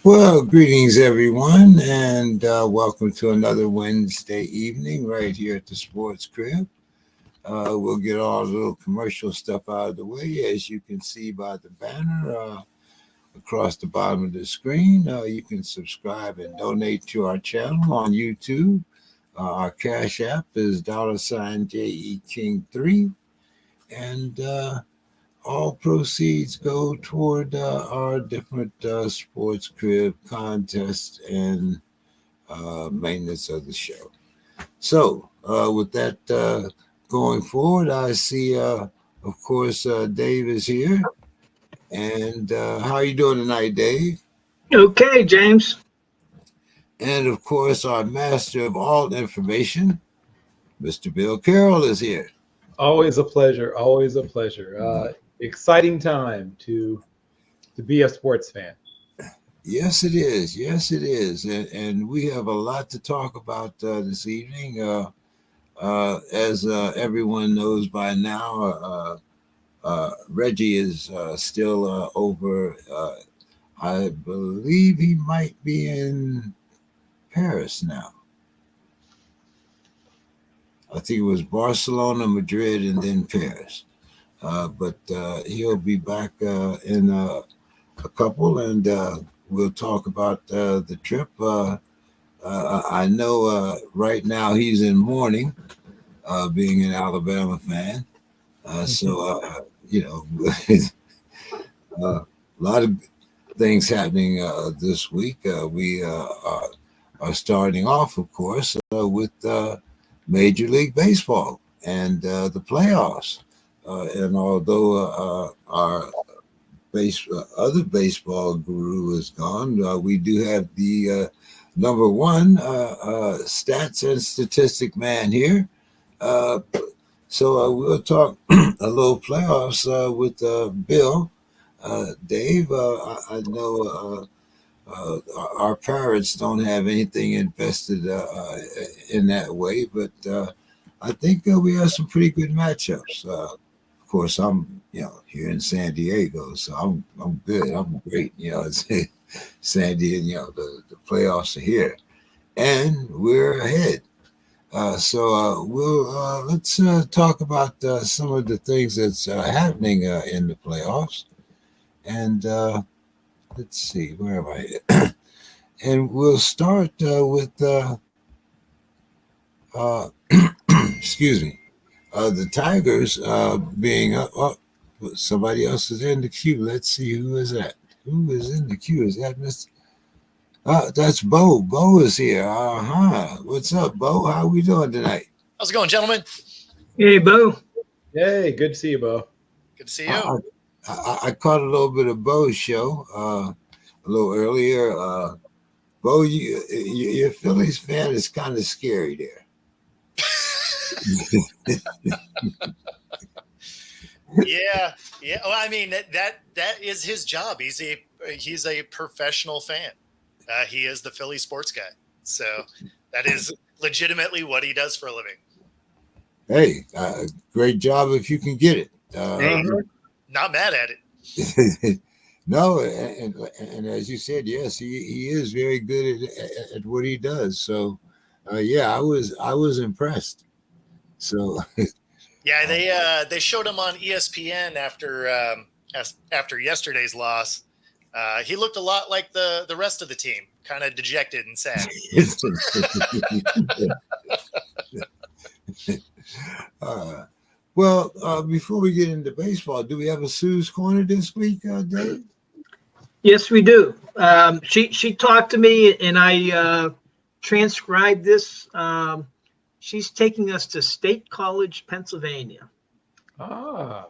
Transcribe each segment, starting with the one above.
Well, greetings everyone, and welcome to another Wednesday evening right here at the Sports Crib. We'll get all the little commercial stuff out of the way. As you can see by the banner across the bottom of the screen, you can subscribe and donate to our channel on YouTube. Our Cash App is $JE King 3, and all proceeds go toward our different sports crib contests and maintenance of the show. So, with that going forward, I see, of course, Dave is here. And how are you doing tonight, Dave? Okay, James. And of course, our master of all information, Mr. Bill Carroll, is here. Always a pleasure. Always a pleasure. Exciting time to be a sports fan. Yes, it is. Yes, it is. And we have a lot to talk about this evening. As everyone knows by now, Reggie is still over. I believe he might be in Paris now. I think it was Barcelona, Madrid, and then Paris. But he'll be back in a couple, and we'll talk about the trip. I know right now he's in mourning, being an Alabama fan. So, a lot of things happening this week. We are starting off, of course, with Major League Baseball and the playoffs. And although our other baseball guru is gone, we do have the number one stats and statistic man here. So we'll talk a little playoffs with Bill. Dave, I know our parents don't have anything invested in that way, but I think we have some pretty good matchups. Of course, I'm here in San Diego, so I'm good. I'm great. It's San Diego. The playoffs are here, and we're ahead. So we'll let's talk about some of the things that's happening in the playoffs, and let's see, where am I? And we'll start with excuse me, the Tigers being somebody else is in the queue. Let's see, who is that? Who is in the queue? Is that Mr. That's Bo. Bo is here. What's up, Bo? How we doing tonight? How's it going, gentlemen? Hey, Bo. Hey, good to see you, Bo. Good to see you. I caught a little bit of Bo's show a little earlier. Bo, your Phillies fan is kind of scary there. Yeah. Well, I mean that is his job. He's a professional fan. He is the Philly sports guy. So that is legitimately what he does for a living. Hey, great job if you can get it. Not mad at it. No, and as you said, yes, he is very good at what he does. So, yeah, I was impressed. So, yeah, they showed him on ESPN after yesterday's loss. He looked a lot like the rest of the team, kind of dejected and sad. Well, before we get into baseball, do we have a Sue's Corner this week, Dave? Yes, we do. She talked to me, and I transcribed this. She's taking us to State College, Pennsylvania. Okay.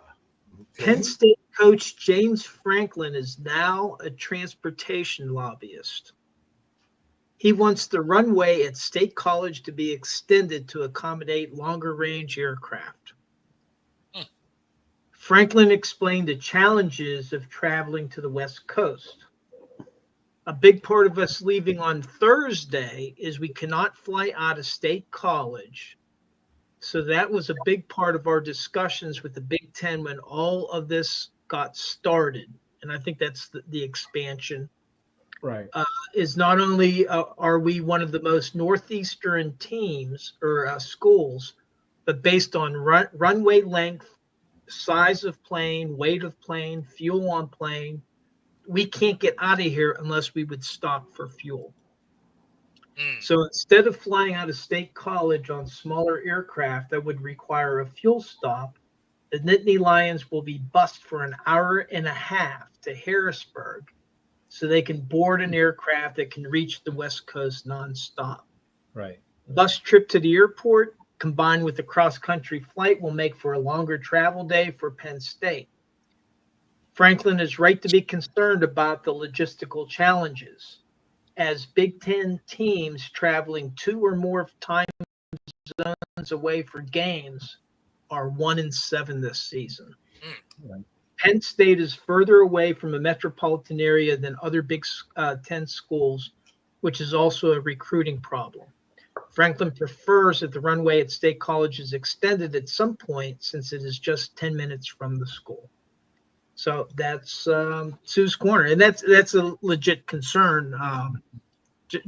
Penn State coach James Franklin is now a transportation lobbyist. He wants the runway at State College to be extended to accommodate longer-range aircraft. Franklin explained the challenges of traveling to the West Coast. A big part of us leaving on Thursday is we cannot fly out of State College. So that was a big part of our discussions with the Big Ten when all of this got started. And I think that's the expansion. Right. is not only are we one of the most northeastern teams or schools, but based on runway length, size of plane, weight of plane, fuel on plane, we can't get out of here unless we would stop for fuel. So instead of flying out of State College on smaller aircraft that would require a fuel stop, the Nittany Lions will be bused for an hour and a half to Harrisburg so they can board an aircraft that can reach the West Coast nonstop. Right. Bus trip to the airport combined with the cross-country flight will make for a longer travel day for Penn State. Franklin is right to be concerned about the logistical challenges, as Big Ten teams traveling 2 or more time zones away for games are 1-7 this season. Right. Penn State is further away from a metropolitan area than other Big Ten schools, which is also a recruiting problem. Franklin prefers that the runway at State College is extended at some point since it is just 10 minutes from the school. So that's Sue's Corner, and that's a legit concern.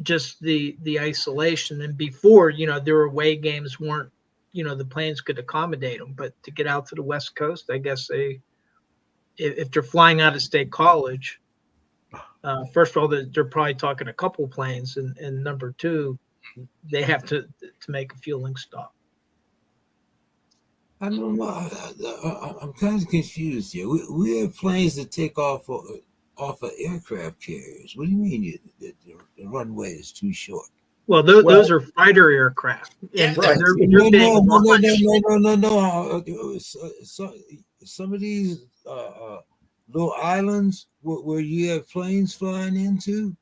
Just the isolation, and before, their away games weren't, the planes could accommodate them, but to get out to the West Coast, I guess if they're flying out of State College, first of all, they're probably talking a couple planes, and number two, they have to make a fueling stop. I don't know. I'm kind of confused here. We have planes that take off of aircraft carriers. What do you mean the runway is too short? Well, those are fighter aircraft, and right. they're being launched. No. Some of these little islands where you have planes flying into,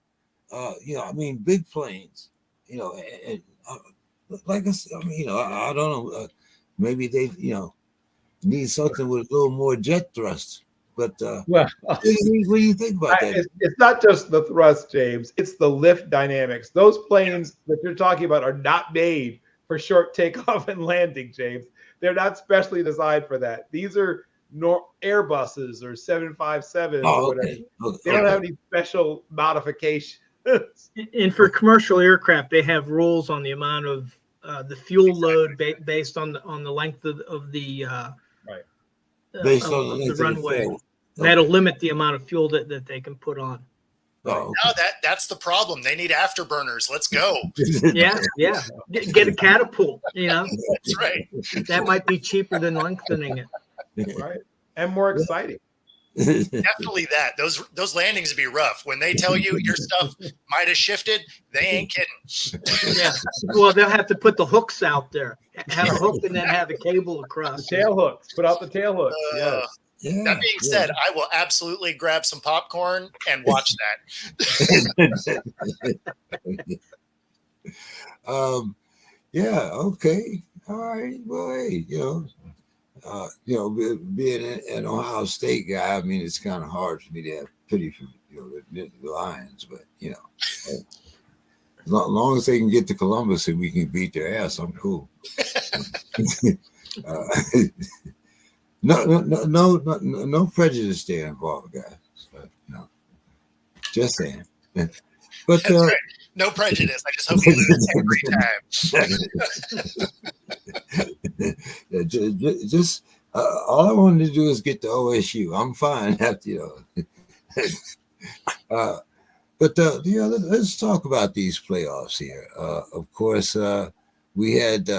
big planes, and like I said, I don't know. Maybe they, need something with a little more jet thrust. But well, what do you think about that? It's not just the thrust, James. It's the lift dynamics. Those planes that you're talking about are not made for short takeoff and landing, James. They're not specially designed for that. These are Airbuses or 757s or whatever. Okay. They don't have any special modifications. And for commercial aircraft, they have rules on the amount of the fuel load based on the length of the based on the length runway. Of the That'll limit the amount of fuel that they can put on. Oh, No, that's the problem. They need afterburners. Let's go. Yeah. Get a catapult. That's right. That might be cheaper than lengthening it. Right. And more exciting. Definitely that. Those landings would be rough. When they tell you your stuff might have shifted, they ain't kidding. Yeah. Well, they'll have to put the hooks out there. Have a hook and then have a cable across. The tail hooks. Put out the tail hooks. Yes. Yeah, That being said, I will absolutely grab some popcorn and watch that. Yeah. Okay. All right. Well, hey, being an Ohio State guy, I mean, it's kind of hard for me to have pity for the Lions, but as long as they can get to Columbus and we can beat their ass, I'm cool. No prejudice there involved, guys. No, just saying. But right. No prejudice. I just hope you lose every time. just all I wanted to do is get to OSU. I'm fine after But let's talk about these playoffs here. Of course, we had.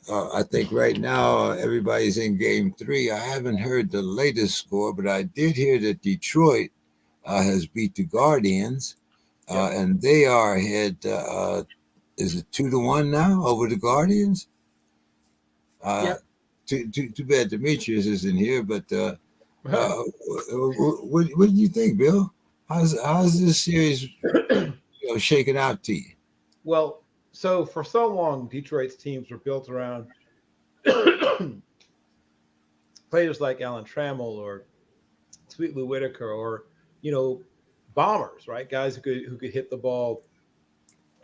I think right now everybody's in Game 3. I haven't heard the latest score, but I did hear that Detroit has beat the Guardians, and they are ahead. Is it 2-1 now over the Guardians? Too bad Demetrius isn't here, but what do you think, Bill? How's this series shaking out to you? Well, so for so long, Detroit's teams were built around players like Alan Trammell or Sweet Lou Whitaker or, bombers, right? Guys who could hit the ball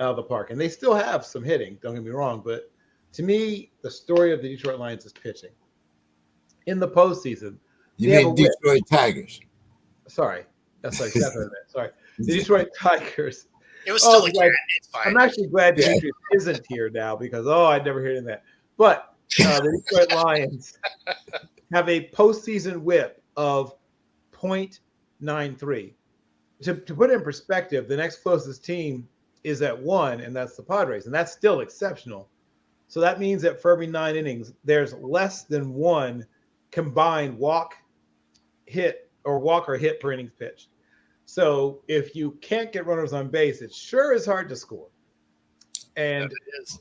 out of the park. And they still have some hitting, don't get me wrong. But to me, the story of the Detroit Lions is pitching. In the postseason. You mean Detroit Tigers? Sorry. Sorry, Stefan. Sorry, the Detroit Tigers. It was still a glad, cat. It's fine. I'm actually glad Demetrius isn't here now because I'd never heard of that. But the Detroit Lions have a postseason WHIP of 0.93. To put it in perspective, the next closest team is at 1, and that's the Padres, and that's still exceptional. So that means that for every 9 innings, there's less than 1 combined walk or hit per innings pitched. So if you can't get runners on base, it sure is hard to score. And it is.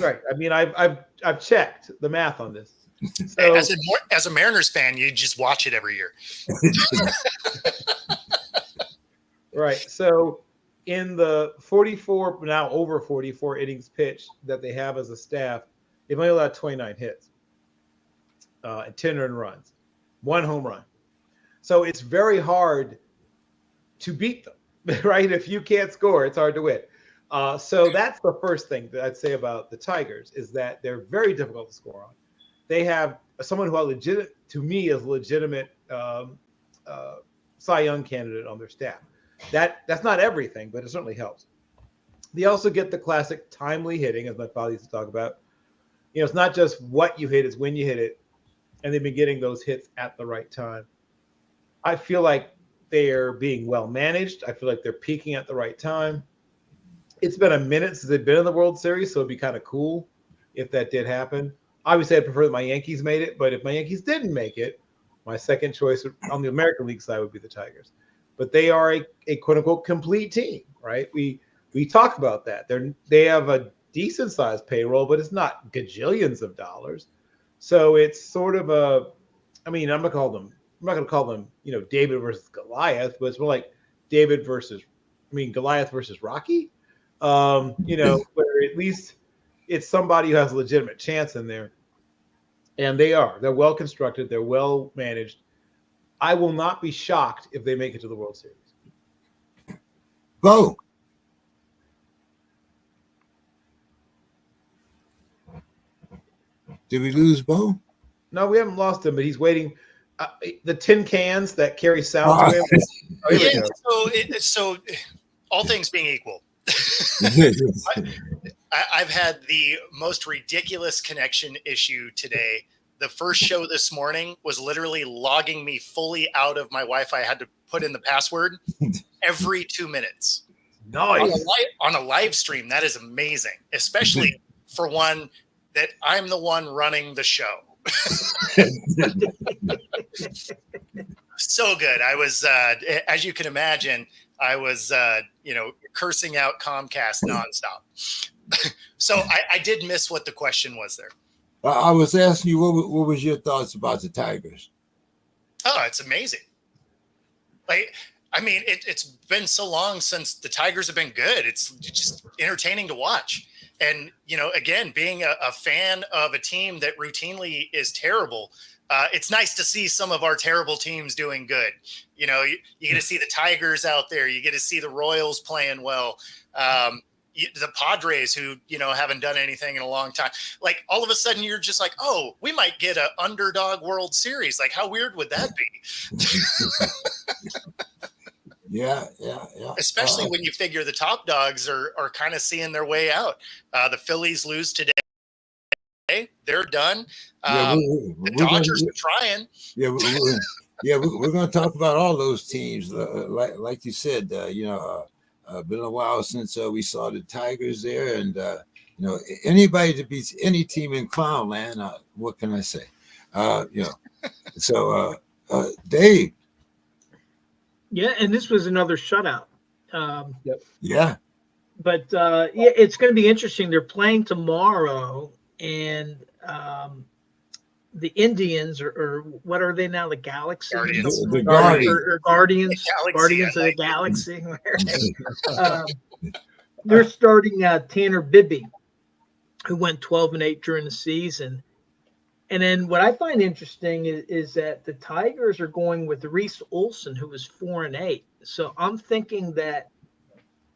Right. I mean, I've checked the math on this. So, as a Mariners fan, you just watch it every year. Right. So in the 44, now over 44 innings pitched that they have as a staff, they've only allowed 29 hits and 10 earned runs, 1 home run. So it's very hard to beat them, right? If you can't score, it's hard to win. So that's the first thing that I'd say about the Tigers is that they're very difficult to score on. They have someone who to me is a legitimate Cy Young candidate on their staff. That's not everything, but it certainly helps. They also get the classic timely hitting, as my father used to talk about. It's not just what you hit, it's when you hit it. And they've been getting those hits at the right time. I feel like they're being well managed. I feel like they're peaking at the right time. It's been a minute since they've been in the World Series, so it'd be kind of cool if that did happen. Obviously, I'd prefer that my Yankees made it, but if my Yankees didn't make it, my second choice on the American League side would be the Tigers. But they are a quote-unquote complete team, right? We talk about that. They have a decent-sized payroll, but it's not gajillions of dollars. So it's sort of I'm not going to call them, David versus Goliath, but it's more like Goliath versus Rocky. Where at least it's somebody who has a legitimate chance in there. And they're well constructed. They're well managed. I will not be shocked if they make it to the World Series. Bo. Did we lose Bo? No, we haven't lost him, but he's waiting. The tin cans that carry sound to him. So all things being equal, I've had the most ridiculous connection issue today. The first show this morning was literally logging me fully out of my Wi-Fi. I had to put in the password every 2 minutes. Nice. On a live stream, that is amazing, especially for one that I'm the one running the show. So good. I was, as you can imagine, I was, cursing out Comcast nonstop. So I did miss what the question was there. I was asking you, what was your thoughts about the Tigers? Oh, it's amazing. It's been so long since the Tigers have been good. It's just entertaining to watch. And, again, being a fan of a team that routinely is terrible, it's nice to see some of our terrible teams doing good. You get to see the Tigers out there. You get to see the Royals playing well. The Padres who, haven't done anything in a long time. Like all of a sudden you're just like, oh, we might get an underdog World Series. Like how weird would that be? Yeah. Especially when you figure the top dogs are kind of seeing their way out. The Phillies lose today. They're done. The Dodgers are trying. Yeah, we're going to talk about all those teams. Like you said, been a while since we saw the Tigers there, and anybody that beats any team in Clownland, what can I say? So Dave. Yeah, and this was another shutout. Yep. Yeah. But it's going to be interesting. They're playing tomorrow, and the Indians, or what are they now? The Galaxy? Guardians. The Guardians. Or Guardians. Guardians of the Galaxy. They're starting Tanner Bibby, who went 12-8 during the season. And then what I find interesting is that the Tigers are going with Reese Olson, who was 4-8. So I'm thinking that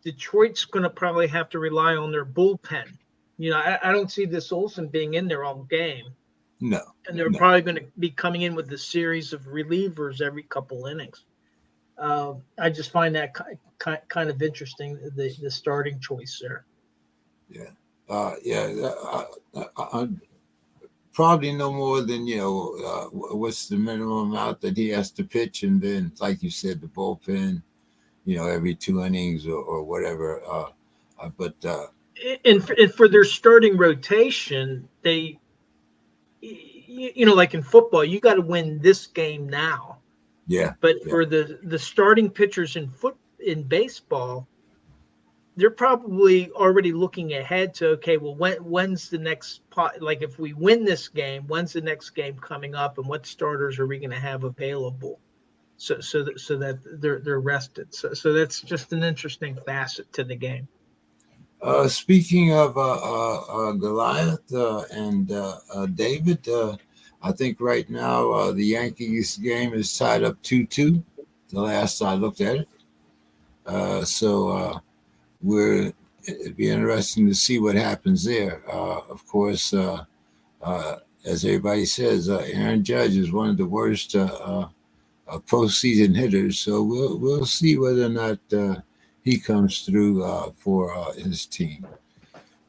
Detroit's going to probably have to rely on their bullpen. I don't see this Olson being in there all game. No. And they're probably going to be coming in with a series of relievers every couple innings. I just find that kind of interesting, the starting choice there. Yeah. Probably no more than, what's the minimum amount that he has to pitch. And then, like you said, the bullpen, every 2 innings or whatever. But And for their starting rotation, they, like in football, you got to win this game now. yeah. But Yeah. for the starting pitchers in baseball, they're probably already looking ahead to, okay, well, when's the next pot? Like if we win this game, when's the next game coming up, and what starters are we going to have available? So that they're rested. So that's just an interesting facet to the game. Speaking of Goliath and David, I think right now the Yankees game is tied up 2-2. The last I looked at it, so it'd be interesting to see what happens there. Of course, as everybody says, Aaron Judge is one of the worst postseason hitters, so we'll see whether or not he comes through for his team.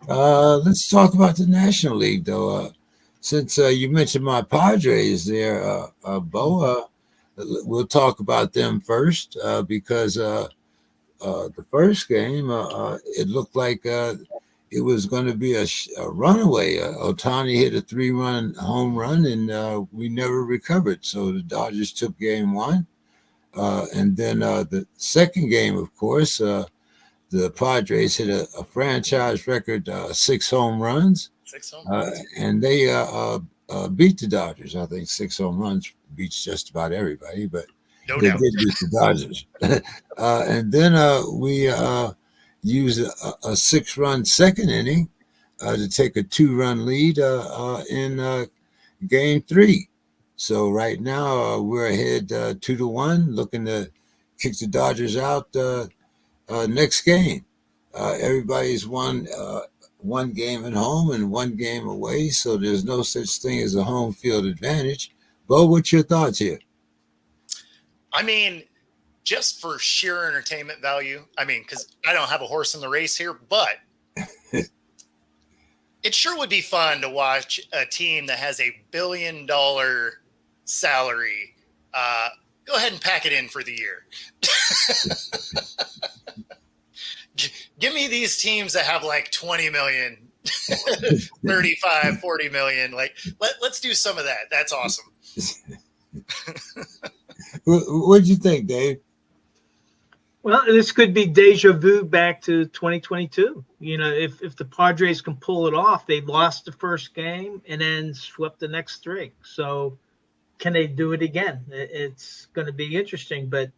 Let's talk about the National League, though. Since you mentioned my Padres there, Bo, we'll talk about them first because the first game, it looked like it was going to be a runaway. Ohtani hit a 3-run home run, and we never recovered. So the Dodgers took game 1. And then the second game, of course, the Padres hit a franchise record 6 home runs. 6 home runs. And they beat the Dodgers. I think 6 home runs beats just about everybody, but No they doubt. did beat the Dodgers. And then we used a 6-run second inning to take a 2-run lead in game 3. So right now we're ahead 2-1, looking to kick the Dodgers out next game. Everybody's won one game at home and 1 game away, so there's no such thing as a home field advantage. Bo, what's your thoughts here? I mean, just for sheer entertainment value, because I don't have a horse in the race here, but it sure would be fun to watch a team that has $1 billion salary go ahead and pack it in for the year. Give me these teams that have like 20 million, 35, 40 million. Like, let's do some of that. That's awesome. What'd you think, Dave? Well, this could be deja vu back to 2022. If the Padres can pull it off, they lost the first game and then swept the next 3. So can they do it again? It's going to be interesting. But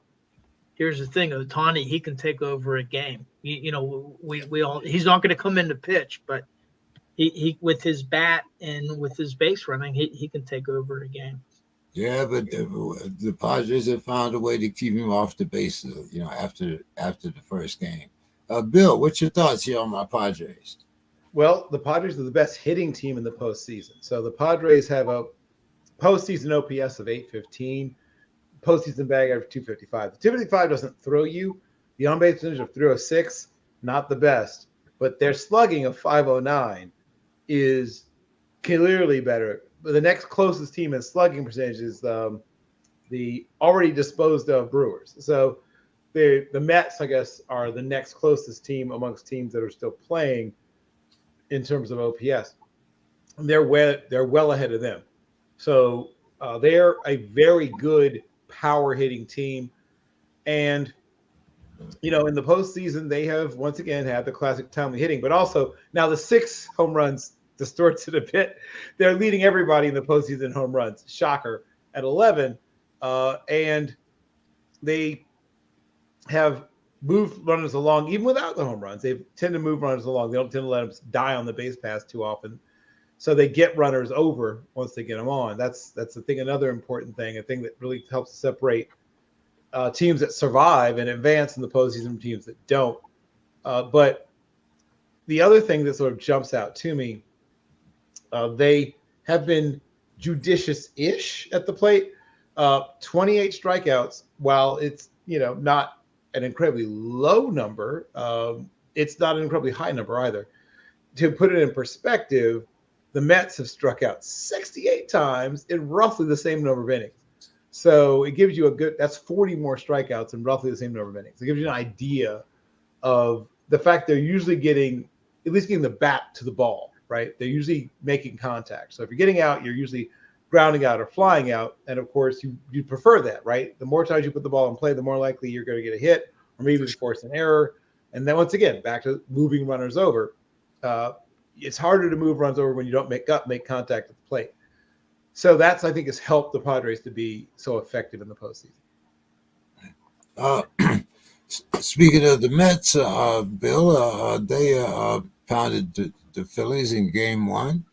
here's the thing: Ohtani, he can take over a game. We all, he's not going to come in to pitch, but he with his bat and with his base running, he can take over a game. Yeah, but the Padres have found a way to keep him off the base, after the first game. Bill, what's your thoughts here on my Padres? Well, the Padres are the best hitting team in the postseason. So the Padres have a postseason OPS of 815, postseason bag average 255. The 255 doesn't throw you. The on-base percentage of 306, not the best. But their slugging of 509 is clearly better. The next closest team in slugging percentage is the already disposed of Brewers. So the Mets, I guess, are the next closest team amongst teams that are still playing in terms of OPS. And they're well ahead of them. So they're a very good power hitting team. And, in the postseason, they have once again had the classic timely hitting, but also now the 6 home runs distorts it a bit. They're leading everybody in the postseason home runs. Shocker, at 11. And they have moved runners along even without the home runs. They tend to move runners along. They don't tend to let them die on the base pass too often. So they get runners over once they get them on. That's the thing. Another important thing, a thing that really helps separate teams that survive and advance in the postseason from teams that don't. But the other thing that sort of jumps out to me, they have been judicious-ish at the plate. 28 strikeouts, while it's not an incredibly low number. It's not an incredibly high number either. To put it in perspective, the Mets have struck out 68 times in roughly the same number of innings. So it gives you that's 40 more strikeouts in roughly the same number of innings. It gives you an idea of the fact they're usually getting the bat to the ball, right? They're usually making contact. So if you're getting out, you're usually grounding out or flying out. And of course, you prefer that, right? The more times you put the ball in play, the more likely you're going to get a hit or maybe force an error. And then once again, back to moving runners over. It's harder to move runs over when you don't make contact at the plate. So that's, I think, has helped the Padres to be so effective in the postseason. Speaking of the Mets, Bill, they pounded the Phillies in Game 1.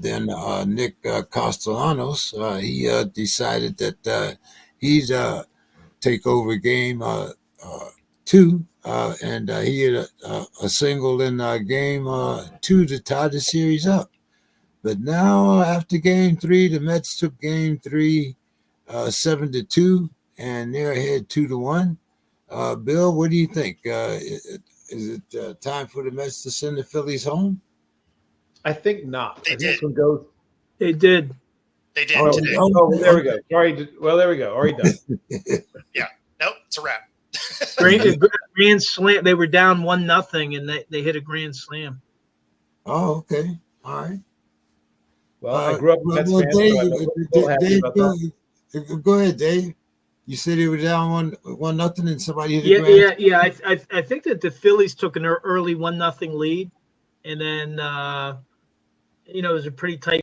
Then Nick Castellanos, he decided that he'd take over Game 2. And he had a single in Game 2 to tie the series up. But now, after Game 3, the Mets took Game 3 7-2, and they're ahead 2-1. Bill, what do you think? Is it time for the Mets to send the Phillies home? I think not. They did. They did. They did. Oh, there we go. Sorry. Well, there we go. Already done. Yeah. Nope. It's a wrap. Grand slam. They were down 1-0, and they hit a grand slam. Oh, okay. All right. Well, I grew up Mets fan, so I'm happy about that. Go ahead, Dave. You said they were down 1-0, and somebody hit a grand. Yeah. I think that the Phillies took an early 1-0 lead, and then it was a pretty tight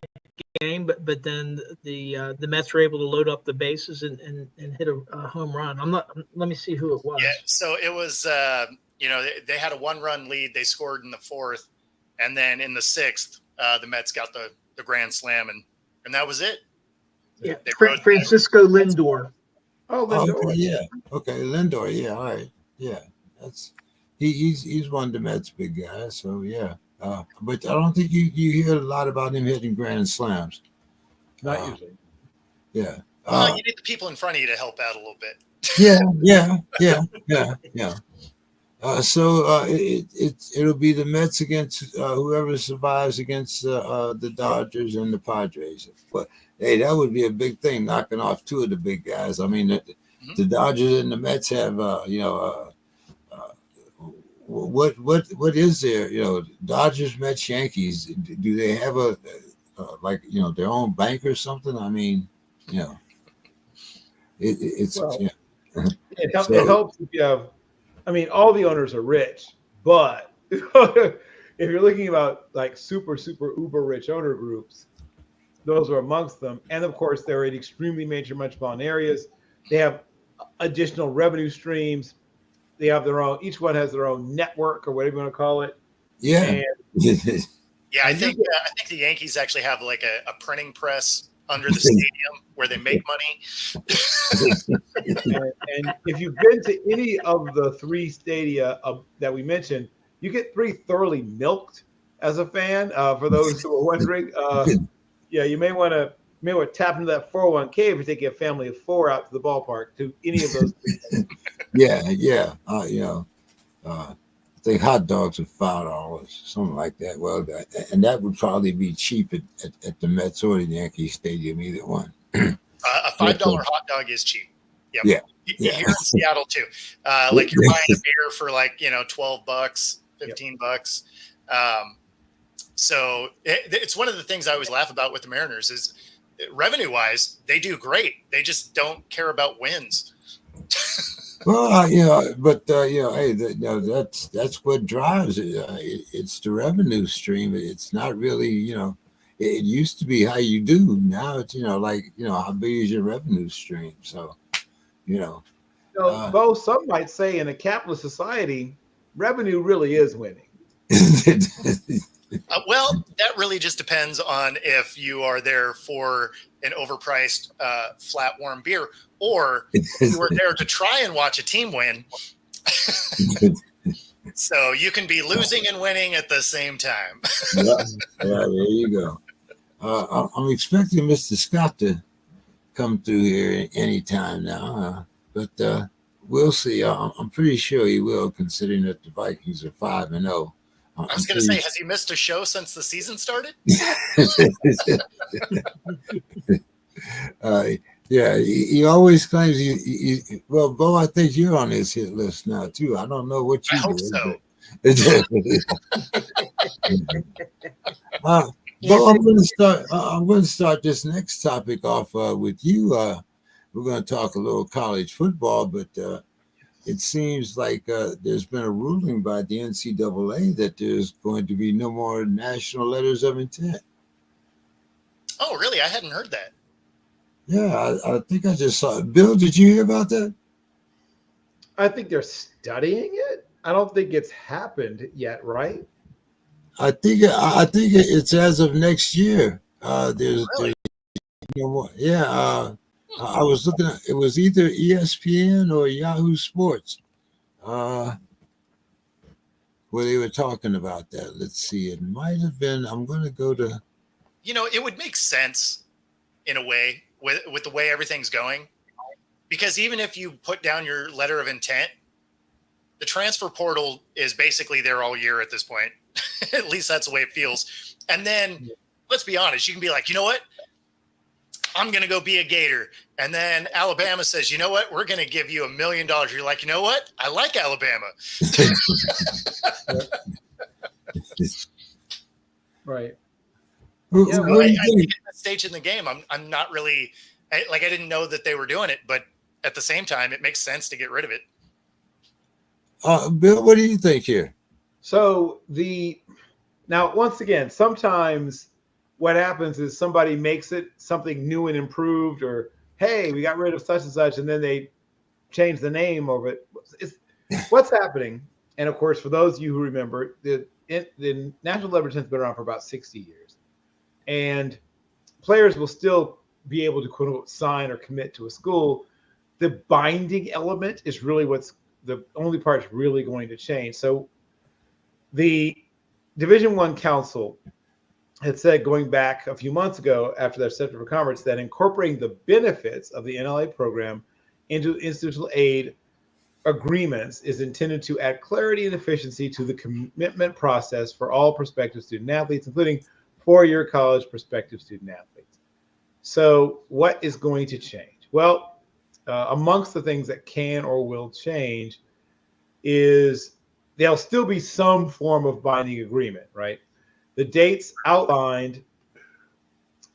game, but then the Mets were able to load up the bases and hit a home run. Let me see who it was. Yeah, so it was they had a 1-run lead. They scored in the 4th, and then in the 6th, the Mets got the grand slam, and that was it. Yeah, Francisco Lindor. Oh, Lindor. Okay, yeah. Okay, Lindor. Yeah, all right. Yeah, he's one of the Mets' big guys. So yeah. But I don't think you hear a lot about him hitting grand slams. Not usually. Yeah. Well, you need the people in front of you to help out a little bit. Yeah. So it'll be the Mets against whoever survives against the Dodgers and the Padres. But hey, that would be a big thing, knocking off two of the big guys. I mean, the Dodgers and the Mets have what is there? Dodgers, Mets, Yankees. Do they have their own bank or something? I mean, it's. Well, it helps if you have. I mean, all the owners are rich, but if you're looking about like super uber rich owner groups, those are amongst them. And of course, they're in extremely major metropolitan areas. They have additional revenue streams. They have their own. Each one has their own network or whatever you want to call it. Yeah. Yeah, I think the Yankees actually have like a printing press under the stadium where they make money. and if you've been to any of the three stadia that we mentioned, you get pretty thoroughly milked as a fan. For those who are wondering, you may want to tap into that 401k if you're taking a family of four out to the ballpark to any of those. Yeah. I think hot dogs are $5, something like that. Well, and that would probably be cheap at the Mets or the Yankee Stadium, either one. A $5 hot dog is cheap. Yep. Yeah. Here in Seattle too. Like you're buying a beer for like $12, $15. So it's one of the things I always laugh about with the Mariners is revenue wise, they do great. They just don't care about wins. Well, hey, that's what drives it. It's the revenue stream. It's not really, it used to be how you do. Now it's, how big is your revenue stream? So, though some might say in a capitalist society, revenue really is winning. Well, that really just depends on if you are there for an overpriced flat warm beer or you were there to try and watch a team win. So you can be losing and winning at the same time. Yeah, there you go. I'm expecting Mr. Scott to come through here anytime now. But we'll see. I'm pretty sure he will, considering that the Vikings are 5-0. I was going to say, has he missed a show since the season started? Yeah, he always claims well, Bo, I think you're on his hit list now too. I don't know what you I hope did, so. Bo, I'm going to start this next topic off with you. We're going to talk a little college football, but it seems like there's been a ruling by the NCAA that there's going to be no more national letters of intent. Oh, really? I hadn't heard that. Yeah, I think I just saw it. Bill, did you hear about that? I think they're studying it. I don't think it's happened yet, right? I think it's as of next year. There's Really? no more. Yeah, I was looking at it was either ESPN or Yahoo Sports, where they were talking about that. Let's see, it might have been. I'm going to go to. It would make sense in a way with the way everything's going, because even if you put down your letter of intent, the transfer portal is basically there all year at this point. At least that's the way it feels. And then let's be honest, you can be like, you know what? I'm going to go be a Gator. And then Alabama says, you know what? We're going to give you $1 million. You're like, you know what? I like Alabama. Right. Yeah, I think at that stage in the game, I'm not really I didn't know that they were doing it, but at the same time, it makes sense to get rid of it. Bill, what do you think here? So now once again, sometimes what happens is somebody makes it something new and improved, or hey, we got rid of such and such, and then they change the name of it. What's happening? And of course, for those of you who remember, the National Letter has been around for about 60 years, and players will still be able to quote unquote sign or commit to a school. The binding element is really what's the only part is really going to change. So the Division I Council had said, going back a few months ago after their September conference, that incorporating the benefits of the NLA program into institutional aid agreements is intended to add clarity and efficiency to the commitment process for all prospective student athletes, including four-year college prospective student athletes. So what is going to change? Well, amongst the things that can or will change is there'll still be some form of binding agreement, right? The dates outlined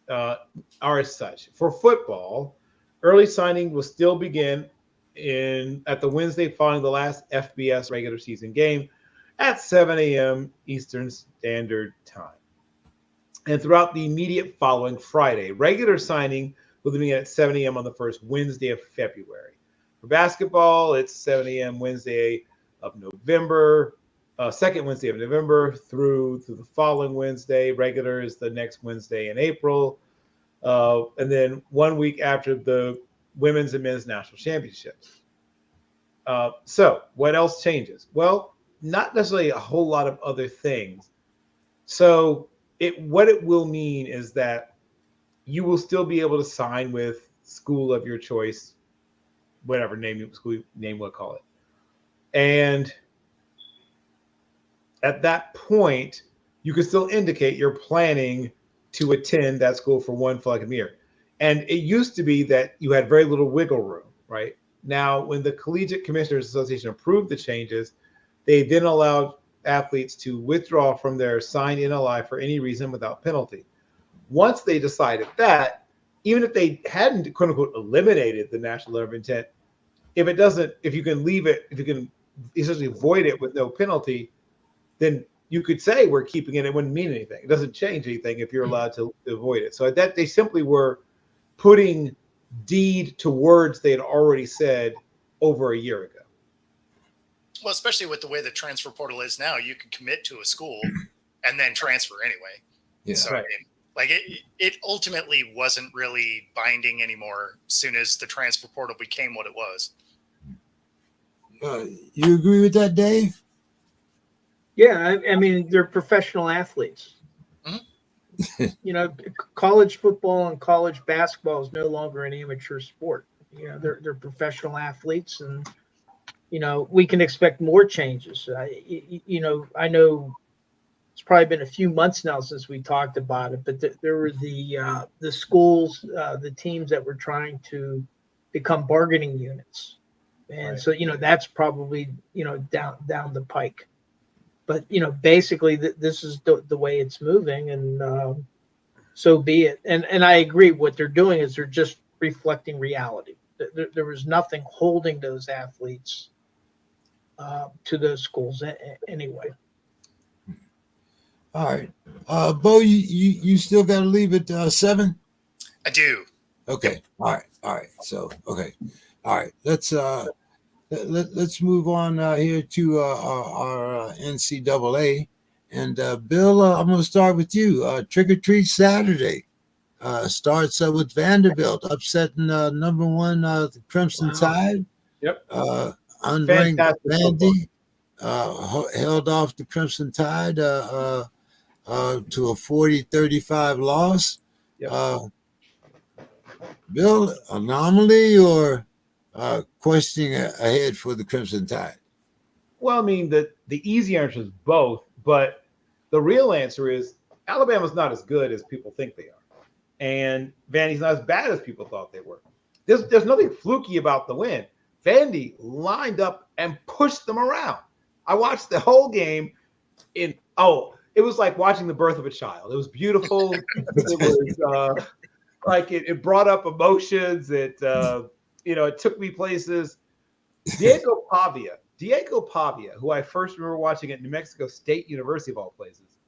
are as such. For football, early signing will still begin at the Wednesday following the last FBS regular season game at 7 a.m. Eastern Standard Time. And throughout the immediate following Friday, regular signing will begin at 7 a.m. on the first Wednesday of February. For basketball, it's 7 a.m. Wednesday of November, second Wednesday of November through the following Wednesday. Regular is the next Wednesday in April. And then 1 week after the women's and men's national championships. So what else changes? Well, not necessarily a whole lot of other things. So what it will mean is that you will still be able to sign with school of your choice, whatever name we'll call it. And at that point, you can still indicate you're planning to attend that school for one full academic year. And it used to be that you had very little wiggle room, right? Now, when the Collegiate Commissioners Association approved the changes, they then allowed athletes to withdraw from their signed NLI for any reason without penalty. Once they decided that, even if they hadn't, quote unquote, eliminated the national letter of intent, if you can leave it, if you can essentially void it with no penalty, then you could say we're keeping it. It wouldn't mean anything. It doesn't change anything if you're allowed to avoid it. So that they simply were putting deed to words they had already said over a year ago. Well, especially with the way the transfer portal is now, you can commit to a school and then transfer anyway. Yeah. So Right. I mean, it ultimately wasn't really binding anymore as soon as the transfer portal became what it was. You agree with that, Dave? Yeah, I mean, they're professional athletes. College football and college basketball is no longer an amateur sport. They're professional athletes, and we can expect more changes. I know it's probably been a few months now since we talked about it, but there were the schools, the teams that were trying to become bargaining units, and Right. so that's probably down the pike. But basically, this is the way it's moving, and so be it. And I agree. What they're doing is they're just reflecting reality. There was nothing holding those athletes to those schools anyway. All right. Bo, you still got to leave at 7? I do. Okay. All right. So, okay. All right. Let's move on here to our NCAA. And Bill, I'm going to start with you. Trick or Treat Saturday starts with Vanderbilt upsetting number 1 the Crimson Wow. Tide. Yep. Unranked Fantastic football. Vandy held off the Crimson Tide to a 40-35 loss. Yep. Bill, anomaly or questioning ahead for the Crimson Tide? Well, I mean, the easy answer is both, but the real answer is Alabama's not as good as people think they are, and Vandy's not as bad as people thought they were. There's nothing fluky about the win. Vandy lined up and pushed them around. I watched the whole game. It was like watching the birth of a child. It was beautiful. It was it brought up emotions. It took me places. Diego Pavia, who I first remember watching at New Mexico State University of all places,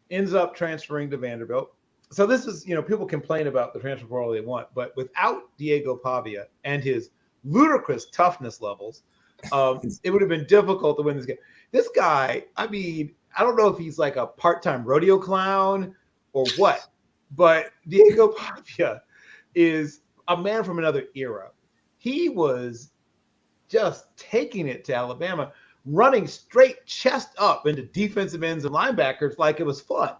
ends up transferring to Vanderbilt. So this is, people complain about the transfer portal they want, but without Diego Pavia and his ludicrous toughness levels, it would have been difficult to win this game. This guy, I mean, I don't know if he's like a part-time rodeo clown or what, but Diego Pavia is a man from another era. He was just taking it to Alabama, running straight chest up into defensive ends and linebackers like it was fun.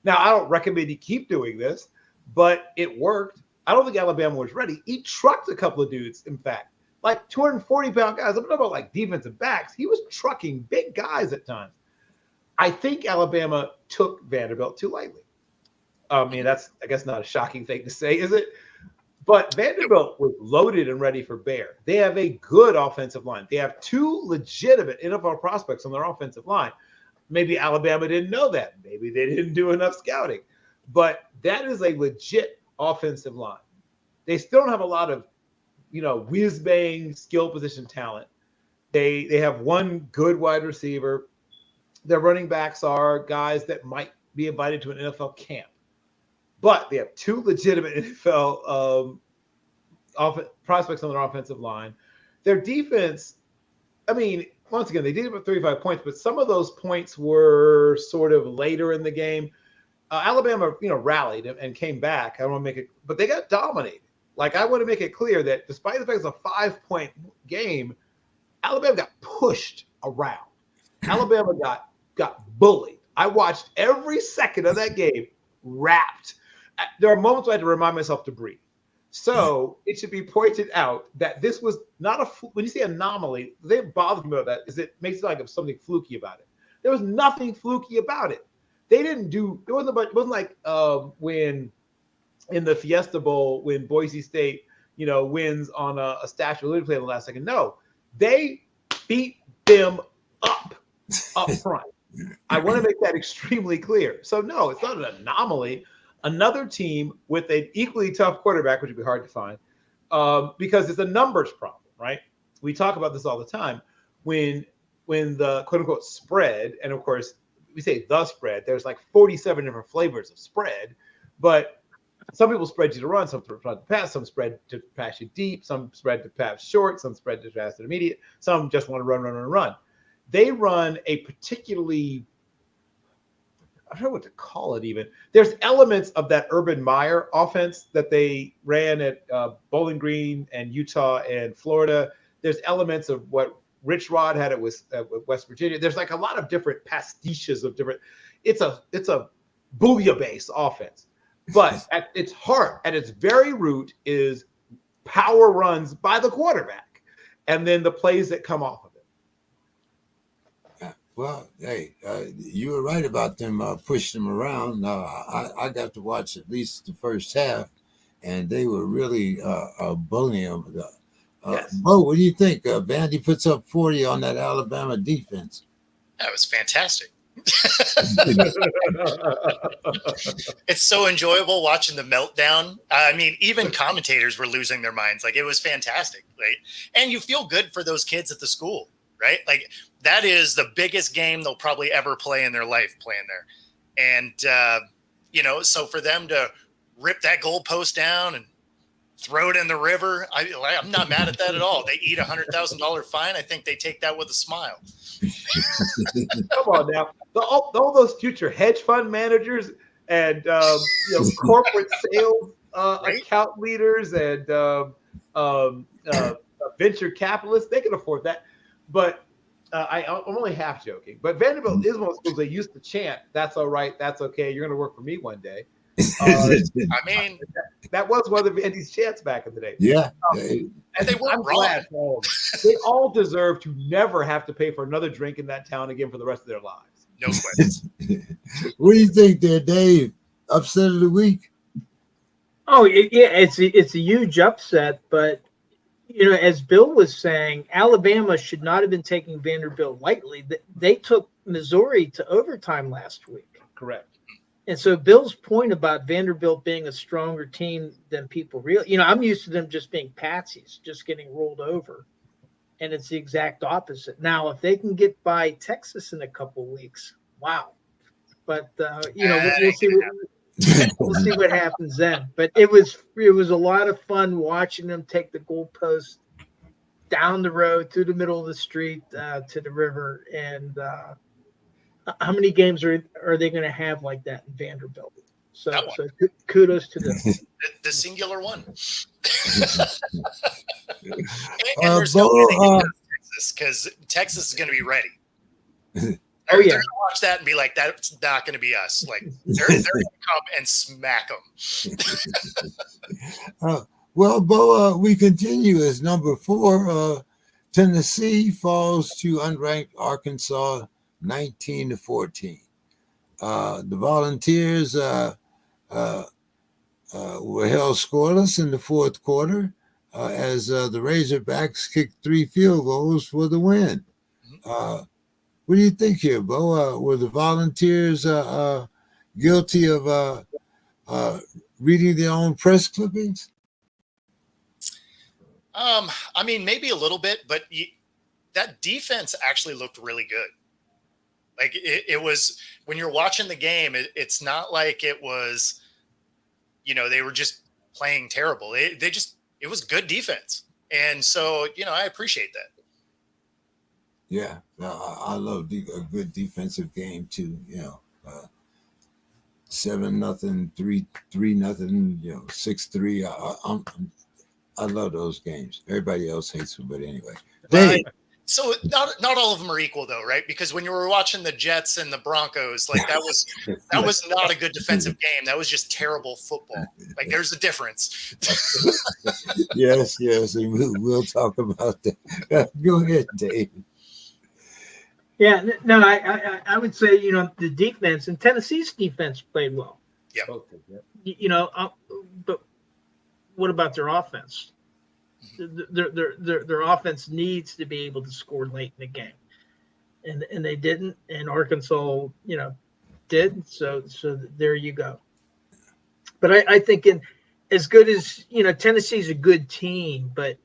Now, I don't recommend he keep doing this, but it worked. I don't think Alabama was ready. He trucked a couple of dudes, in fact, like 240-pound guys. I'm talking about like defensive backs. He was trucking big guys at times. I think Alabama took Vanderbilt too lightly. I mean, that's, I guess, not a shocking thing to say, is it? But Vanderbilt was loaded and ready for bear. They have a good offensive line. They have 2 legitimate NFL prospects on their offensive line. Maybe Alabama didn't know that. Maybe they didn't do enough scouting. But that is a legit offensive line. They still don't have a lot of, whiz-bang skill position talent. They have one good wide receiver. Their running backs are guys that might be invited to an NFL camp. But they have 2 legitimate NFL prospects on their offensive line. Their defense, I mean, once again, they did about 35 points, but some of those points were sort of later in the game. Alabama, rallied and came back. I don't want to make it, but they got dominated. Like, I want to make it clear that despite the fact it's a 5-point game, Alabama got pushed around. Alabama got bullied. I watched every second of that game wrapped. There are moments where I had to remind myself to breathe. So it should be pointed out that this was not when you say anomaly, the thing that bothers me about that is it makes it like there's something fluky about it. There was nothing fluky about it. They didn't do, it wasn't like when in the Fiesta Bowl, when Boise State, wins on a Statue of Liberty play in the last second. No, they beat them up front. I want to make that extremely clear. So no, it's not an anomaly. Another team with an equally tough quarterback, which would be hard to find, because it's a numbers problem, right? We talk about this all the time. When the quote unquote spread, and of course we say the spread, there's like 47 different flavors of spread, but some people spread you to run, some spread to pass, some spread to pass you deep, some spread to pass short, some spread to pass intermediate, some just want to run. They run a particularly, I don't know what to call it even. There's elements of that Urban Meyer offense that they ran at Bowling Green and Utah and Florida. There's elements of what Rich Rod had at West Virginia. There's like a lot of different pastiches of different. It's a booyah-based offense. But at its heart, at its very root, is power runs by the quarterback. and then the plays that come off of it. Yeah. Well, hey, you were right about them pushing them around. I got to watch at least the first half, and they were really bullying them. Yes. Bo, what do you think? Vandy puts up 40 on that Alabama defense. That was fantastic. It's so enjoyable watching the meltdown. I mean, even commentators were losing their minds. Like, it was fantastic, right? And you feel good for those kids at the school, right? Like, that is the biggest game they'll probably ever play in their life, playing there. And so for them to rip that goalpost down and throw it in the river, I'm not mad at that at all. They eat $100,000 fine. I think they take that with a smile. Come on now, all those future hedge fund managers and corporate sales account leaders and venture capitalists, they can afford that. But I'm only half joking. But Vanderbilt is one of those schools they used to chant, "That's all right, that's okay. You're going to work for me one day." I mean, that was one of Vandy's chants back in the day. Yeah. And they weren't I'm wrong. glad for all of them. They all deserve to never have to pay for another drink in that town again for the rest of their lives. No question. What do you think there, Dave? Upset of the week? Oh, yeah, it's a huge upset, but as Bill was saying, Alabama should not have been taking Vanderbilt lightly. They took Missouri to overtime last week. Correct. And so Bill's point about Vanderbilt being a stronger team than people realize, I'm used to them just being patsies, just getting rolled over. And it's the exact opposite. Now, if they can get by Texas in a couple of weeks, wow. But, we'll see what happens then. But it was a lot of fun watching them take the goalpost down the road through the middle of the street to the river. And how many games are they going to have like that in Vanderbilt? So kudos to them. The singular one. and there's no way they can go to Texas, because Texas is going to be ready. They're going to watch that and be like, "That's not going to be us." Like, they're going to come and smack them. Well, Bo, we continue as number 4. Tennessee falls to unranked Arkansas 19-14. The Volunteers were held scoreless in the fourth quarter as the Razorbacks kicked 3 field goals for the win. What do you think here, Bo? Were the Volunteers guilty of reading their own press clippings? I mean, maybe a little bit, but that defense actually looked really good. Like, it was, when you're watching the game, it's not like it was, they were just playing terrible. It was good defense. And so, I appreciate that. Yeah, I love a good defensive game too. 7-0, 3-0, 6-3. I love those games. Everybody else hates them, but anyway. Right. So not all of them are equal, though, right? Because when you were watching the Jets and the Broncos, like, that was not a good defensive game. That was just terrible football. Like, there's a difference. Yes, and we'll talk about that. Go ahead, Dave. Yeah, no, I would say, the defense, and Tennessee's defense played well. Yeah. But what about their offense? Their offense needs to be able to score late in the game, and they didn't. And Arkansas, did. So there you go. But I think as good as Tennessee's a good team, but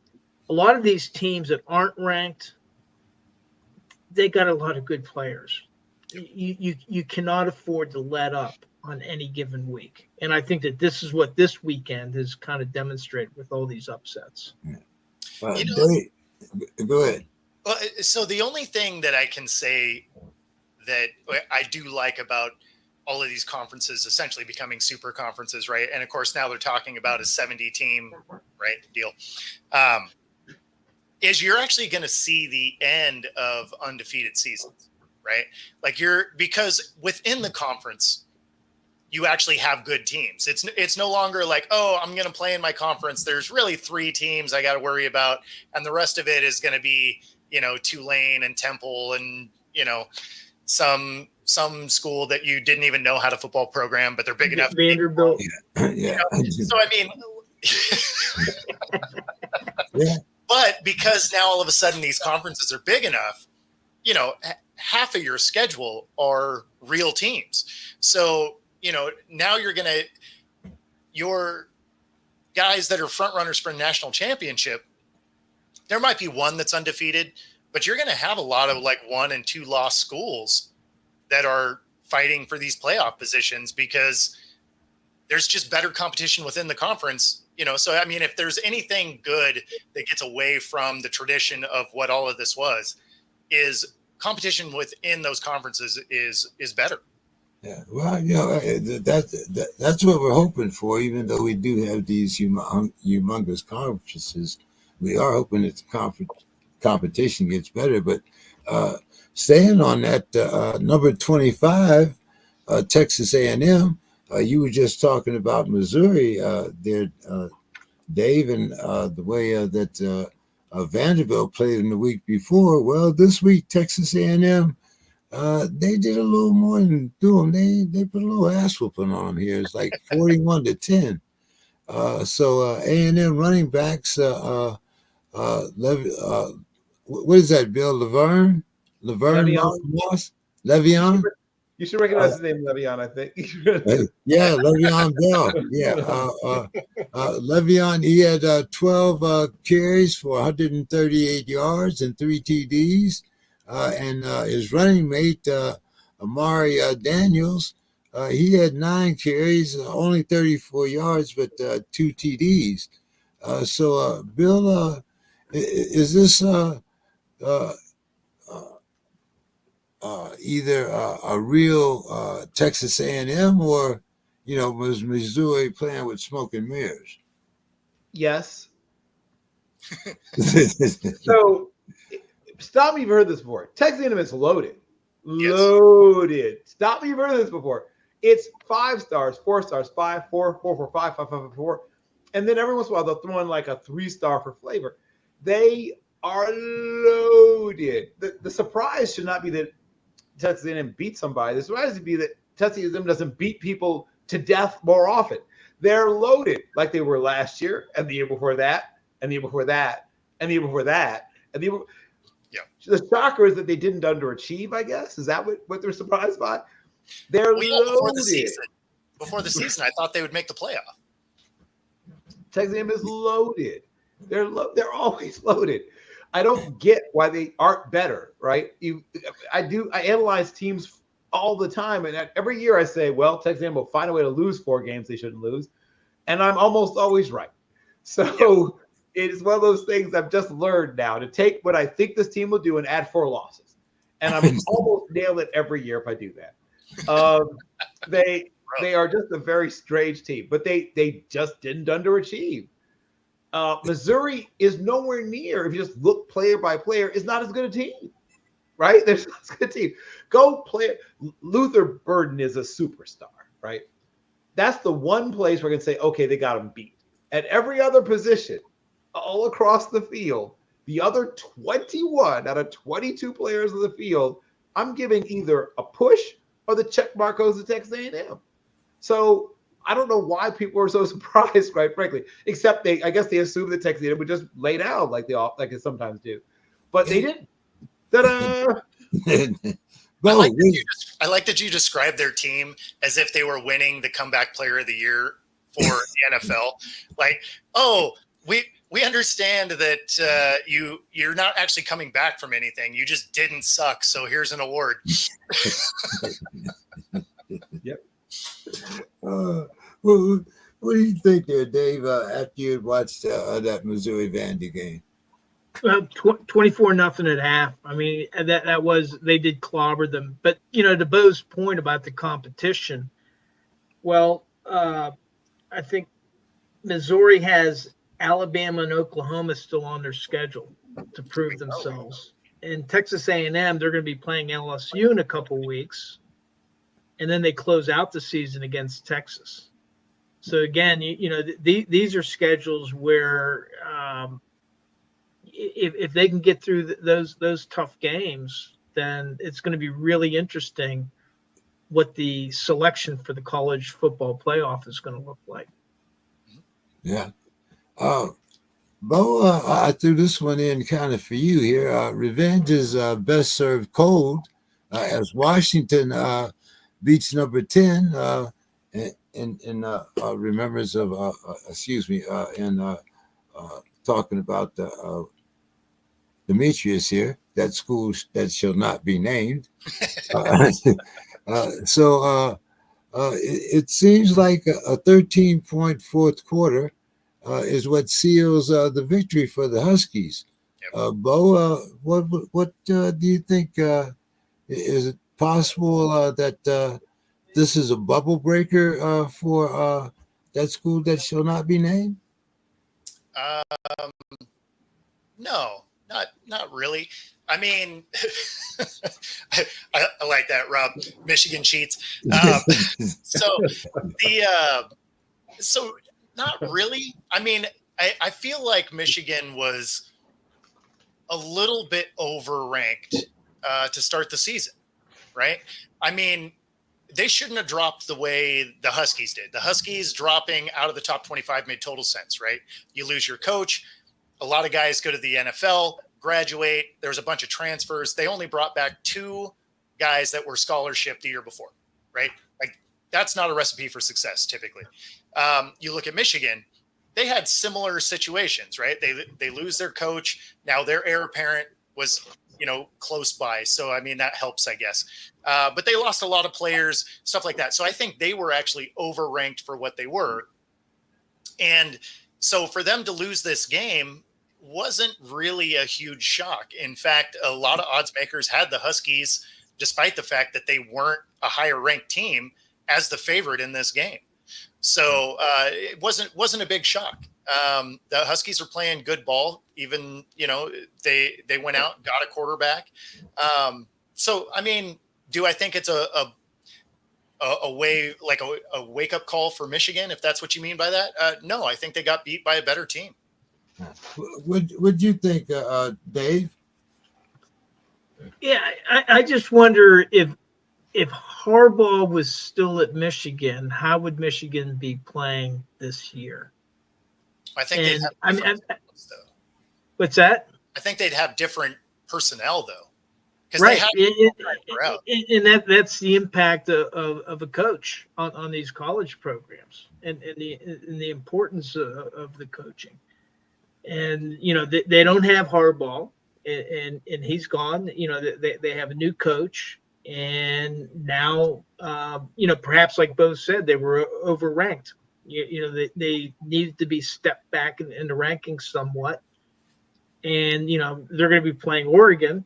a lot of these teams that aren't ranked, they got a lot of good players. You cannot afford to let up on any given week. And I think that this is what this weekend has kind of demonstrated with all these upsets. Dave, go ahead. Well, so the only thing that I can say that I do like about all of these conferences essentially becoming super conferences, right? And of course, now they're talking about a 70-team, right, deal. Is you're actually going to see the end of undefeated seasons, right? Like, because within the conference, you actually have good teams. It's no longer like, oh, I'm going to play in my conference. There's really 3 teams I got to worry about, and the rest of it is going to be, Tulane and Temple and, some school that you didn't even know had a football program, but they're big enough. Vanderbilt. Yeah. So, I mean, Yeah. but because now all of a sudden these conferences are big enough, half of your schedule are real teams. So, now your guys that are front runners for a national championship, there might be one that's undefeated, but you're going to have a lot of like 1 and 2 lost schools that are fighting for these playoff positions because there's just better competition within the conference, So, I mean, if there's anything good that gets away from the tradition of what all of this was, is competition within those conferences is better. Yeah, well, that's what we're hoping for. Even though we do have these humongous conferences, we are hoping that the competition gets better. But staying on that number 25, Texas A&M. You were just talking about Missouri there, Dave, and the way that Vanderbilt played in the week before. Well, this week Texas A&M. They did a little more than do them. They put a little ass whooping on them here. It's like 41-10. So A&M running backs, what is that, Bill? Laverne Moss? Le'Veon? You should recognize his name, Le'Veon, I think. Yeah, Le'Veon Bell. Yeah. Le'Veon, he had 12 carries for 138 yards and 3 TDs. And his running mate, Amari Daniels, he had 9 carries, only 34 yards, but 2 TDs. So, Bill, is this either a real Texas A&M or, was Missouri playing with smoke and mirrors? Yes. So, stop me if you've heard this before. Texas A&M is loaded. Yes. Loaded. Stop me if you've heard this before. It's 5 stars, 4 stars, 5, 4, 4, 4, 5, 5, 5, 5, 4. And then every once in a while, they'll throw in like a 3-star for flavor. They are loaded. The surprise should not be that Texas A&M beat somebody. The surprise would be that Texas A&M doesn't beat people to death more often. They're loaded like they were last year and the year before that and the year before that and the year before that. And the year before. Yeah. The shocker is that they didn't underachieve, I guess. Is that what they're surprised by? They're loaded. Before the season, I thought they would make the playoff. Texas A&M is loaded. They're always loaded. I don't get why they aren't better, right? I analyze teams all the time, and every year I say, well, Texas A&M will find a way to lose 4 games they shouldn't lose, and I'm almost always right. So it is one of those things I've just learned now to take what I think this team will do and add 4 losses, and I'm almost nail it every year if I do that. They are just a very strange team, but they just didn't underachieve. Missouri is nowhere near, if you just look player by player, is not as good a team, right? There's not as good a team. Go play. Luther Burden is a superstar, right? That's the one place where I can say, okay, they got him beat. At every other position, all across the field, the other 21 out of 22 players in the field, I'm giving either a push or the check mark goes to Texas A&M. So I don't know why people are so surprised, quite frankly, except I guess they assumed that Texas A&M would just lay down like they sometimes do, but they didn't. Ta-da! I like that you described their team as if they were winning the comeback player of the year for the NFL. Like, oh, we understand that you're not actually coming back from anything. You just didn't suck. So here's an award. Yep. Well, what do you think there, Dave, after you had watched that Missouri Vandy game? 24-0 at half. I mean, that was, they did clobber them. But, to Bo's point about the competition, well, I think Missouri has Alabama and Oklahoma still on their schedule to prove themselves. And Texas A&M, they're going to be playing LSU in a couple of weeks. and then they close out the season against Texas. So again, these are schedules where if they can get through those tough games, then it's going to be really interesting what the selection for the college football playoff is going to look like. Yeah. Bo, I threw this one in kind of for you here. Revenge is best served cold as Washington beats number 10 in remembrance of, talking about Demetrius here, that school that shall not be named. It seems like a 13-point fourth quarter is what seals the victory for the Huskies. Yep. Bo, what do you think? Is it possible that this is a bubble breaker for that school that shall not be named? No, not really. I mean, I like that, Rob. Michigan cheats. So not really. I mean, I feel like Michigan was a little bit overranked to start the season, right? I mean, they shouldn't have dropped the way the Huskies did. The Huskies dropping out of the top 25 made total sense, right? You lose your coach. A lot of guys go to the NFL, graduate. There's a bunch of transfers. They only brought back 2 guys that were scholarship the year before, right? Like, that's not a recipe for success typically. You look at Michigan, they had similar situations, right? They lose their coach. Now their heir apparent was, close by. So, I mean, that helps, I guess. But they lost a lot of players, stuff like that. So I think they were actually overranked for what they were. And so for them to lose this game wasn't really a huge shock. In fact, a lot of odds makers had the Huskies, despite the fact that they weren't a higher ranked team, as the favorite in this game. So it wasn't a big shock. The Huskies are playing good ball. Even, they went out, got a quarterback. So, I mean, do I think it's a way, like a wake up call for Michigan, if that's what you mean by that? No, I think they got beat by a better team. Would you think, Dave? Yeah, I just wonder if Harbaugh was still at Michigan, how would Michigan be playing this year? I think they'd have what's that? I think they'd have different personnel though. Right. And that's the impact of a coach on these college programs and the importance of the coaching. And, they don't have Harbaugh and he's gone. They have a new coach. And now, perhaps like Bo said, they were overranked. They needed to be stepped back in the rankings somewhat. And, they're going to be playing Oregon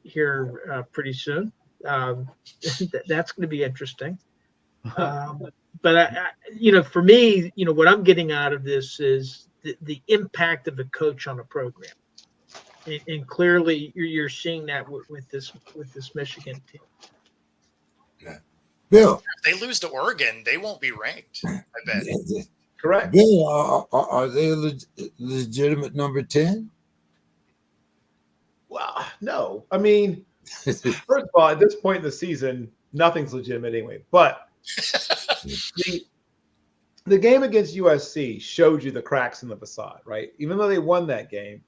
here pretty soon. That's going to be interesting. But, for me, what I'm getting out of this is the impact of a coach on a program. And clearly, you're seeing that with this Michigan team. Yeah. Bill, if they lose to Oregon, they won't be ranked. I bet. Correct. Bill, are they a legitimate number 10? Well, no. I mean, first of all, at this point in the season, nothing's legitimate anyway. But the game against USC showed you the cracks in the facade, right? Even though they won that game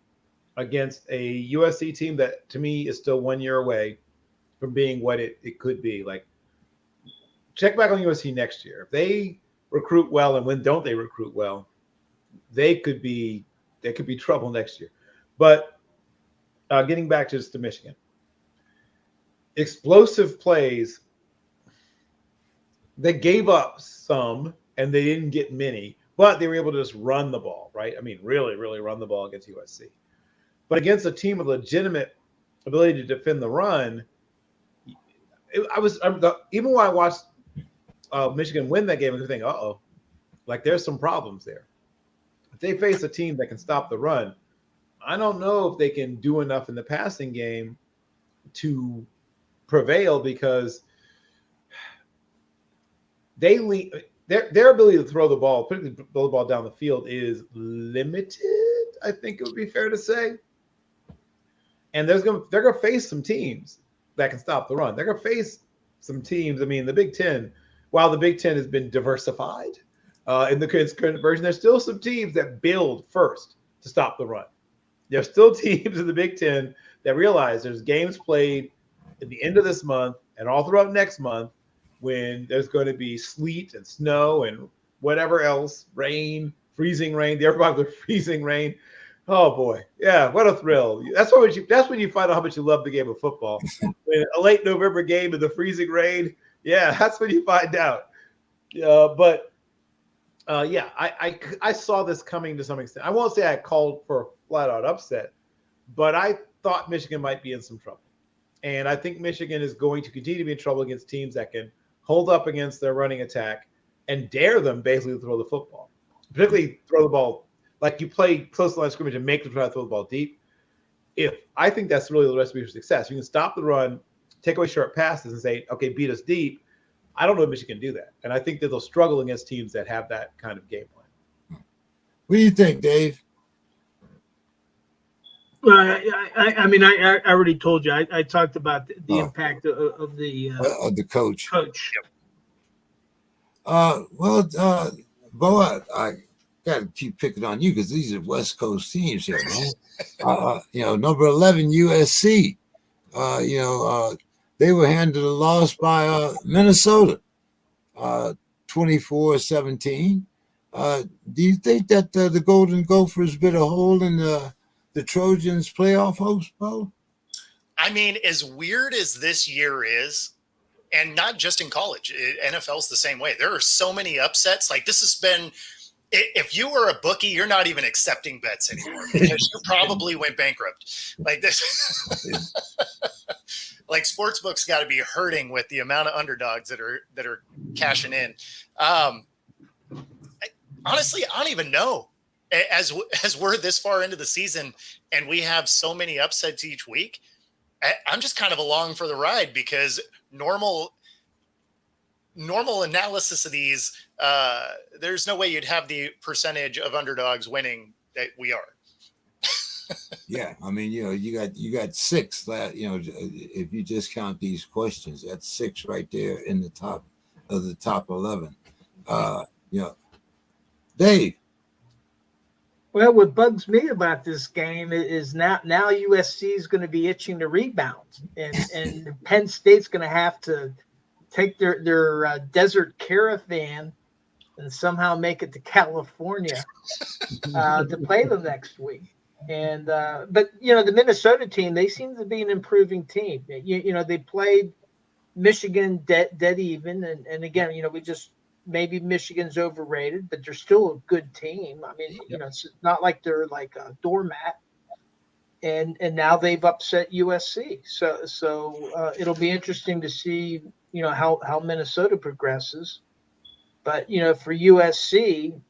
against a USC team that, to me, is still 1 year away from being what it could be. Like, check back on USC next year. If they recruit well, and when don't they recruit well, they could be trouble next year. But getting back to Michigan, explosive plays. They gave up some, and they didn't get many, but they were able to just run the ball, right? I mean, really, really run the ball against USC. But against a team with legitimate ability to defend the run, even when I watched Michigan win that game, I was thinking, like there's some problems there. If they face a team that can stop the run, I don't know if they can do enough in the passing game to prevail, because their ability to throw the ball, particularly throw the ball down the field, is limited. I think it would be fair to say. And they're going to face some teams that can stop the run. They're going to face some teams. I mean, the Big Ten, while the Big Ten has been diversified in the current version, there's still some teams that build first to stop the run. There's still teams in the Big Ten that realize there's games played at the end of this month and all throughout next month when there's going to be sleet and snow and whatever else, rain, freezing rain. The everybody with freezing rain. Oh boy, yeah, what a thrill! That's when you find out how much you love the game of football. When a late November game in the freezing rain, yeah, that's when you find out. But I saw this coming to some extent. I won't say I called for a flat out upset, but I thought Michigan might be in some trouble, and I think Michigan is going to continue to be in trouble against teams that can hold up against their running attack and dare them basically to throw the football, particularly throw the ball. Like you play close to the line of scrimmage and make them try to throw the ball deep. I think that's really the recipe for success. You can stop the run, take away short passes, and say, okay, beat us deep. I don't know if Michigan can do that. And I think that they'll struggle against teams that have that kind of game plan. What do you think, Dave? Well, I already told you. I talked about the impact of the coach. Coach. Bo, I got to keep picking on you because these are West Coast teams here, man. Number 11 USC. They were handed a loss by Minnesota, 24-17. Do you think that the Golden Gophers bit a hole in the Trojans' playoff hopes, Bo? I mean, as weird as this year is, and not just in college, NFL's the same way. There are so many upsets. Like this has been. If you were a bookie, you're not even accepting bets anymore because you probably went bankrupt. Like this, like sportsbooks got to be hurting with the amount of underdogs that are cashing in. Honestly, I don't even know. As we're this far into the season and we have so many upsets each week, I'm just kind of along for the ride because normal analysis of these, there's no way you'd have the percentage of underdogs winning that we are. Yeah, I mean, you got six that, if you just count these questions, that's six right there in the top of the top 11. Dave. Well, what bugs me about this game is now USC is going to be itching to rebound, and Penn State's going to have to take their desert caravan and somehow make it to California to play them next week. And but the Minnesota team, they seem to be an improving team. They played Michigan dead even, and again, maybe Michigan's overrated, but they're still a good team. I mean, it's not like they're like a doormat. And now they've upset USC. So it'll be interesting to see, how Minnesota progresses. But, for USC,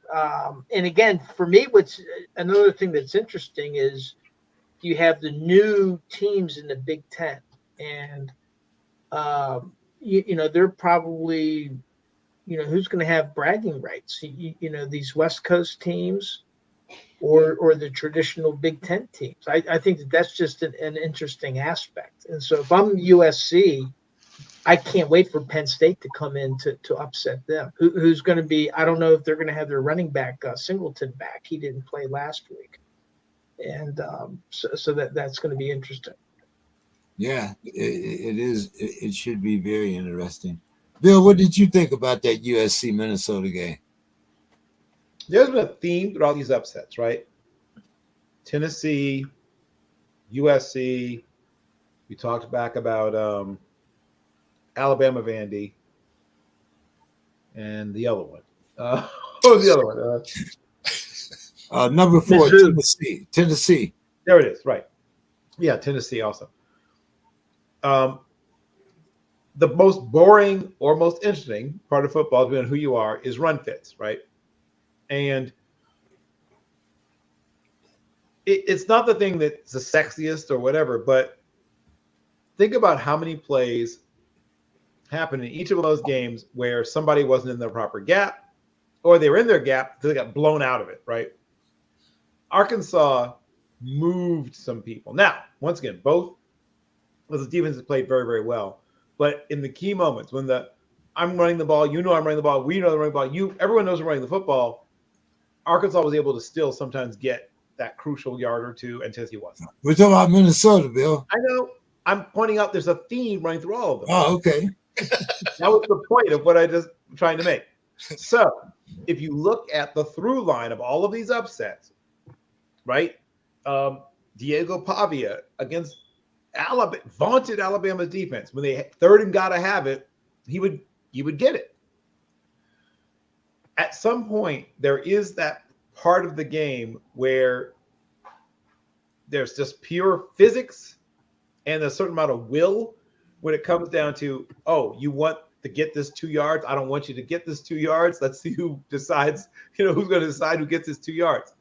and again, for me, what's another thing that's interesting is you have the new teams in the Big Ten. And, they're probably, who's going to have bragging rights? These West Coast teams or the traditional Big Ten teams. I think that's just an interesting aspect. And so if I'm USC, I can't wait for Penn State to come in to upset them. Who's going to be? I don't know if they're going to have their running back Singleton back. He didn't play last week, and so that's going to be interesting. Yeah, it is. It should be very interesting. Bill, what did you think about that USC Minnesota game? There's been a theme throughout these upsets, right? Tennessee, USC. We talked back about Alabama Vandy, and the other one. What was the other one? Number 4, Tennessee. There it is, right. Yeah, Tennessee also. The most boring or most interesting part of football, depending on who you are, is run fits, right? And it's not the thing that's the sexiest or whatever, but think about how many plays happened in each of those games where somebody wasn't in their proper gap, or they were in their gap, so they got blown out of it, right? Arkansas moved some people. Now, once again, both of the defenses played very, very well. But in the key moments, when I'm running the ball, you know I'm running the ball, we know I'm running the ball, everyone knows I'm running the football, Arkansas was able to still sometimes get that crucial yard or two, and Tennessee wasn't. We're talking about Minnesota, Bill. I know. I'm pointing out there's a theme running through all of them. Oh, okay. That was the point of what I just trying to make. So if you look at the through line of all of these upsets, right? Diego Pavia against Alabama, vaunted Alabama's defense. When they third and gotta have it, he would get it. At some point, there is that part of the game where there's just pure physics and a certain amount of will when it comes down to, oh, you want to get this 2 yards. I don't want you to get this 2 yards. Let's see who decides, who's going to decide who gets this 2 yards.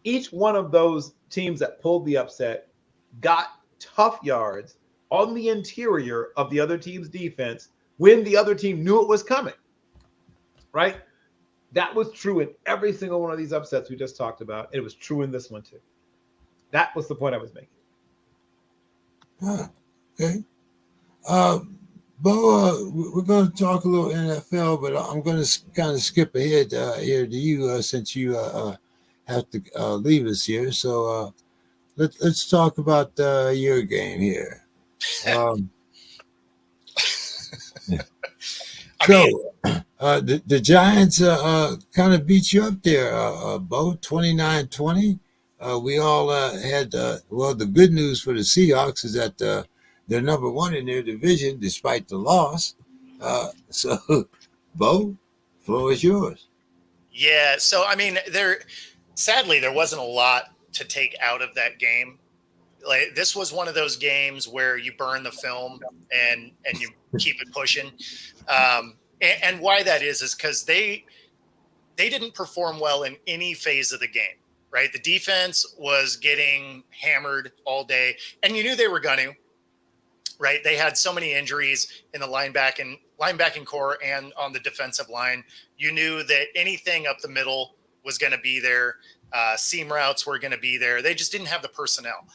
Each one of those teams that pulled the upset got tough yards on the interior of the other team's defense when the other team knew it was coming, right? That was true in every single one of these upsets we just talked about. And it was true in this one too. That was the point I was making. Okay. Bo, we're going to talk a little NFL, but I'm going to kind of skip ahead here to you since you have to leave us here. So let's talk about your game here. The Giants kind of beat you up there, Bo, 29-20. We all had, the good news for the Seahawks is that they're number one in their division despite the loss. So, Bo, floor is yours. Yeah. So, I mean, sadly, there wasn't a lot to take out of that game. Like, this was one of those games where you burn the film and you keep it pushing. And why that is because they didn't perform well in any phase of the game, right? The defense was getting hammered all day, and you knew they were going to, right? They had so many injuries in the linebacking core and on the defensive line. You knew that anything up the middle was going to be there. Seam routes were going to be there. They just didn't have the personnel.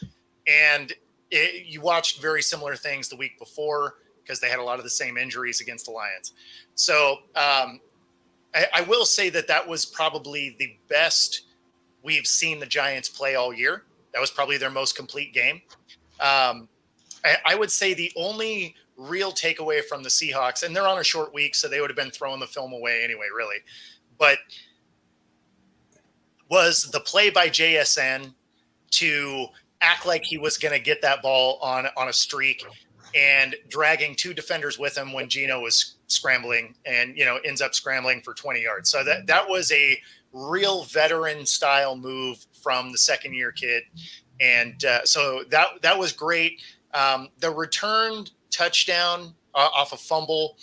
And you watched very similar things the week before because they had a lot of the same injuries against the Lions. So I will say that was probably the best we've seen the Giants play all year. That was probably their most complete game. I would say the only real takeaway from the Seahawks, and they're on a short week, so they would have been throwing the film away anyway, really, but was the play by JSN to act like he was going to get that ball on a streak and dragging two defenders with him when Geno was scrambling and, ends up scrambling for 20 yards. So that was a real veteran style move from the second year kid. And so that was great. The returned touchdown off a fumble,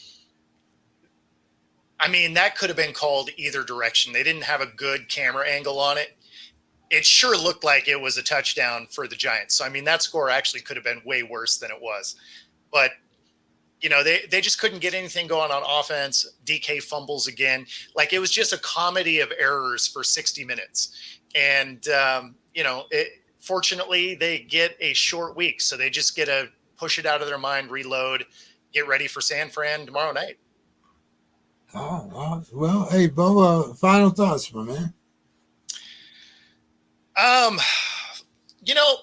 I mean, that could have been called either direction. They didn't have a good camera angle on it. It sure looked like it was a touchdown for the Giants. So, I mean, that score actually could have been way worse than it was. But, they just couldn't get anything going on offense. DK fumbles again. Like, it was just a comedy of errors for 60 minutes. And, fortunately, they get a short week. So they just get to push it out of their mind, reload, get ready for San Fran tomorrow night. Well, hey, Bo, final thoughts, my man.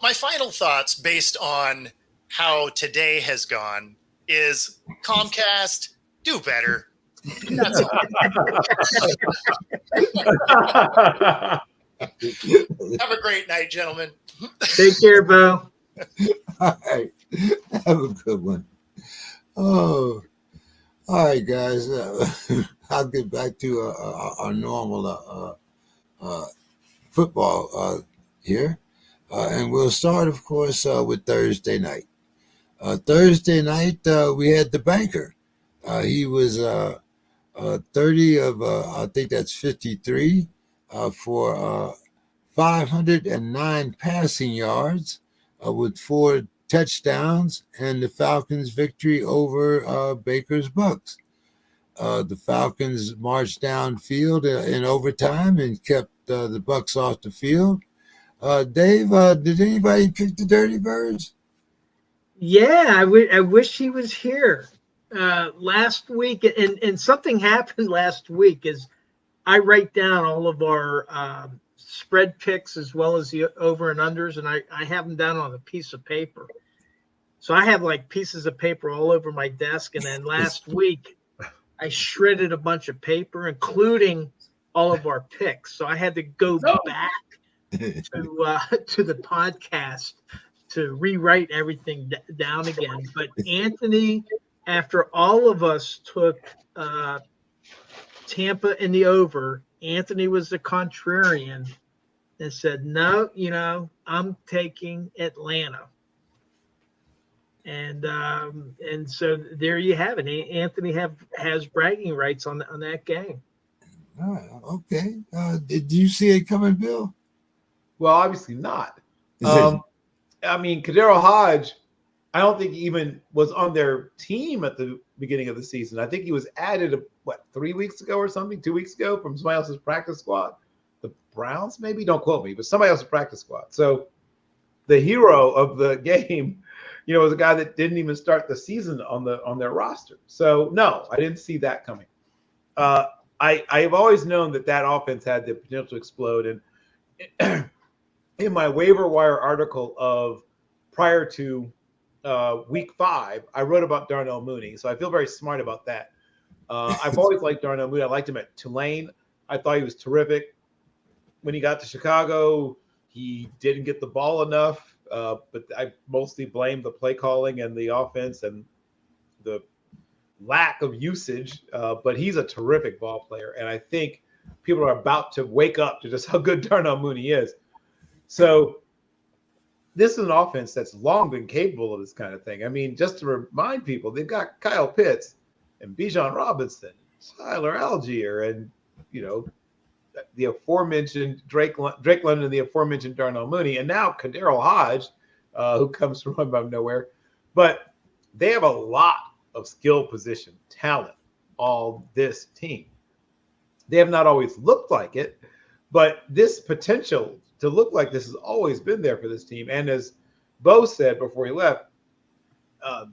My final thoughts based on how today has gone is Comcast, do better. That's all. Have a great night, gentlemen. Take care, Bo. All right. Have a good one. Oh, all right, guys. I'll get back to our normal football here. And we'll start, of course, with Thursday night. Thursday night, we had the banker. He was 30 of, I think that's 53 for 509 passing yards with 4 touchdowns and the Falcons' victory over Baker's Bucks. The Falcons marched downfield in overtime and kept the Bucks off the field. Dave, did anybody pick the Dirty Birds? Yeah, I wish he was here last week. And something happened last week is I write down all of our spread picks as well as the over and unders, and I have them down on a piece of paper. So I have like pieces of paper all over my desk. And then last week I shredded a bunch of paper, including all of our picks. So I had to go back to the podcast to rewrite everything down again. But Anthony, after all of us took Tampa in the over, Anthony was the contrarian and said, no, I'm taking Atlanta. And so there you have it. Anthony has bragging rights on that game. Okay. Did you see it coming, Bill? Well, obviously not. I mean, Kadero Hodge, I don't think he even was on their team at the beginning of the season. I think he was added, 3 weeks ago or something, 2 weeks ago from somebody else's practice squad. The Browns, maybe? Don't quote me, but somebody else's practice squad. So the hero of the game, was a guy that didn't even start the season on their roster. So no, I didn't see that coming. I have always known that offense had the potential to explode. And in my waiver wire article of prior to week 5, I wrote about Darnell Mooney. So I feel very smart about that. I've always liked Darnell Mooney. I liked him at Tulane. I thought he was terrific. When he got to Chicago, he didn't get the ball enough. But I mostly blame the play calling and the offense and the lack of usage. But he's a terrific ball player. And I think people are about to wake up to just how good Darnell Mooney is. So this is an offense that's long been capable of this kind of thing. I mean, just to remind people, they've got Kyle Pitts and Bijan Robinson, Tyler Algier, and, the aforementioned Drake London and the aforementioned Darnell Mooney, and now Kadero Hodge, who comes from out of nowhere. But they have a lot of skill position talent on this team. They have not always looked like it, but this potential to look like this has always been there for this team. And as Bo said before he left,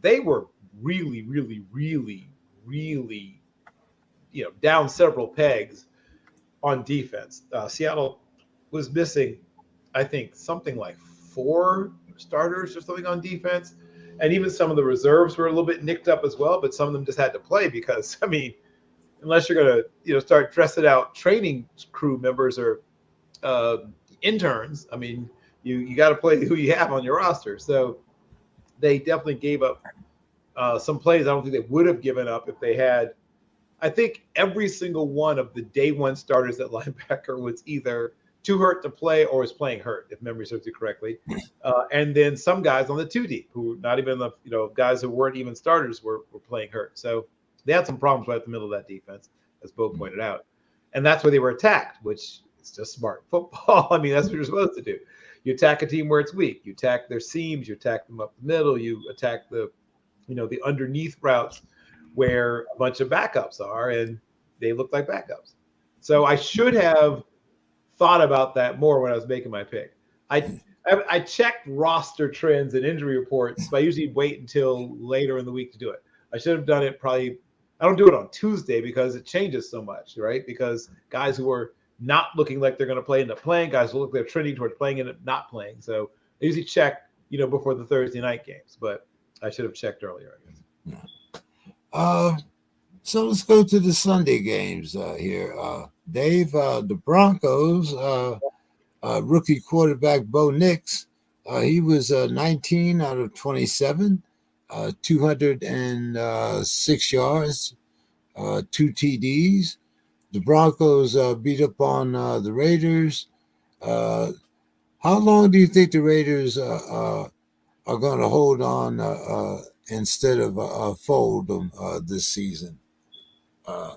they were really, really, really, really, down several pegs on defense. Seattle was missing, I think, something like 4 starters or something on defense. And even some of the reserves were a little bit nicked up as well, but some of them just had to play because, I mean, unless you're going to, start dressing out training crew members or interns, I mean, you got to play who you have on your roster. So they definitely gave up some plays I don't think they would have given up if they had. I think every single one of the day one starters at linebacker was either too hurt to play or was playing hurt, if memory serves you correctly. And then some guys on the 2 deep who not even the guys who weren't even starters were playing hurt. So they had some problems right at the middle of that defense, as Bo pointed out. And that's where they were attacked, which is just smart football. I mean, that's what you're supposed to do. You attack a team where it's weak. You attack their seams. You attack them up the middle. You attack the underneath routes where a bunch of backups are, and they look like backups. So I should have thought about that more when I was making my pick. I checked roster trends and injury reports, but I usually wait until later in the week to do it. I should have done it probably. I don't do it on Tuesday because it changes so much, right? Because guys who are not looking like they're going to play end up playing. Guys who look like they're trending towards playing end up not playing. So I usually check, before the Thursday night games, but I should have checked earlier, I guess. Yeah. So let's go to the Sunday games here. Dave, the Broncos, rookie quarterback Bo Nix, he was 19 out of 27, 206 yards, 2 TDs. The Broncos beat up on the Raiders. How long do you think the Raiders are going to hold on instead of fold them this season? I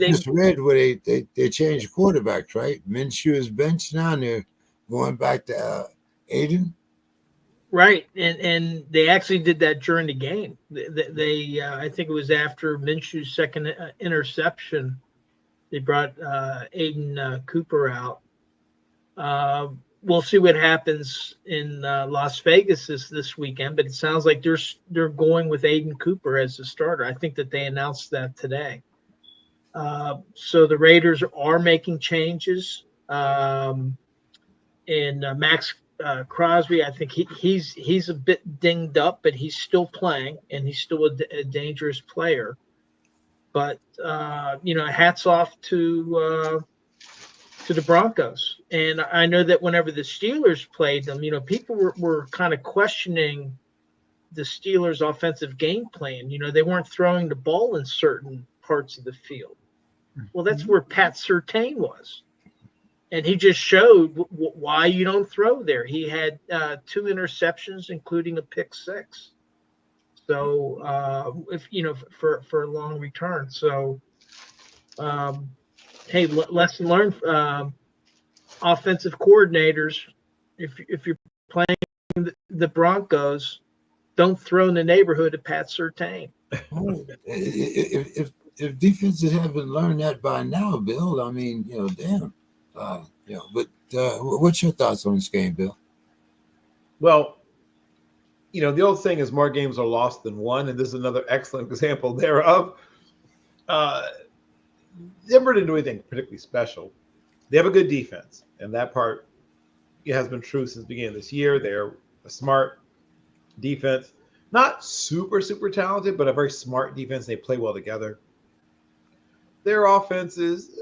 just read where they changed quarterbacks, right? Minshew is benched now, and they're going back to Aiden. Right, and they actually did that during the game. They I think it was after Minshew's second interception, they brought Aiden Cooper out. We'll see what happens in Las Vegas this weekend, but it sounds like they're going with Aiden Cooper as the starter. I think that they announced that today. So the Raiders are making changes. And Max Crosby, I think he's a bit dinged up, but he's still playing, and he's still a dangerous player. But hats off to the Broncos. And I know that whenever the Steelers played them, people were kind of questioning the Steelers' offensive game plan. They weren't throwing the ball in certain parts of the field. Well, that's where Pat Surtain was. And he just showed why you don't throw there. He had 2 interceptions, including a pick 6. So, for a long return. So, hey, lesson learned. Offensive coordinators, if you're playing the Broncos, don't throw in the neighborhood of Pat Surtain. If defenses haven't learned that by now, Bill, I mean, damn. But what's your thoughts on this game, Bill? Well, the old saying is more games are lost than won, and this is another excellent example thereof. Denver didn't do anything particularly special. They have a good defense, and that part has been true since the beginning of this year. They're a smart defense, not super, super talented, but a very smart defense. They play well together. Their offense is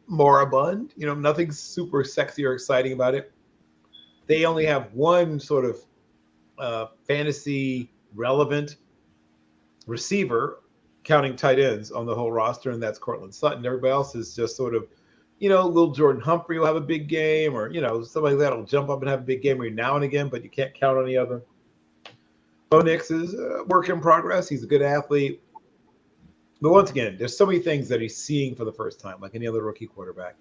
moribund. Nothing super sexy or exciting about it. They only have one sort of fantasy relevant receiver, counting tight ends, on the whole roster, and that's Cortland Sutton. Everybody else is just sort of, little Jordan Humphrey will have a big game, or somebody like that will jump up and have a big game every now and again, but you can't count on any of them. Bo Nix is a work in progress. He's a good athlete. But once again, there's so many things that he's seeing for the first time, like any other rookie quarterback.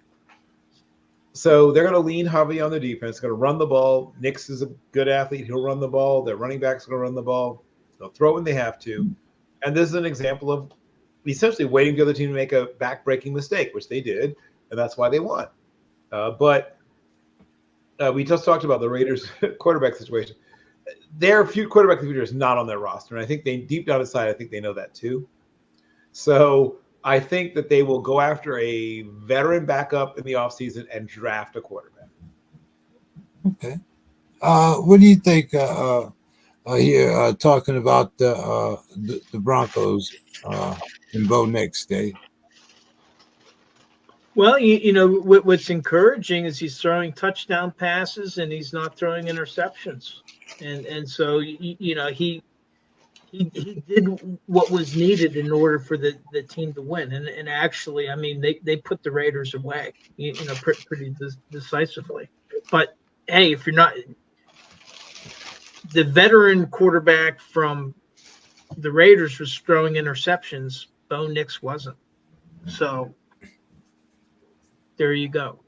So they're going to lean heavy on the defense, going to run the ball. Nix is a good athlete. He'll run the ball. Their running back's going to run the ball. They'll throw when they have to. And this is an example of essentially waiting for the other team to make a back-breaking mistake, which they did, and that's why they won. But we just talked about the Raiders' quarterback situation. Their quarterback of the future is not on their roster, and I think deep down inside, I think they know that too. So I think that they will go after a veteran backup in the offseason and draft a quarterback. Okay. What do you think here talking about the Broncos and Bo Nix, Dave? Well, what's encouraging is he's throwing touchdown passes and he's not throwing interceptions. And so, he did what was needed in order for the team to win. And actually, I mean, they put the Raiders away, pretty decisively. But hey, if you're not the veteran quarterback from the Raiders was throwing interceptions, Bo Nix wasn't. So there you go.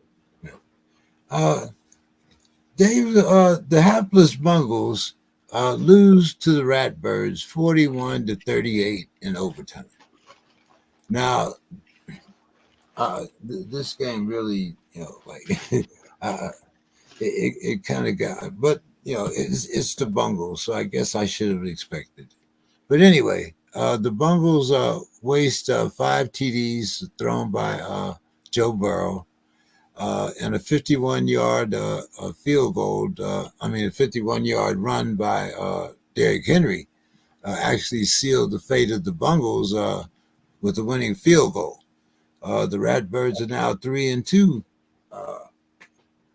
Dave, the hapless Bungles lose to the Ratbirds 41-38 in overtime. Now, this game really, it kind of got, but it's the Bungles, so I guess I should have expected. But anyway, the Bungles waste 5 TDs thrown by Joe Burrow. And a 51-yard field goal, a 51-yard run by Derrick Henry actually sealed the fate of the Bungles with the winning field goal. The Ratbirds are now 3-2.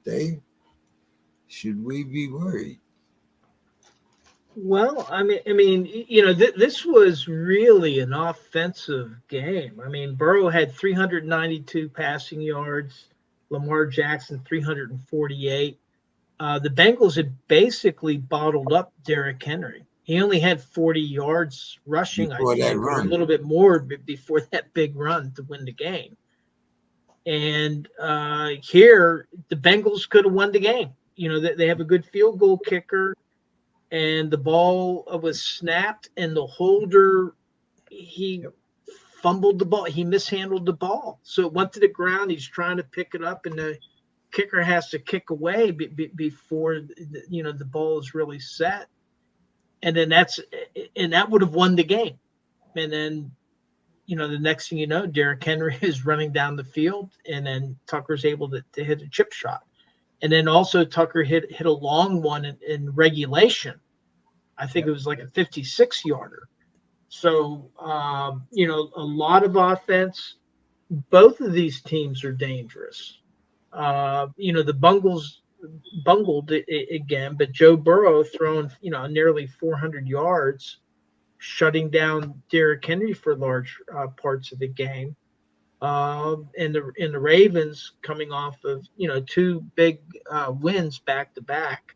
Dave, should we be worried? Well, this was really an offensive game. I mean, Burrow had 392 passing yards. Lamar Jackson 348. The Bengals had basically bottled up Derrick Henry. He only had 40 yards rushing, I think, or a little bit more before that big run to win the game. And here, the Bengals could have won the game. They have a good field goal kicker. and the ball was snapped, and the holder, he fumbled the ball. He mishandled the ball. So it went to the ground. He's trying to pick it up, and the kicker has to kick away before, the ball is really set. And then that would have won the game. And then, the next thing you know, Derrick Henry is running down the field, and then Tucker's able to hit a chip shot. And then also Tucker hit a long one in regulation. I think it was like a 56-yarder. So, a lot of offense. Both of these teams are dangerous. The Bungles bungled it again, but Joe Burrow throwing, nearly 400 yards, shutting down Derrick Henry for large parts of the game. And the Ravens coming off of, two big wins back to back.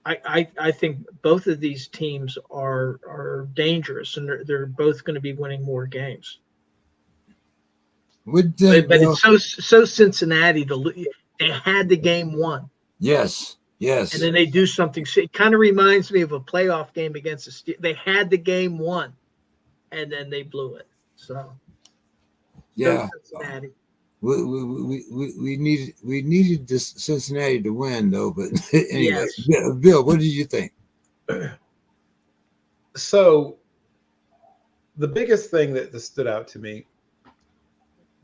I think both of these teams are dangerous, and they're both going to be winning more games. But it's so Cincinnati they had the game won. Yes. And then they do something. It kind of reminds me of a playoff game against the Steelers. They had the game won, and then they blew it. So yeah, Cincinnati. We needed this Cincinnati to win though. But anyway, Yes. Bill, what did you think? So the biggest thing that stood out to me,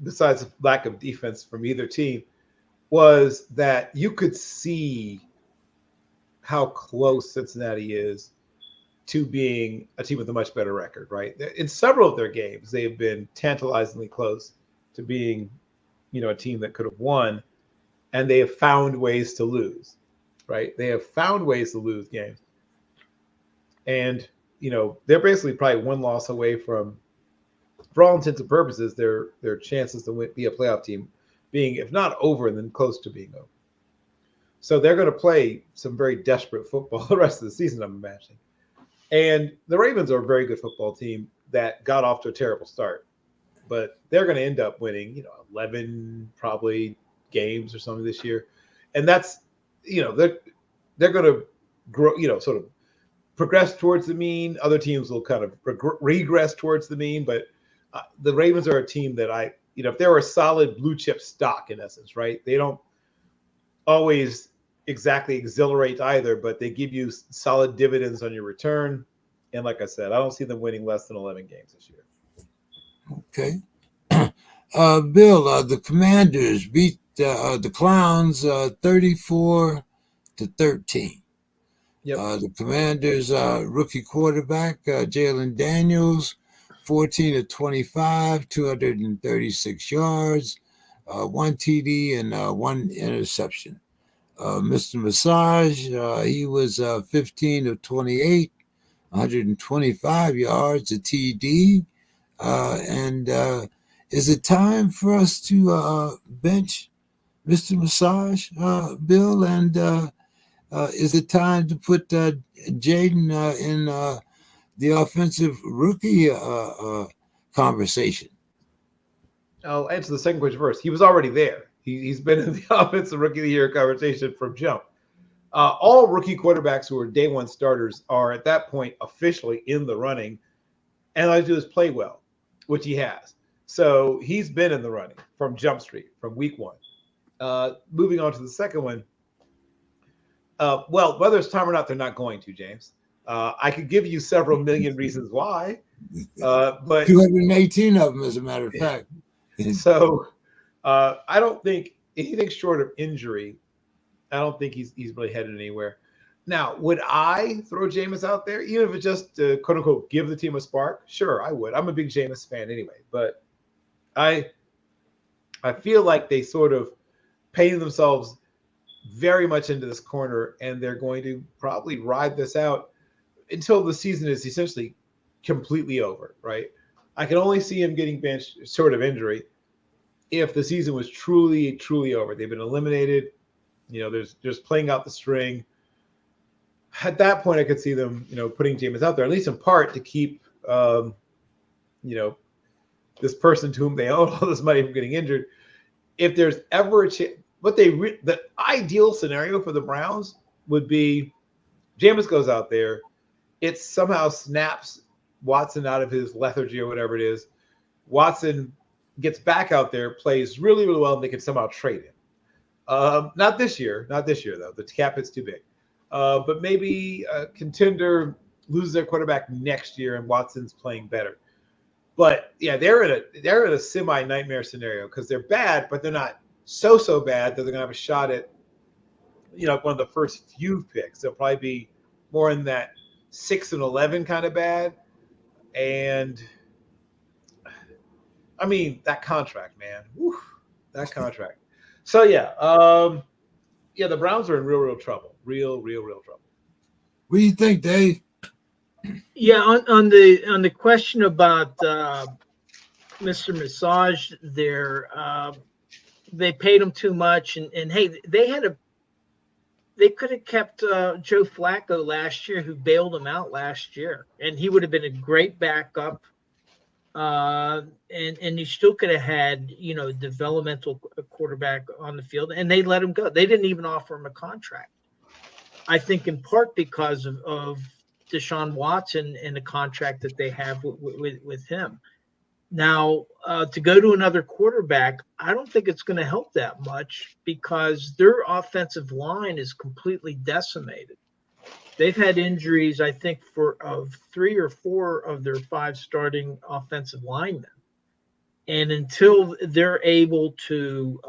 besides lack of defense from either team, was that you could see how close Cincinnati is to being a team with a much better record, right? In several of their games, they have been tantalizingly close to being, a team that could have won, and they have found ways to lose, right? They have found ways to lose games. And, they're basically probably one loss away from, for all intents and purposes, their chances to be a playoff team being, if not over, then close to being over. So they're going to play some very desperate football the rest of the season, I'm imagining. And the Ravens are a very good football team that got off to a terrible start. But they're going to end up winning, 11 probably games or something this year. And that's, they're going to grow, sort of progress towards the mean. Other teams will kind of regress towards the mean. But the Ravens are a team that if they're a solid blue chip stock in essence, right? They don't always exactly exhilarate either, but they give you solid dividends on your return. And like I said, I don't see them winning less than 11 games this year. Okay. Bill, the Commanders beat the Clowns 34-13. Yep. The Commanders rookie quarterback Jalen Daniels, 14 of 25, 236 yards, one TD and one interception. Mr. Massage, he was 15 of 28, 125 yards, a TD. And is it time for us to bench Mr. Massage, Bill? And is it time to put Jaden in the offensive rookie conversation? I'll answer the second question first. He was already there. He's been in the offensive rookie of the year conversation from jump. All rookie quarterbacks who are day one starters are at that point officially in the running, and all I do is play well, which he has. So he's been in the running from Jump Street, from week one. Moving on to the second one. Well, whether it's time or not, they're not going to, James. I could give you several million reasons why, but 218 of them, as a matter of fact. So I don't think anything short of injury. I don't think he's really headed anywhere. Now, would I throw Jameis out there, even if it just quote unquote give the team a spark? Sure, I would. I'm a big Jameis fan anyway, but I feel like they sort of painted themselves very much into this corner, and they're going to probably ride this out until the season is essentially completely over, right? I can only see him getting benched short of injury if the season was truly, truly over. They've been eliminated. There's just playing out the string. At that point, I could see them, putting Jameis out there, at least in part to keep, this person to whom they owe all this money from getting injured. If there's ever a chance, the ideal scenario for the Browns would be Jameis goes out there. It somehow snaps Watson out of his lethargy or whatever it is. Watson gets back out there, plays really, really well, and they can somehow trade him. Not this year, though. The cap hit's too big. But maybe a contender loses their quarterback next year, and Watson's playing better. But yeah, they're in a semi nightmare scenario because they're bad, but they're not so bad that they're gonna have a shot at one of the first few picks. They'll probably be more in that 6 and 11 kind of bad. And I mean that contract, man. Whew, that contract. So yeah, the Browns are in real trouble. Real trouble. What do you think, Dave? Yeah, on the question about Mr. Massage there, they paid him too much, and hey, they could have kept Joe Flacco last year, who bailed him out last year, and he would have been a great backup. And you still could have had developmental quarterback on the field, and they let him go. They didn't even offer him a contract. I think in part because of Deshaun Watson and the contract that they have with him. Now, to go to another quarterback, I don't think it's going to help that much because their offensive line is completely decimated. They've had injuries, I think, of 3 or 4 of their 5 starting offensive linemen. And until they're able to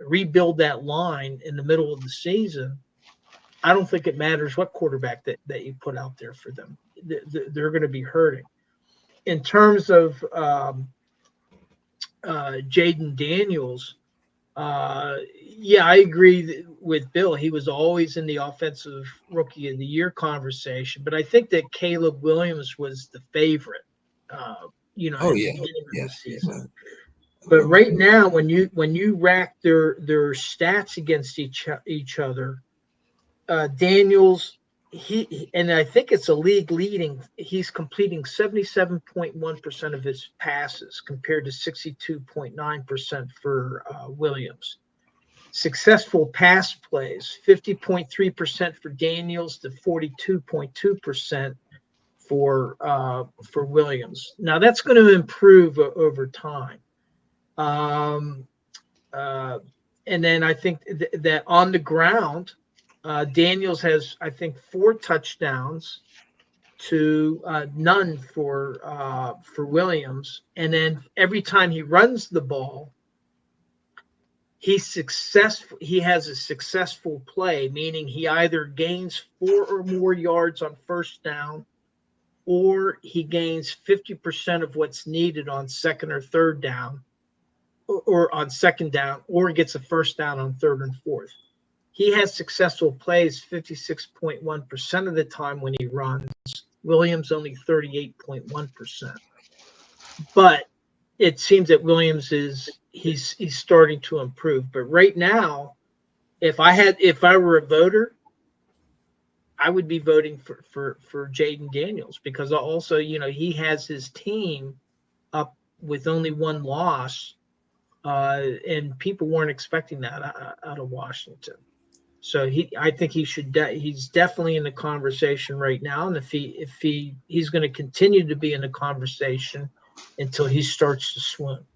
rebuild that line in the middle of the season, I don't think it matters what quarterback that you put out there for them. They're going to be hurting. In terms of Jaden Daniels, I agree with Bill. He was always in the offensive rookie of the year conversation, but I think that Caleb Williams was the favorite. At the beginning of the season. But right now, when you rack their stats against each other, Daniels, and I think it's a league leading. He's completing 77.1% of his passes compared to 62.9% for Williams. Successful pass plays, 50.3% for Daniels to 42.2% for Williams. Now that's going to improve over time. And then I think that on the ground, Daniels has, I think, 4 touchdowns to none for Williams. And then every time he runs the ball, he's successful. He has a successful play, meaning he either gains 4 or more yards on first down, or he gains 50% of what's needed on second or third down, or on second down, or gets a first down on third and fourth. He has successful plays 56.1% of the time when he runs. Williams only 38.1%. But it seems that Williams he's starting to improve. But right now, if I were a voter, I would be voting for Jaden Daniels, because also, he has his team up with only 1 loss, and people weren't expecting that out of Washington. So I think he should. He's definitely in the conversation right now, and if he's going to continue to be in the conversation until he starts to swoon.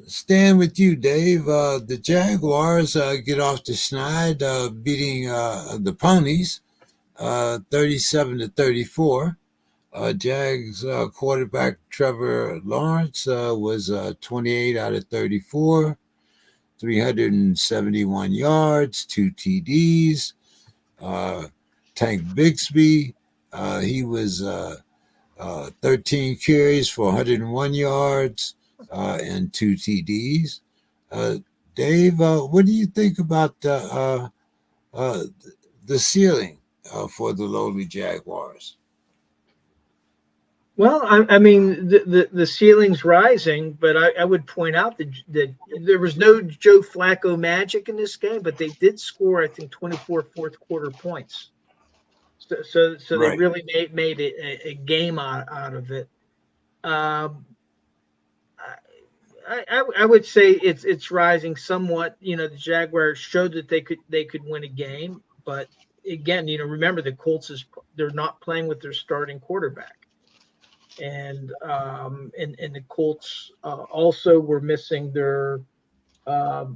Staying with you, Dave. The Jaguars get off the schneid, beating the Ponies 37-34. Jags quarterback Trevor Lawrence was 28 out of 34, 371 yards, 2 TDs. Tank Bigsby, he was 13 carries for 101 yards and 2 TDs. Dave, what do you think about the ceiling for the lowly Jaguars? Well, I mean, the ceiling's rising, but I would point out that there was no Joe Flacco magic in this game, but they did score, I think, 24 fourth quarter points. So Right. They really made a game out of it. I would say it's rising somewhat. The Jaguars showed that they could win a game, But again, remember the Colts they're not playing with their starting quarterback, and the Colts also were missing their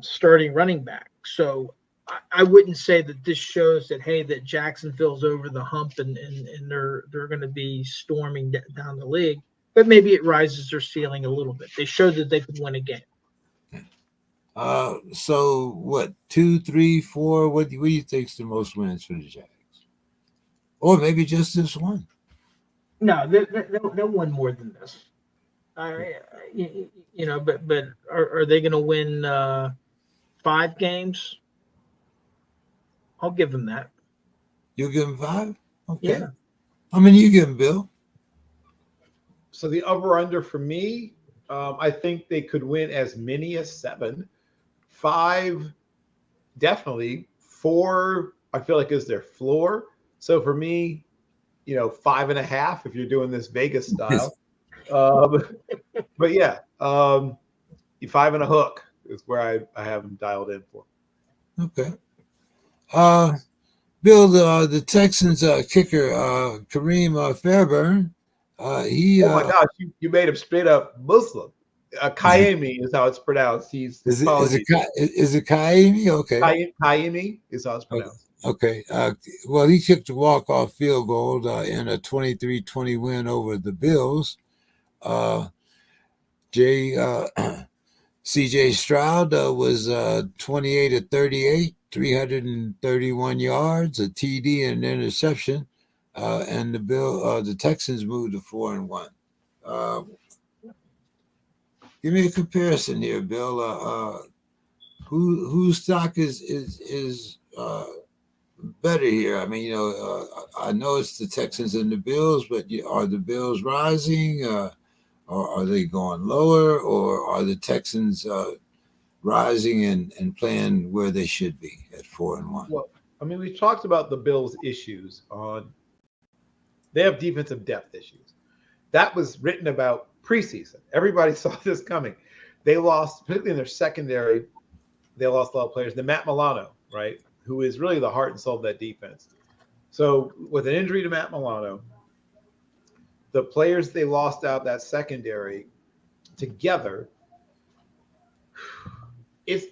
starting running back. So I wouldn't say that this shows that, hey, that Jacksonville's over the hump and they're going to be storming down the league, but maybe it rises their ceiling a little bit. They showed that they could win a game. So what? 2, 3, 4? What do you think's the most wins for the Jags? Or maybe just this one? No, they'll win more than this. But are they going to win 5 games? I'll give them that. You'll give them 5? Okay. Yeah. How many you give them, Bill? So the over/under for me, I think they could win as many as 7. 5, definitely. 4, I feel like is their floor. So for me, 5.5 if you're doing this Vegas style. But yeah, 5 and a hook is where I have them dialed in for. Okay. Bill, the Texans kicker, Kareem Fairburn, he. Oh my gosh, you made him straight up Muslim. Kaimi is how it's pronounced. Is it Kaimi? Okay. Kaimi is how it's pronounced. Okay. Well, he kicked a walk-off field goal in a 23-20 win over the Bills. C.J. Stroud was 28 of 38, 331 yards, a TD, and an interception, and the Texans moved to 4-1. Give me a comparison here, Bill. Whose stock is better here? I mean, I know it's the Texans and the Bills, but are the Bills rising? Or are they going lower? Or are the Texans rising and playing where they should be at 4-1? Well, I mean, we talked about the Bills' issues they have defensive depth issues. That was written about preseason. Everybody saw this coming. They lost, particularly in their secondary, they lost a lot of players. The Matt Milano, right, who is really the heart and soul of that defense. So with an injury to Matt Milano, the players they lost out that secondary together,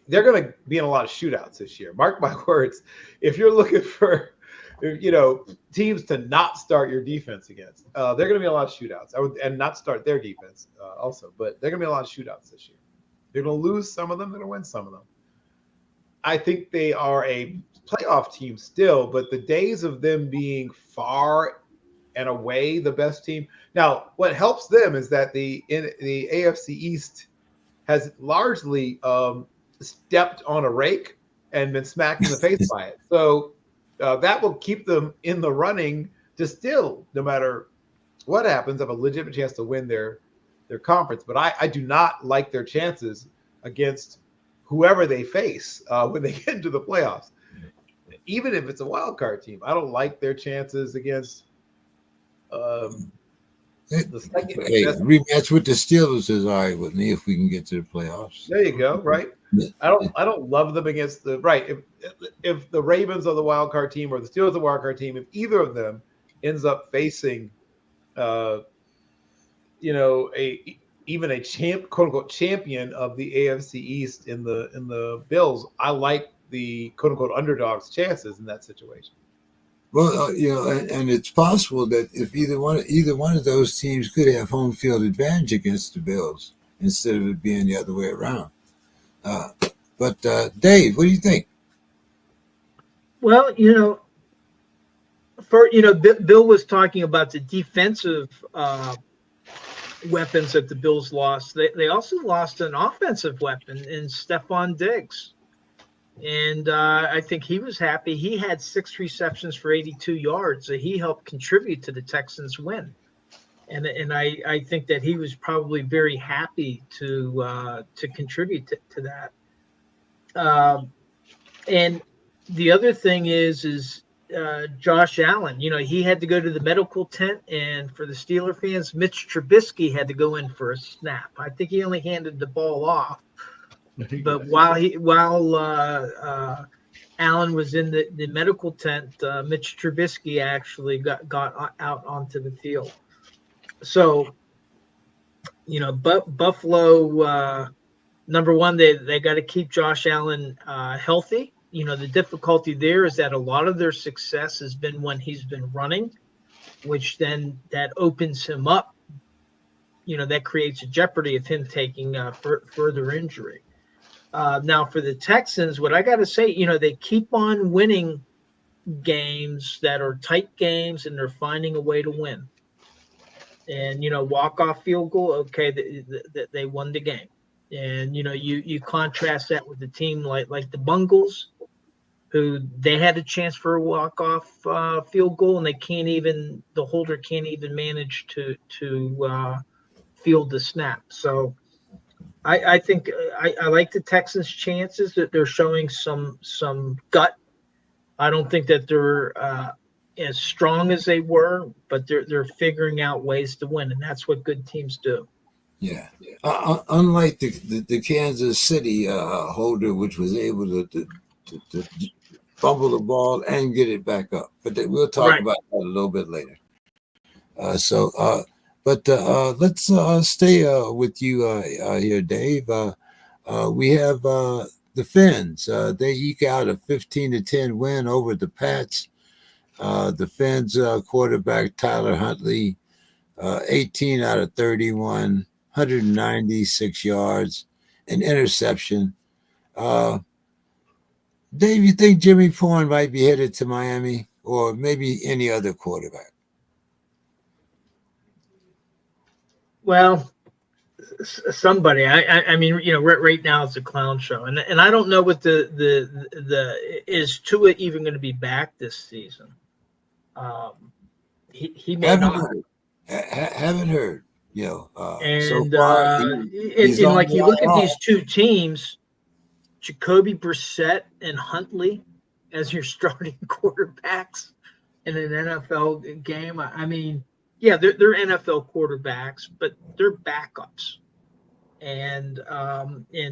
they're going to be in a lot of shootouts this year. Mark my words. If you're looking for, teams to not start your defense against, they're going to be in a lot of shootouts. And not start their defense also, but they're going to be in a lot of shootouts this year. They're going to lose some of them. They're going to win some of them. I think they are a playoff team still, but the days of them being far and away the best team. Now, what helps them is that the AFC East has largely stepped on a rake and been smacked in the face by it. So that will keep them in the running to still, no matter what happens, have a legitimate chance to win their conference. But I do not like their chances against whoever they face when they get into the playoffs. Even if it's a wild card team, I don't like their chances against the second. Rematch with the Steelers is all right with me if we can get to the playoffs. There you go. Right. I don't love them against if the Ravens are the wild card team or the Steelers are the wild card team, if either of them ends up facing even a quote unquote champion of the AFC East in the Bills, I like the quote unquote underdogs' chances in that situation. Well, and it's possible that if either one of those teams could have home field advantage against the Bills instead of it being the other way around. But Dave, what do you think? Well, Bill was talking about the defensive weapons that the Bills lost. They also lost an offensive weapon in Stephon Diggs. And I think he was happy. He had 6 receptions for 82 yards. So he helped contribute to the Texans' win. And I think that he was probably very happy to contribute to that. And the other thing is Josh Allen. He had to go to the medical tent, and for the Steeler fans, Mitch Trubisky had to go in for a snap. I think he only handed the ball off. But while Allen was in the medical tent, Mitch Trubisky actually got out onto the field. So, Buffalo, number one, they got to keep Josh Allen healthy. The difficulty there is that a lot of their success has been when he's been running, which then that opens him up. That creates a jeopardy of him taking further injury. Now for the Texans, what I got to say, they keep on winning games that are tight games, and they're finding a way to win. And walk-off field goal, okay, they won the game. And you contrast that with the team like the Bungles, who they had a chance for a walk-off field goal, and the holder can't even manage to field the snap. So I think I like the Texans' chances that they're showing some gut. I don't think that they're as strong as they were, but they're figuring out ways to win, and that's what good teams do. Yeah. Unlike the Kansas City holder, which was able to fumble the ball and get it back up. But we'll talk about that a little bit later. But let's stay with you here, Dave. We have the Fins. They eke out a 15-10 win over the Pats. The Fins quarterback Tyler Huntley, 18 out of 31, 196 yards, an interception. Dave, you think Jimmy Porn might be headed to Miami, or maybe any other quarterback? Well, somebody. I mean, right now it's a clown show, and I don't know what the is Tua even going to be back this season. He may not. Haven't heard. And so far, he's like you look at these two teams, Jacoby Brissett and Huntley as your starting quarterbacks in an NFL game. I mean, yeah, they're NFL quarterbacks, but they're backups, and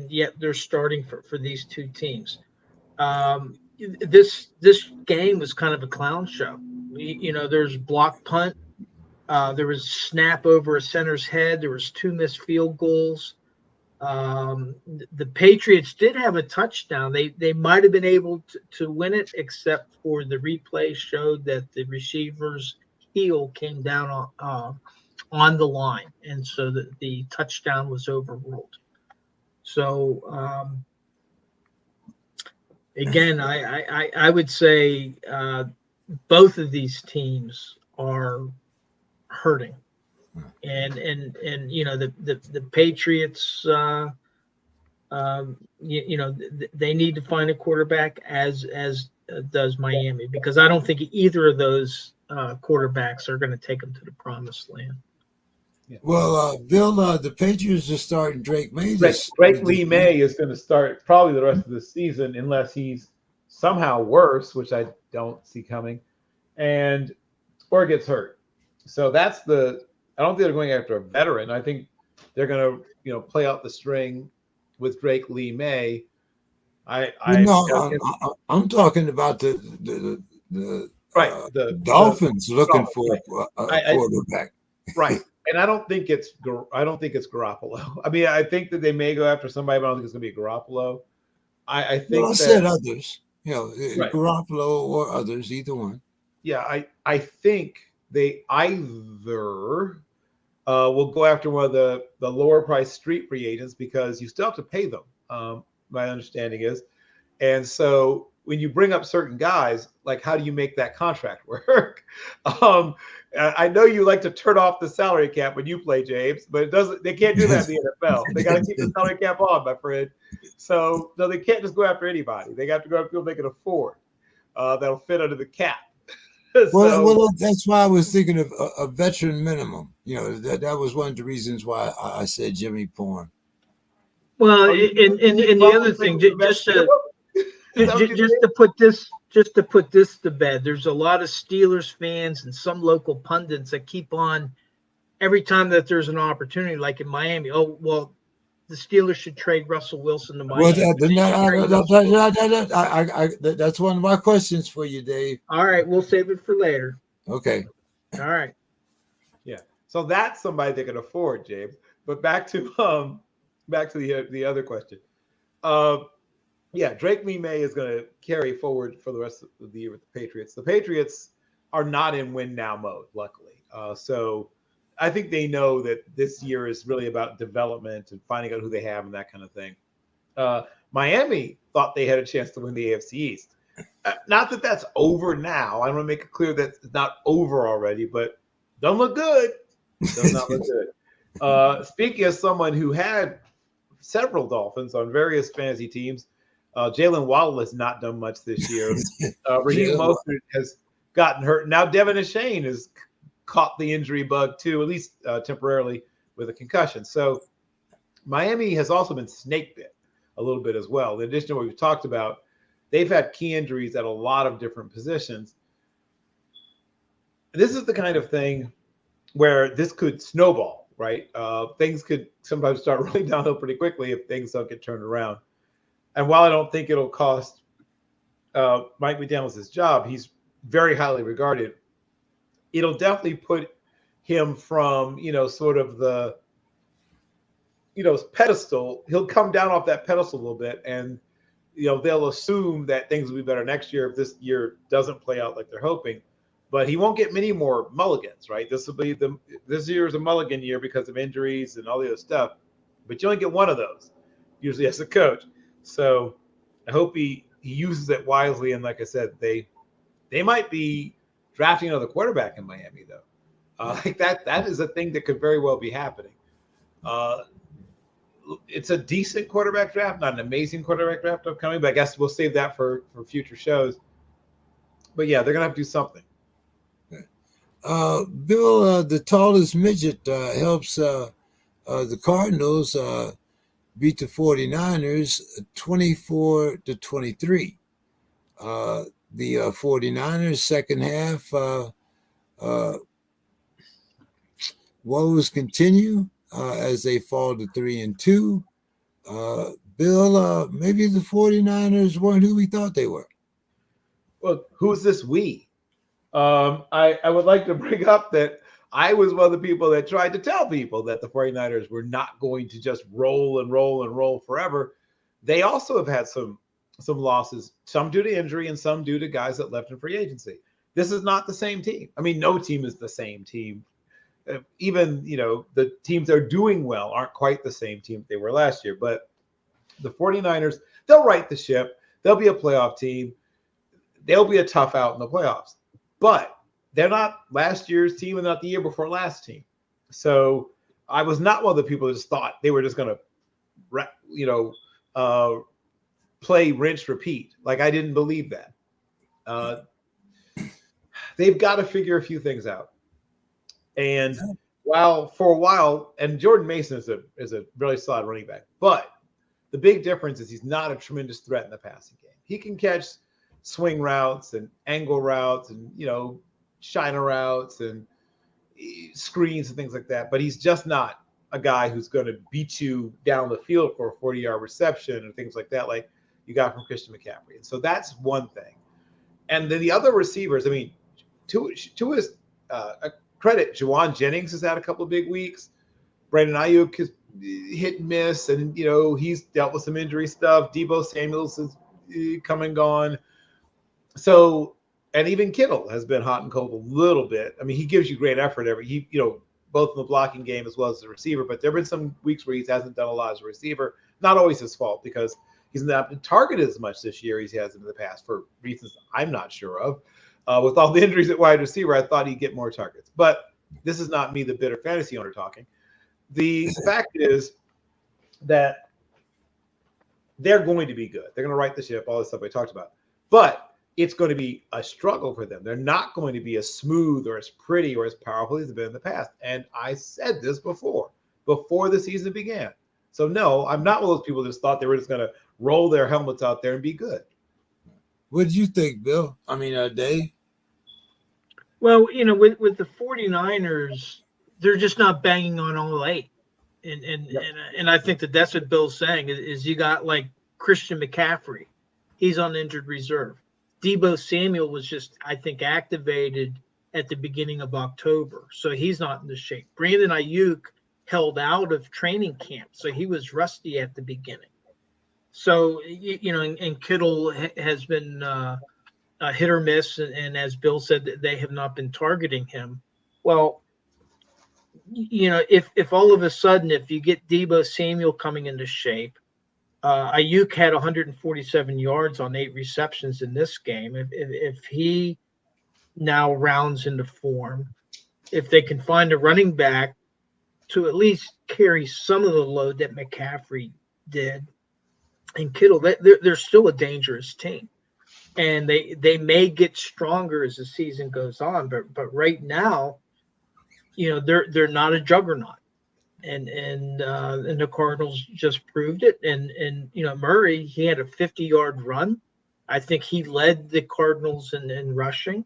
yet they're starting for these two teams. This game was kind of a clown show. There's block punt. There was snap over a center's head. There was 2 missed field goals. The Patriots did have a touchdown. They might have been able to win it, except for the replay showed that the receiver's heel came down on the line, and so the touchdown was overruled. So again, I would say both of these teams are hurting, and the Patriots, they need to find a quarterback as does Miami, because I don't think either of those quarterbacks are going to take them to the promised land. Yeah. Well, Bill, the Patriots are starting Drake May. Drake Lee May is going to start probably the rest of the season unless he's somehow worse, which I don't see coming, or gets hurt. So I don't think they're going after a veteran. I think they're going to play out the string with Drake Lee May. I'm talking about the Dolphins looking for a quarterback. Right. And I don't think it's Garoppolo. I mean, I think that they may go after somebody, but I don't think it's going to be Garoppolo. I think said others, right. Garoppolo or others, either one. Yeah, I think they either will go after one of the lower price street free agents, because you still have to pay them. My understanding is, and so when you bring up certain guys, like, how do you make that contract work? I know you like to turn off the salary cap when you play, James, but it doesn't. They can't do that in the NFL. They got to keep the salary cap on, my friend. So no, they can't just go after anybody. They have to go after people they can afford, that'll fit under the cap. Well, that's why I was thinking of a veteran minimum. That was one of the reasons why I said Jimmy Porn. Well, and the other thing, just to put this to bed, there's a lot of Steelers fans and some local pundits that keep on, every time that there's an opportunity, like in Miami, oh, well, the Steelers should trade Russell Wilson to Well, Miami. that's one of my questions for you, Dave. All right, we'll save it for later. Okay. All right. Yeah. So that's somebody they can afford, James. But back to the other question. Yeah, Drake May is going to carry forward for the rest of the year with the Patriots. The Patriots are not in win now mode, luckily. So I think they know that this year is really about development and finding out who they have and that kind of thing. Miami thought they had a chance to win the AFC East. Not that that's over now. I want to make it clear that it's not over already, but don't look good. Does not look good. Speaking as someone who had several Dolphins on various fantasy teams, Jalen Waddle has not done much this year. Raheem Mostert has gotten hurt. Now Devin Achane has caught the injury bug too, at least temporarily with a concussion. So Miami has also been snake bit a little bit as well. In addition to what we've talked about, they've had key injuries at a lot of different positions. This is the kind of thing where this could snowball, right? Things could sometimes start rolling downhill pretty quickly if things don't get turned around. And while I don't think it'll cost Mike McDaniels his job, he's very highly regarded. It'll definitely put him from, sort of the, pedestal. He'll come down off that pedestal a little bit, and, they'll assume that things will be better next year if this year doesn't play out like they're hoping. But he won't get many more mulligans, right? This year is a mulligan year because of injuries and all the other stuff. But you only get one of those, usually as a coach. So I hope he uses it wisely. And like I said, they might be drafting another quarterback in Miami, though. That is a thing that could very well be happening. It's a decent quarterback draft, not an amazing quarterback draft upcoming, but I guess we'll save that for future shows. But yeah, they're going to have to do something. Bill, the tallest midget helps the Cardinals beat the 49ers 24-23. The 49ers second half woes continue as they fall to 3-2. Bill, maybe the 49ers weren't who we thought they were. Well, who's this we? I would like to bring up that I was one of the people that tried to tell people that the 49ers were not going to just roll and roll and roll forever. They also have had some losses, some due to injury and some due to guys that left in free agency. This is not the same team. I mean, no team is the same team. Even, the teams that are doing well aren't quite the same team they were last year. But the 49ers, they'll right the ship. They'll be a playoff team. They'll be a tough out in the playoffs. But they're not last year's team and not the year before last team. So I was not one of the people that just thought they were just going to, play, rinse, repeat. Like, I didn't believe that. They've got to figure a few things out. And for a while, and Jordan Mason is a really solid running back, but the big difference is he's not a tremendous threat in the passing game. He can catch swing routes and angle routes and, shiner routes and screens and things like that. But he's just not a guy who's going to beat you down the field for a 40-yard reception and things like that, like you got from Christian McCaffrey. And so that's one thing. And then the other receivers, I mean, to his credit, Juwan Jennings has had a couple of big weeks. Brandon Ayuk is hit and miss, and, he's dealt with some injury stuff. Deebo Samuels is come and gone. So, and even Kittle has been hot and cold a little bit. I mean, he gives you great effort both in the blocking game as well as the receiver, but there have been some weeks where he hasn't done a lot as a receiver. Not always his fault because he's not been targeted as much this year as he has in the past for reasons I'm not sure of. With all the injuries at wide receiver, I thought he'd get more targets. But this is not me, the bitter fantasy owner, talking. The fact is that they're going to be good. They're going to right the ship, all the stuff I talked about. But it's going to be a struggle for them. They're not going to be as smooth or as pretty or as powerful as they've been in the past. And I said this before the season began. So, no, I'm not one of those people that just thought they were just going to roll their helmets out there and be good. What did you think, Bill? I mean, Dave? Well, with the 49ers, they're just not banging on all eight. And I think that's what Bill's saying is you got like Christian McCaffrey, he's on injured reserve. Deebo Samuel was just, I think, activated at the beginning of October, so he's not in the shape. Brandon Ayuk held out of training camp, so he was rusty at the beginning. So and Kittle has been a hit or miss, and as Bill said, they have not been targeting him. Well, if all of a sudden, if you get Deebo Samuel coming into shape, Ayuk had 147 yards on 8 receptions in this game. If he now rounds into form, if they can find a running back to at least carry some of the load that McCaffrey did, and Kittle, they're still a dangerous team. And they may get stronger as the season goes on, but right now, they're not a juggernaut, and the Cardinals just proved it. And Murray, he had a 50-yard run. I think he led the Cardinals in rushing,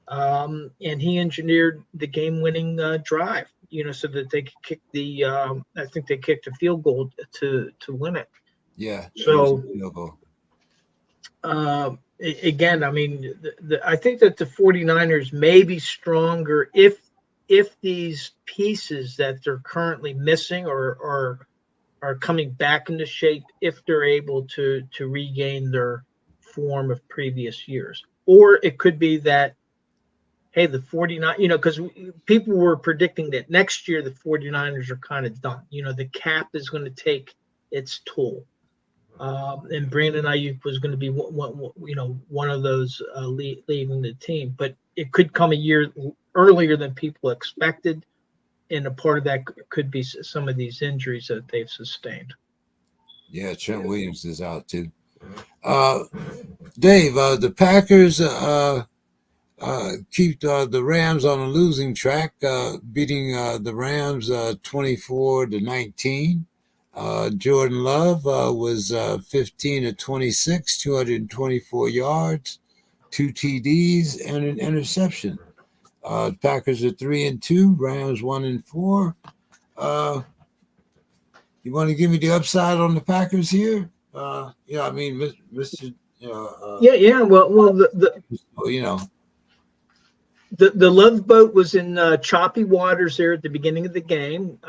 and he engineered the game-winning drive. So that they could kick I think they kicked a field goal to win it. Yeah. So. Again, I mean, I think that the 49ers may be stronger if these pieces that they're currently missing or are coming back into shape, if they're able to regain their form of previous years. Or it could be that, hey, the 49, because people were predicting that next year the 49ers are kind of done. The cap is going to take its toll. And Brandon Ayuk was going to be one of those leaving the team, but it could come a year earlier than people expected, and a part of that could be some of these injuries that they've sustained. Yeah, Trent Williams is out too. Dave, the Packers keep the Rams on a losing track, beating the Rams 24-19. Jordan Love was 15 of 26, 224 yards, 2 TDs, and an interception. Packers are 3-2, Rams 1-4. You want to give me the upside on the Packers here? I mean, Mr. Yeah. Well, the Love boat was in choppy waters there at the beginning of the game.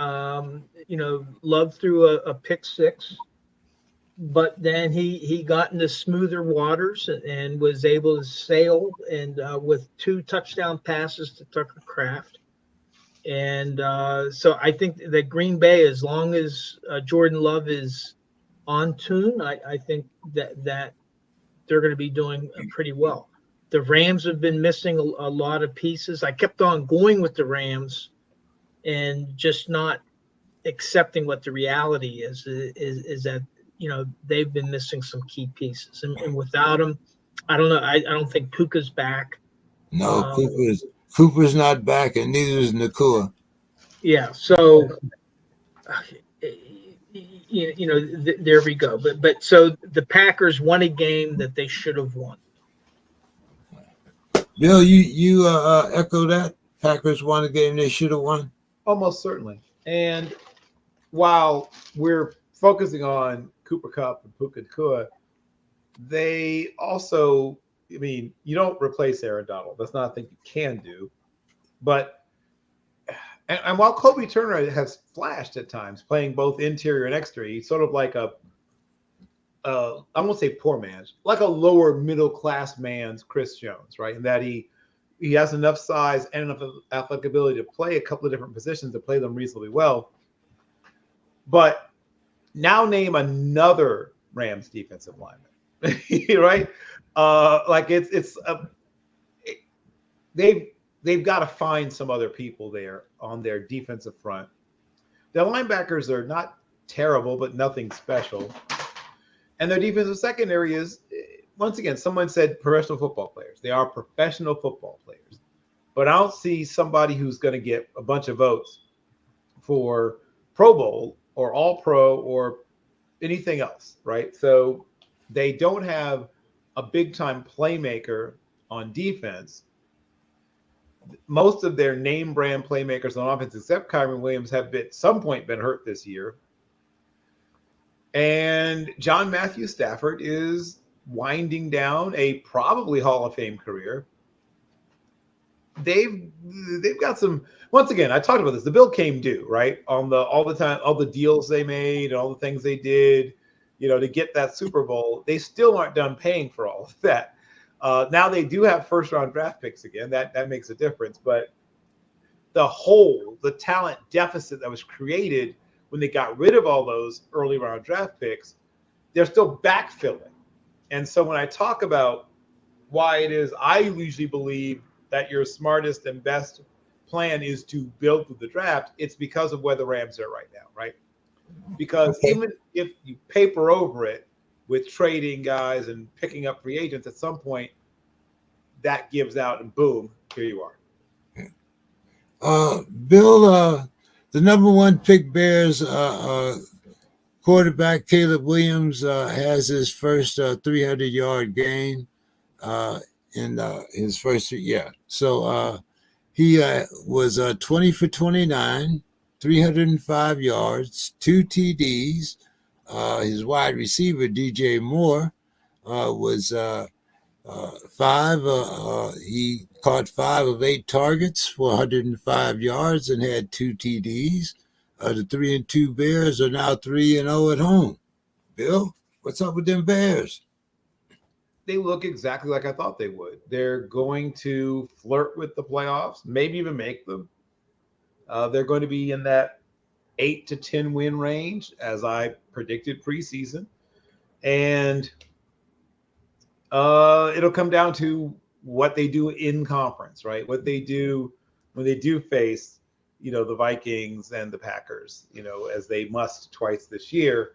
Love threw a pick six, but then he got into smoother waters and was able to sail, and with 2 touchdown passes to Tucker Kraft. And so I think that Green Bay, as long as Jordan Love is on tune, I think that they're going to be doing pretty well. The Rams have been missing a lot of pieces. I kept on going with the Rams and just not accepting what the reality is that, they've been missing some key pieces. And without them, I don't know. I don't think Puka's back. No, Cooper's not back, and neither is Nakua. Yeah. So, there we go. But so the Packers won a game that they should have won. Bill, you echo that? Packers won a game they should have won? Almost certainly. And while we're focusing on Cooper Kupp and Puka Nacua, they also, you don't replace Aaron Donald. That's not a thing you can do. But, and while Kobe Turner has flashed at times, playing both interior and exterior, he's sort of like I won't say poor man's, like a lower middle class man's Chris Jones, right? In that he has enough size and enough athletic ability to play a couple of different positions, to play them reasonably well. But now name another Rams defensive lineman, right? They've got to find some other people there on their defensive front. Their linebackers are not terrible, but nothing special. And their defensive secondary is, once again, someone said professional football players. They are professional football players. But I don't see somebody who's going to get a bunch of votes for Pro Bowl or All-Pro or anything else, right? So they don't have a big-time playmaker on defense. most of their name brand playmakers on offense, except Kyron Williams, have at some point been hurt this year. And John Matthew Stafford is winding down a probably Hall of Fame career. They've got some. Once again, I talked about this. The bill came due, right? On all the deals they made, and all the things they did, to get that Super Bowl. They still aren't done paying for all of that. Now they do have first round draft picks again. That makes a difference. But the talent deficit that was created when they got rid of all those early round draft picks, they're still backfilling. And so when I talk about why it is, I usually believe that your smartest and best plan is to build through the draft, it's because of where the Rams are right now, right? Because even if you paper over it with trading guys and picking up free agents, at some point that gives out and boom, here you are. Bill, the number one pick Bears quarterback Caleb Williams has his first 300-yard game in his first year. So he was 20 for 29, 305 yards, 2 TDs. His wide receiver, DJ Moore, was he caught 5 of 8 targets for 105 yards and had 2 TDs. The 3-2 Bears are now 3-0 at home. Bill, what's up with them Bears? They look exactly like I thought they would. They're going to flirt with the playoffs, maybe even make them. They're going to be in that 8 to 10 win range, as I predicted preseason. And it'll come down to what they do in conference, right? What they do when they do face, the Vikings and the Packers, as they must twice this year.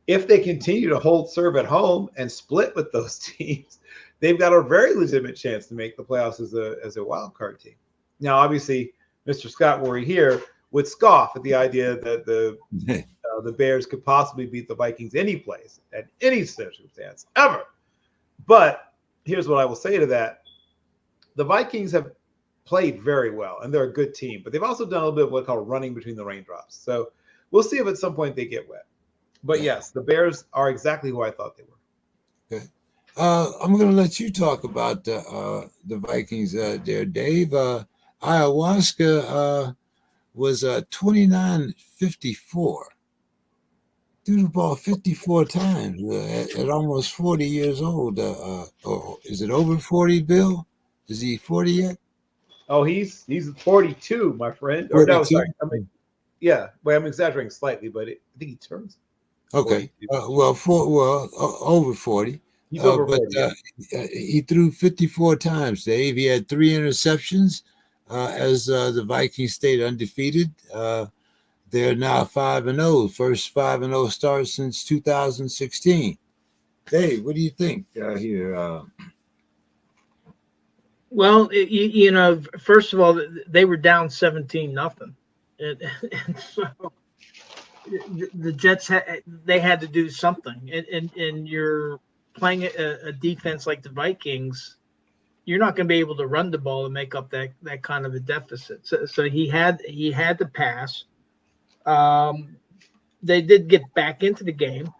If they continue to hold serve at home and split with those teams, they've got a very legitimate chance to make the playoffs as a wild card team. Now, obviously, Mr. Scott Worry here would scoff at the idea that the Bears could possibly beat the Vikings any place at any circumstance ever. But here's what I will say to that. The Vikings have played very well, and they're a good team, but they've also done a little bit of what I call running between the raindrops. So we'll see if at some point they get wet. But yes, the Bears are exactly who I thought they were. Okay. I'm going to let you talk about the Vikings there, Dave. Ayahuasca was 29-54. Threw the ball 54 times at almost 40 years old. Is it over 40, Bill? Is he 40 yet? Oh, he's 42, my friend. 42? Or no, sorry. Yeah, well, I'm exaggerating slightly, but I think he turns. Okay. Over 40. He's over 40. He threw 54 times, Dave. He had 3 interceptions as the Vikings stayed undefeated. They're now 5-0, first 5-0 start since 2016. Dave, what do you think here? Well, first of all, they were down 17-0, and so the Jets they had to do something. And you're playing a defense like the Vikings, you're not going to be able to run the ball and make up that kind of a deficit. So he had to pass. They did get back into the game.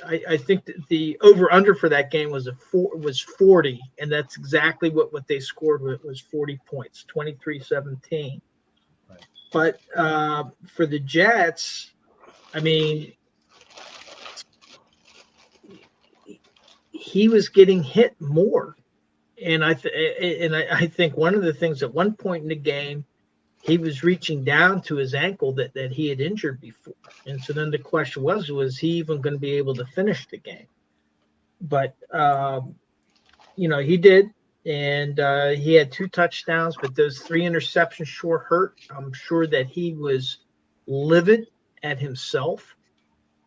I think that the over/under for that game was 40, and that's exactly what they scored with, was 40 points, 23-17. Right. But for the Jets, I mean, he was getting hit more, and I think one of the things at one point in the game, he was reaching down to his ankle that he had injured before. And so then the question was he even going to be able to finish the game? But, he did. And he had 2 touchdowns, but those 3 interceptions sure hurt. I'm sure that he was livid at himself.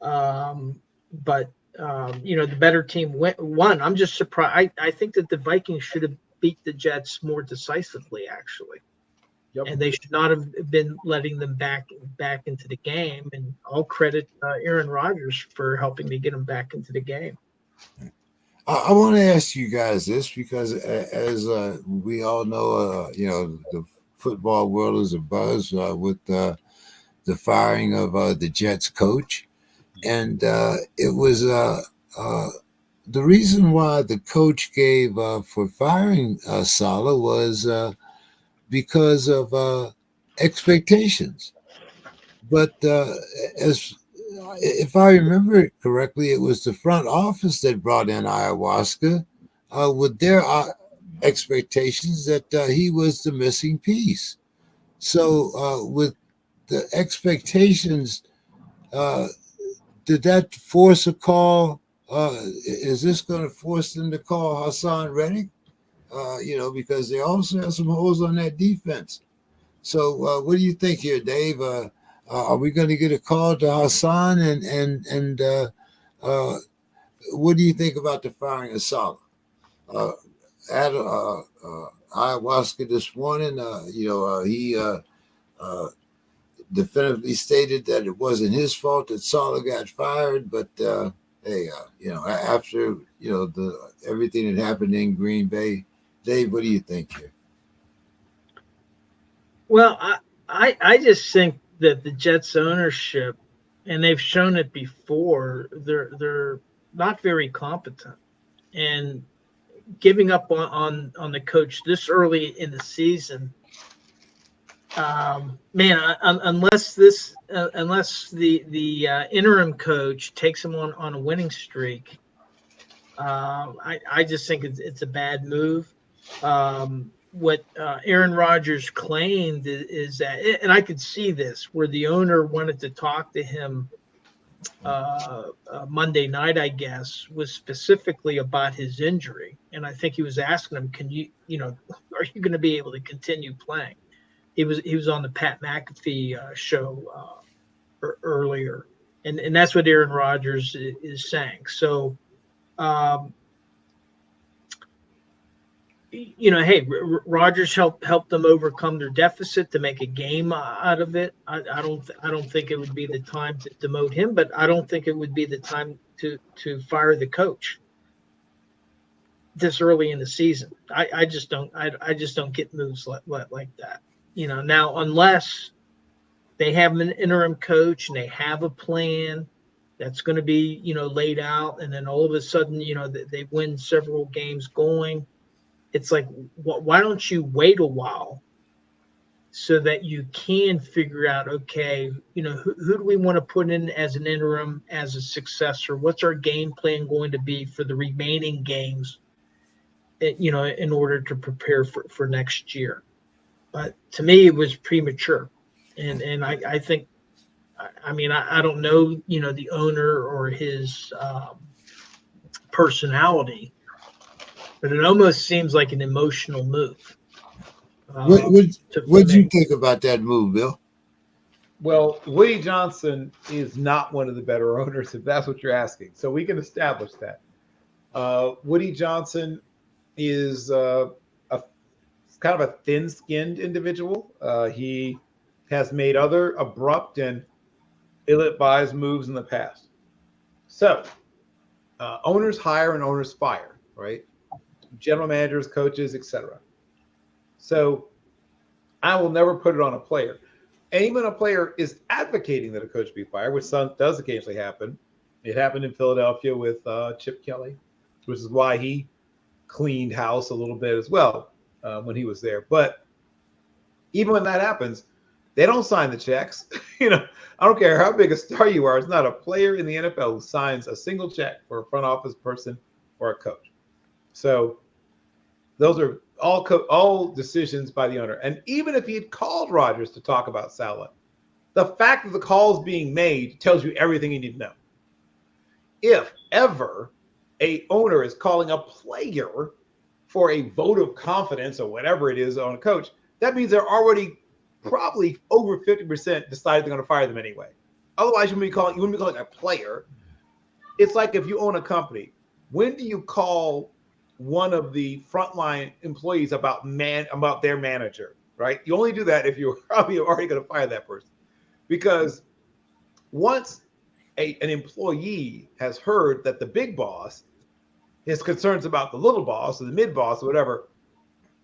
But the better team won. I'm just surprised. I think that the Vikings should have beat the Jets more decisively, actually. Yep. And they should not have been letting them back into the game. And I'll credit Aaron Rodgers for helping to get them back into the game. I want to ask you guys this because, as we all know, the football world is abuzz with the firing of the Jets coach, and it was the reason why the coach gave for firing Saleh was because of expectations. But as if I remember it correctly, it was the front office that brought in ayahuasca with their expectations that he was the missing piece. So, with the expectations, uh, did that force a call? Is this going to force them to call Hassan Reddick? Because they also have some holes on that defense. So, what do you think here, Dave? Are we going to get a call to Hassan? And what do you think about the firing of Salah? At ayahuasca this morning, he definitively stated that it wasn't his fault that Salah got fired. But hey, after the everything that happened in Green Bay, Dave, what do you think here? Well, I just think that the Jets ownership, and they've shown it before, they're not very competent, and giving up on the coach this early in the season, unless the interim coach takes him on a winning streak, I just think it's a bad move. What Aaron Rodgers claimed is that, and I could see this, where the owner wanted to talk to him Monday night, I guess, was specifically about his injury. And I think he was asking him, are you going to be able to continue playing? He was on the Pat McAfee show earlier. And that's what Aaron Rodgers is saying. So, hey, Rodgers helped them overcome their deficit to make a game out of it. I don't think it would be the time to demote him, but I don't think it would be the time to fire the coach this early in the season. I just don't get moves like that. Now unless they have an interim coach and they have a plan that's going to be laid out, and then all of a sudden they win several games going. It's like, why don't you wait a while so that you can figure out, okay, who do we want to put in as an interim, as a successor? What's our game plan going to be for the remaining games, in order to prepare for next year? But to me, it was premature. And I think, I don't know, the owner or his personality, but it almost seems like an emotional move. What do you think about that move, Bill? Well, Woody Johnson is not one of the better owners, if that's what you're asking. So we can establish that. Woody Johnson is kind of a thin-skinned individual. He has made other abrupt and ill-advised moves in the past. So owners hire and owners fire, right? General managers, coaches, etc. So I will never put it on a player. And even a player is advocating that a coach be fired, which does occasionally happen. It happened in Philadelphia with Chip Kelly, which is why he cleaned house a little bit as well when he was there. But even when that happens, they don't sign the checks. I don't care how big a star you are. It's not a player in the NFL who signs a single check for a front office person or a coach. So those are all decisions by the owner. And even if he had called Rodgers to talk about Salah, the fact that the call is being made tells you everything you need to know. If ever a owner is calling a player for a vote of confidence or whatever it is on a coach, that means they're already probably over 50% decided they're going to fire them anyway. Otherwise, you wouldn't be calling a player. It's like if you own a company, when do you call one of the frontline employees about their manager, right? You only do that if you're probably already going to fire that person. Because once an employee has heard that the big boss his concerns about the little boss or the mid boss or whatever.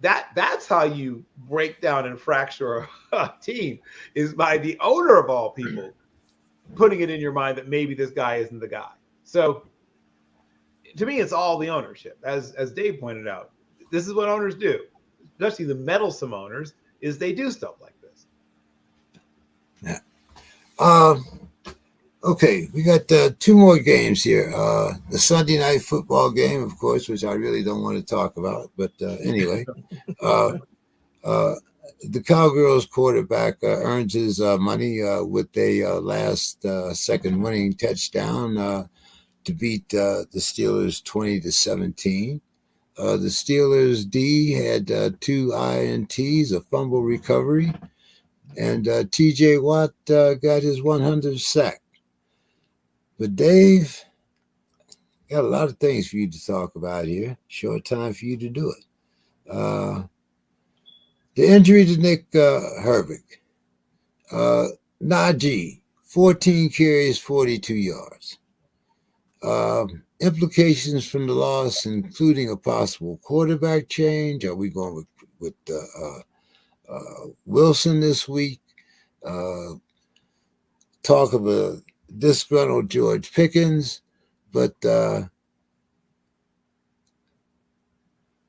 That's how you break down and fracture a team, is by the owner of all people putting it in your mind that maybe this guy isn't the guy. So to me, it's all the ownership. As Dave pointed out, this is what owners do, especially the meddlesome owners, is they do stuff like this. Yeah. Okay, we got 2 more games here. The Sunday night football game, of course, which I really don't want to talk about. But anyway, the Cowgirls quarterback earns his money with a last second winning touchdown to beat the Steelers 20-17. The Steelers D had 2 INTs, a fumble recovery, and TJ Watt got his 100th sack. But Dave, got a lot of things for you to talk about here. Short time for you to do it. The injury to Nick Herbig. Najee, 14 carries, 42 yards. Implications from the loss, including a possible quarterback change. Are we going with Wilson this week? Talk of a disgruntled George Pickens, but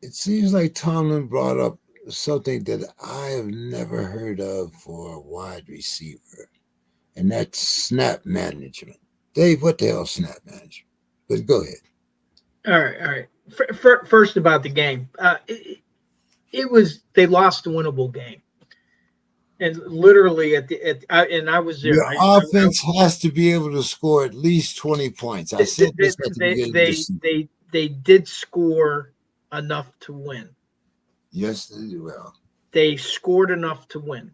it seems like Tomlin brought up something that I have never heard of for a wide receiver, and that's snap management. Dave, what the hell is snap management? But go ahead. All right. First about the game, they lost a winnable game, and literally and I was there. Your offense has to be able to score at least 20 points. I said this at the beginning of the season. They did score enough to win. Yes, they do. Well, they scored enough to win.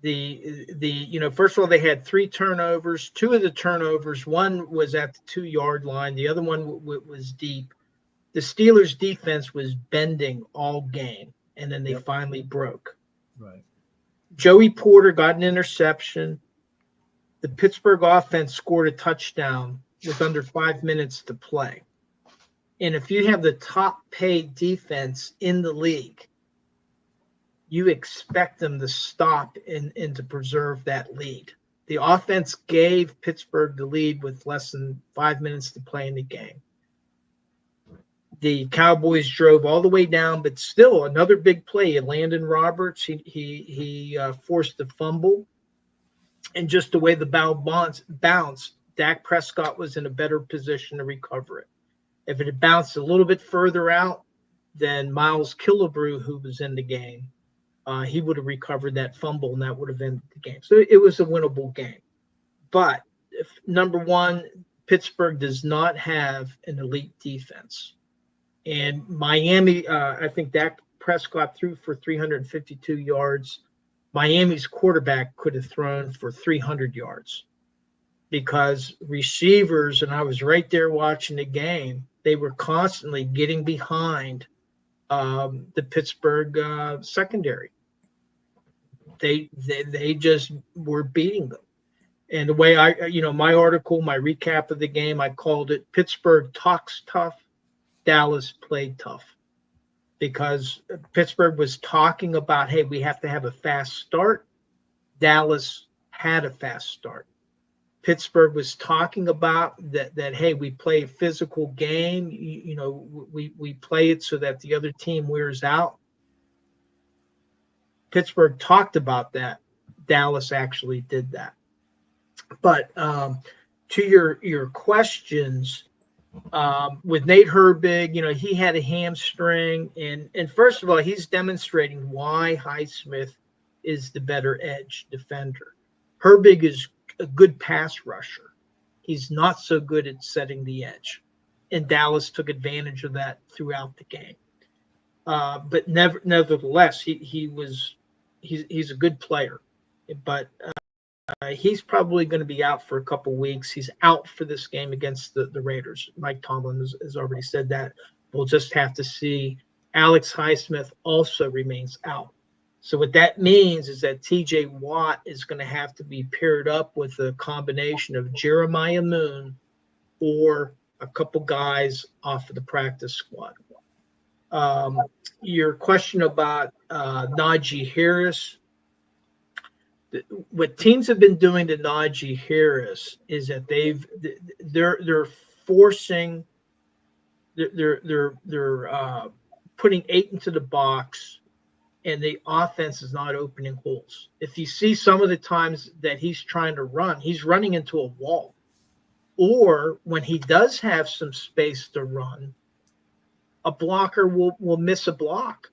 First of all, they had 3 turnovers. 2 of the turnovers, one was at the 2-yard line. The other one was deep. The Steelers' defense was bending all game, and then they finally broke. Right. Joey Porter got an interception. The Pittsburgh offense scored a touchdown with under 5 minutes to play. And if you have the top paid defense in the league, you expect them to stop and to preserve that lead. The offense gave Pittsburgh the lead with less than 5 minutes to play in the game. The Cowboys drove all the way down, but still another big play. Landon Roberts, he forced a fumble, and just the way the ball bounced, Dak Prescott was in a better position to recover it. If it had bounced a little bit further out, then Miles Killebrew, who was in the game, he would have recovered that fumble, and that would have ended the game. So it was a winnable game. But number one, Pittsburgh does not have an elite defense. And Miami, I think Dak Prescott threw for 352 yards. Miami's quarterback could have thrown for 300 yards because receivers, and I was right there watching the game, they were constantly getting behind the Pittsburgh secondary. They just were beating them. And the way my article, my recap of the game, I called it Pittsburgh talks tough, Dallas played tough, because Pittsburgh was talking about, hey, we have to have a fast start. Dallas had a fast start. Pittsburgh was talking about that hey, we play a physical game. We play it so that the other team wears out. Pittsburgh talked about that. Dallas actually did that. But to your questions, with Nate Herbig, he had a hamstring, and first of all, he's demonstrating why Highsmith is the better edge defender. Herbig is a good pass rusher. He's not so good at setting the edge, and Dallas took advantage of that throughout the game. But nevertheless, he's a good player, but he's probably going to be out for a couple weeks. He's out for this game against the Raiders. Mike Tomlin has already said that. We'll just have to see. Alex Highsmith also remains out. So what that means is that TJ Watt is going to have to be paired up with a combination of Jeremiah Moon or a couple guys off of the practice squad. Your question about Najee Harris, what teams have been doing to Najee Harris is that they're forcing, they're putting 8 into the box, and the offense is not opening holes. If you see some of the times that he's trying to run, he's running into a wall. Or when he does have some space to run, a blocker will miss a block.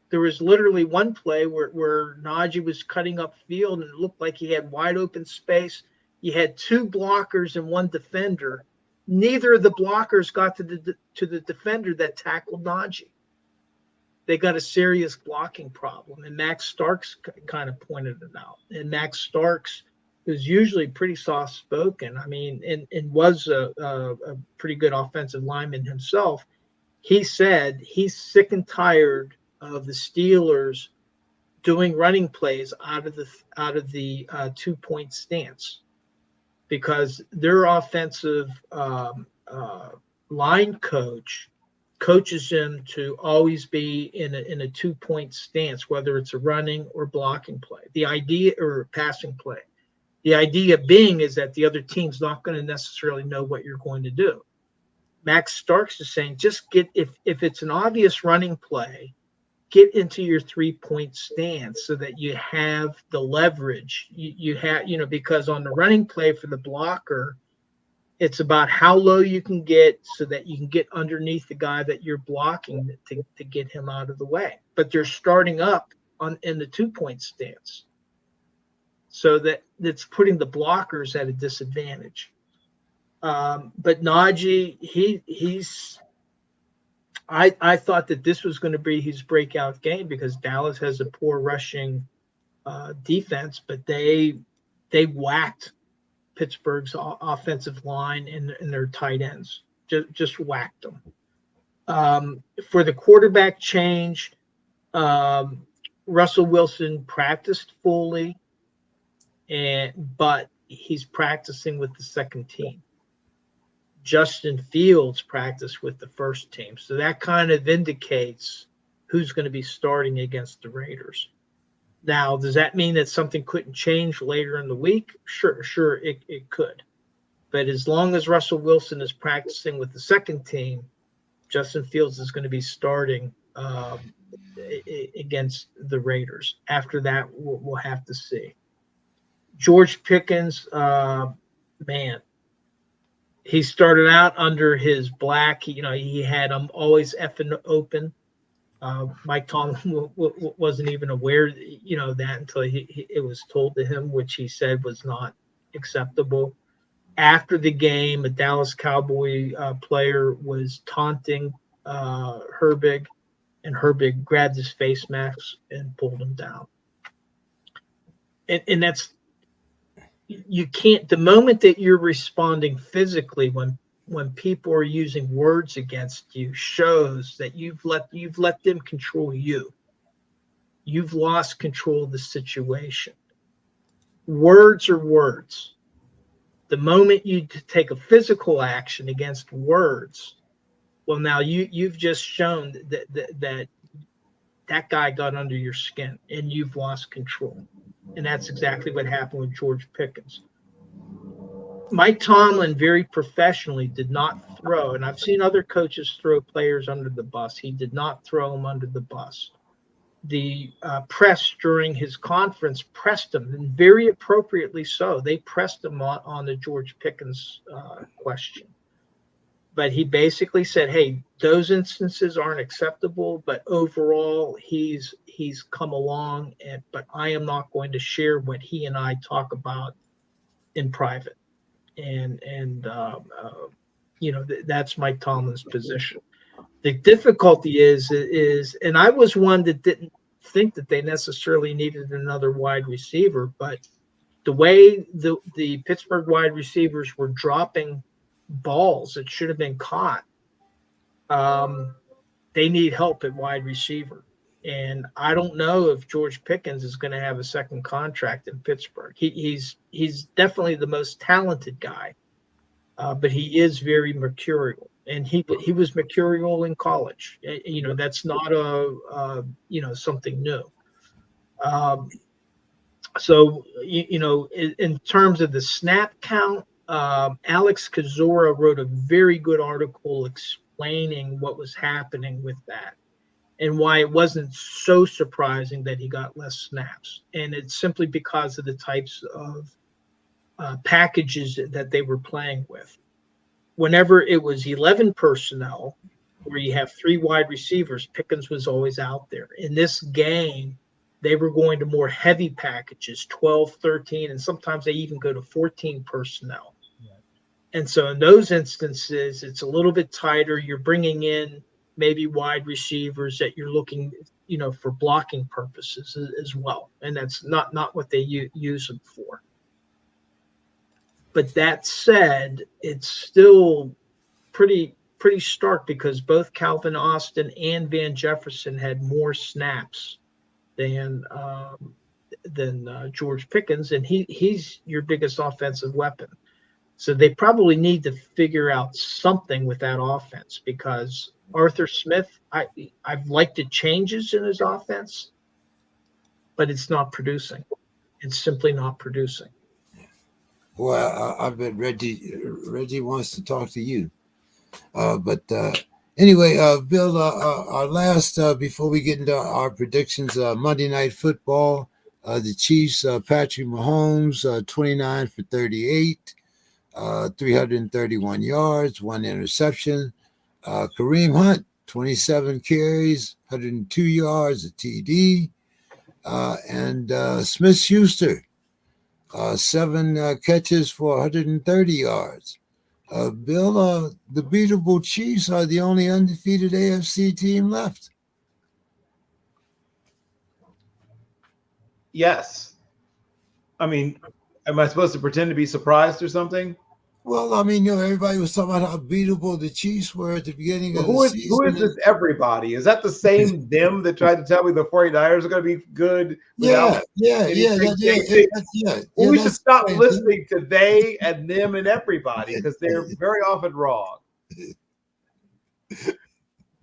There was literally one play where Najee was cutting up field and it looked like he had wide open space. You had 2 blockers and 1 defender. Neither of the blockers got to the defender that tackled Najee. They got a serious blocking problem, and Max Starks kind of pointed it out. And Max Starks, who's usually pretty soft-spoken, I mean, and was a pretty good offensive lineman himself, he said he's sick and tired of the Steelers doing running plays out of the 2-point stance, because their offensive line coach coaches him to always be in a 2-point stance, whether it's a running or blocking play. The idea, or passing play. The idea being is that the other team's not going to necessarily know what you're going to do. Max Starks is saying, just get, if it's an obvious running play, get into your 3-point stance so that you have the leverage. You have, because on the running play for the blocker, it's about how low you can get so that you can get underneath the guy that you're blocking to get him out of the way. But they're starting up in the 2-point stance. So that's putting the blockers at a disadvantage. But Najee, I thought that this was going to be his breakout game, because Dallas has a poor rushing defense, but they whacked Pittsburgh's offensive line and their tight ends, just whacked them. For the quarterback change, Russell Wilson practiced fully, but he's practicing with the second team. Justin Fields practiced with the first team. So that kind of indicates who's going to be starting against the Raiders. Now, does that mean that something couldn't change later in the week? Sure, it could. But as long as Russell Wilson is practicing with the second team, Justin Fields is going to be starting against the Raiders. After that, we'll have to see. George Pickens, man, he started out under his black. He had him always effing open. Mike Tomlin wasn't even aware, that until it was told to him, which he said was not acceptable. After the game, a Dallas Cowboy player was taunting Herbig, and Herbig grabbed his face mask and pulled him down. And that's, you can't, the moment that you're responding physically when people are using words against you, shows that you've let them control you. You've lost control of the situation. Words are words. The moment you take a physical action against words, well, now you've just shown that guy got under your skin and you've lost control. And that's exactly what happened with George Pickens. Mike Tomlin very professionally did not throw, and I've seen other coaches throw players under the bus. He did not throw him under the bus. The press during his conference pressed him, and very appropriately so. They pressed him on the George Pickens question. But he basically said, hey, those instances aren't acceptable, but overall he's come along, but I am not going to share what he and I talk about in private. And that's Mike Tomlin's position. The difficulty is, and I was one that didn't think that they necessarily needed another wide receiver, but the way the Pittsburgh wide receivers were dropping balls that should have been caught, they need help at wide receiver. And I don't know if George Pickens is going to have a second contract in Pittsburgh. He's definitely the most talented guy, but he is very mercurial, and he was mercurial in college. That's not something new. Um, so in terms of the snap count, Alex Kozora wrote a very good article explaining what was happening with that and why it wasn't so surprising that he got less snaps. And it's simply because of the types of packages that they were playing with. Whenever it was 11 personnel, where you have 3 wide receivers, Pickens was always out there. In this game, they were going to more heavy packages, 12, 13, and sometimes they even go to 14 personnel. Right. And so in those instances, it's a little bit tighter. You're bringing in maybe wide receivers that you're looking, for blocking purposes as well. And that's not what they use them for. But that said, it's still pretty stark because both Calvin Austin and Van Jefferson had more snaps than George Pickens, and he's your biggest offensive weapon. So they probably need to figure out something with that offense because Arthur Smith, I've liked the changes in his offense, but it's not producing. It's simply not producing. Well, I bet Reggie wants to talk to you. But anyway, Bill, our last, before we get into our predictions, Monday Night Football, the Chiefs, Patrick Mahomes, 29 for 38, 331 yards, 1 interception. Kareem Hunt, 27 carries, 102 yards, a TD. And Smith-Schuster, 7 catches for 130 yards. Bill, the beatable Chiefs are the only undefeated AFC team left. Yes. I mean, am I supposed to pretend to be surprised or something? Well, I mean, everybody was talking about how beatable the Chiefs were at the beginning of the season. Who is this everybody? Is that the same them that tried to tell me the 49ers are going to be good? Yeah. We should stop listening to they and them and everybody because they're very often wrong.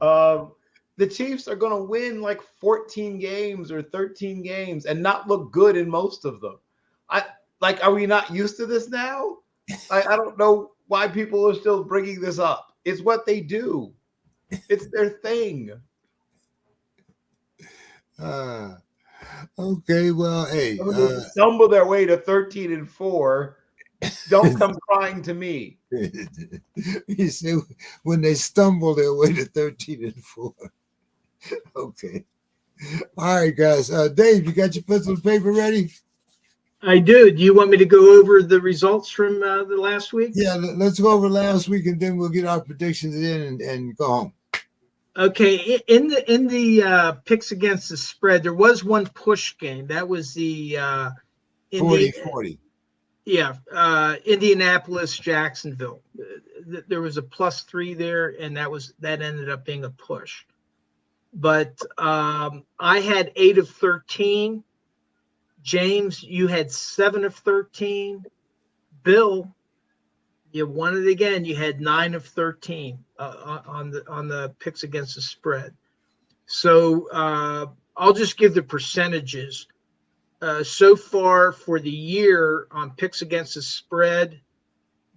The Chiefs are going to win like 14 games or 13 games and not look good in most of them. Are we not used to this now? I don't know why people are still bringing this up. It's what they do. It's their thing. Okay, well, hey. They stumble their way to 13-4. Don't come crying to me. You see, when they stumble their way to 13-4. Okay. All right, guys. Dave, you got your pencil and paper ready? I do. Do you want me to go over the results from the last week? Yeah, let's go over last week, and then we'll get our predictions in and go home. Okay. In the picks against the spread, there was one push game. That was the 40-40. Yeah, Indianapolis, Jacksonville. There was a +3 there, and that ended up being a push. But I had 8 of 13. James, you had 7 of 13. Bill, you won it again. You had 9 of 13 on the picks against the spread. So I'll just give the percentages. So far for the year on picks against the spread,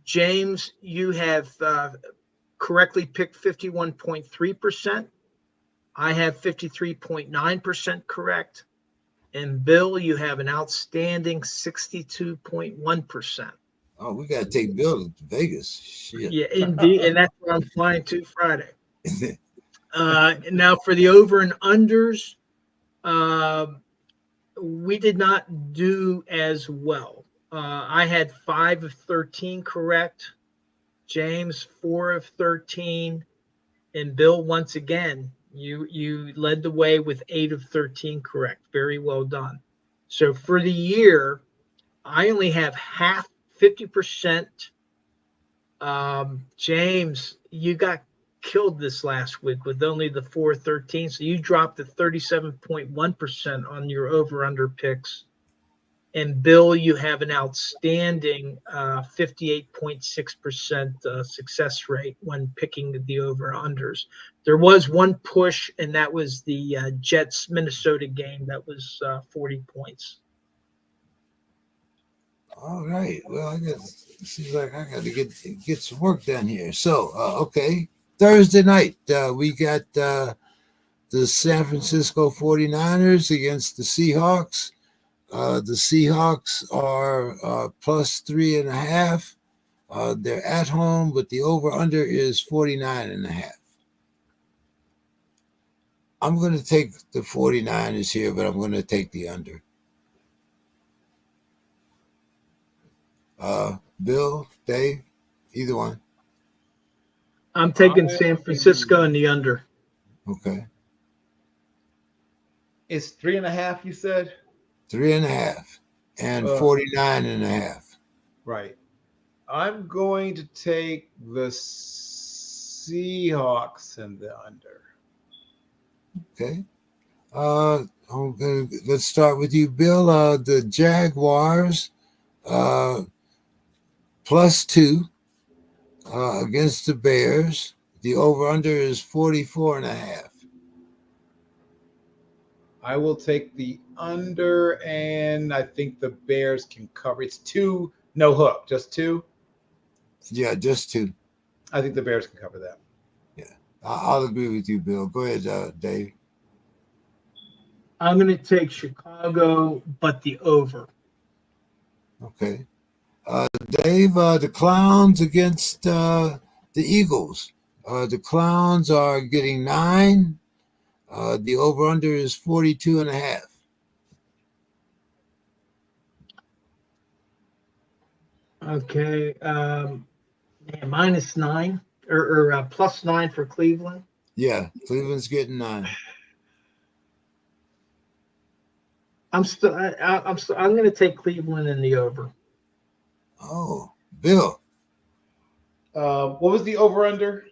James, you have correctly picked 51.3%. I have 53.9% correct. And Bill, you have an outstanding 62.1%. Oh, we got to take Bill to Vegas. Shit. Yeah, indeed. And that's where I'm flying to Friday. Now for the over and unders, we did not do as well. I had 5 of 13 correct. James, 4 of 13. And Bill, once again, you led the way with 8 of 13 correct. Very well done. So for the year, I only have 50%. James, you got killed this last week with only the 4-13. So you dropped to 37.1% on your over-under picks. And Bill, you have an outstanding 58.6% success rate when picking the over-unders. There was one push, and that was the Jets-Minnesota game. That was 40 points. All right. Well, seems like I got to get some work done here. So, okay. Thursday night, we got the San Francisco 49ers against the Seahawks. The Seahawks are plus 3.5. They're at home, but the over-under is 49.5. I'm going to take the 49ers here, but I'm going to take the under. Bill, Dave, either one. I'm taking San Francisco and the under. Okay. It's 3.5, you said? 3.5 and 49.5. Right. I'm going to take the Seahawks and the under. Okay. Let's start with you, Bill. The Jaguars +2 against the Bears. The over-under is 44.5. I will take the under, and I think the Bears can cover. It's 2, no hook, just 2. Yeah, just 2. I think the Bears can cover that. Yeah, I'll agree with you, Bill. Go ahead, Dave. I'm going to take Chicago, but the over. Okay. Dave, the Clowns against the Eagles. The Clowns are getting 9. The over-under is 42.5. Okay. -9 or +9 for Cleveland. Yeah, Cleveland's getting 9. I'm going to take Cleveland in the over. Oh, Bill. What was the over-under?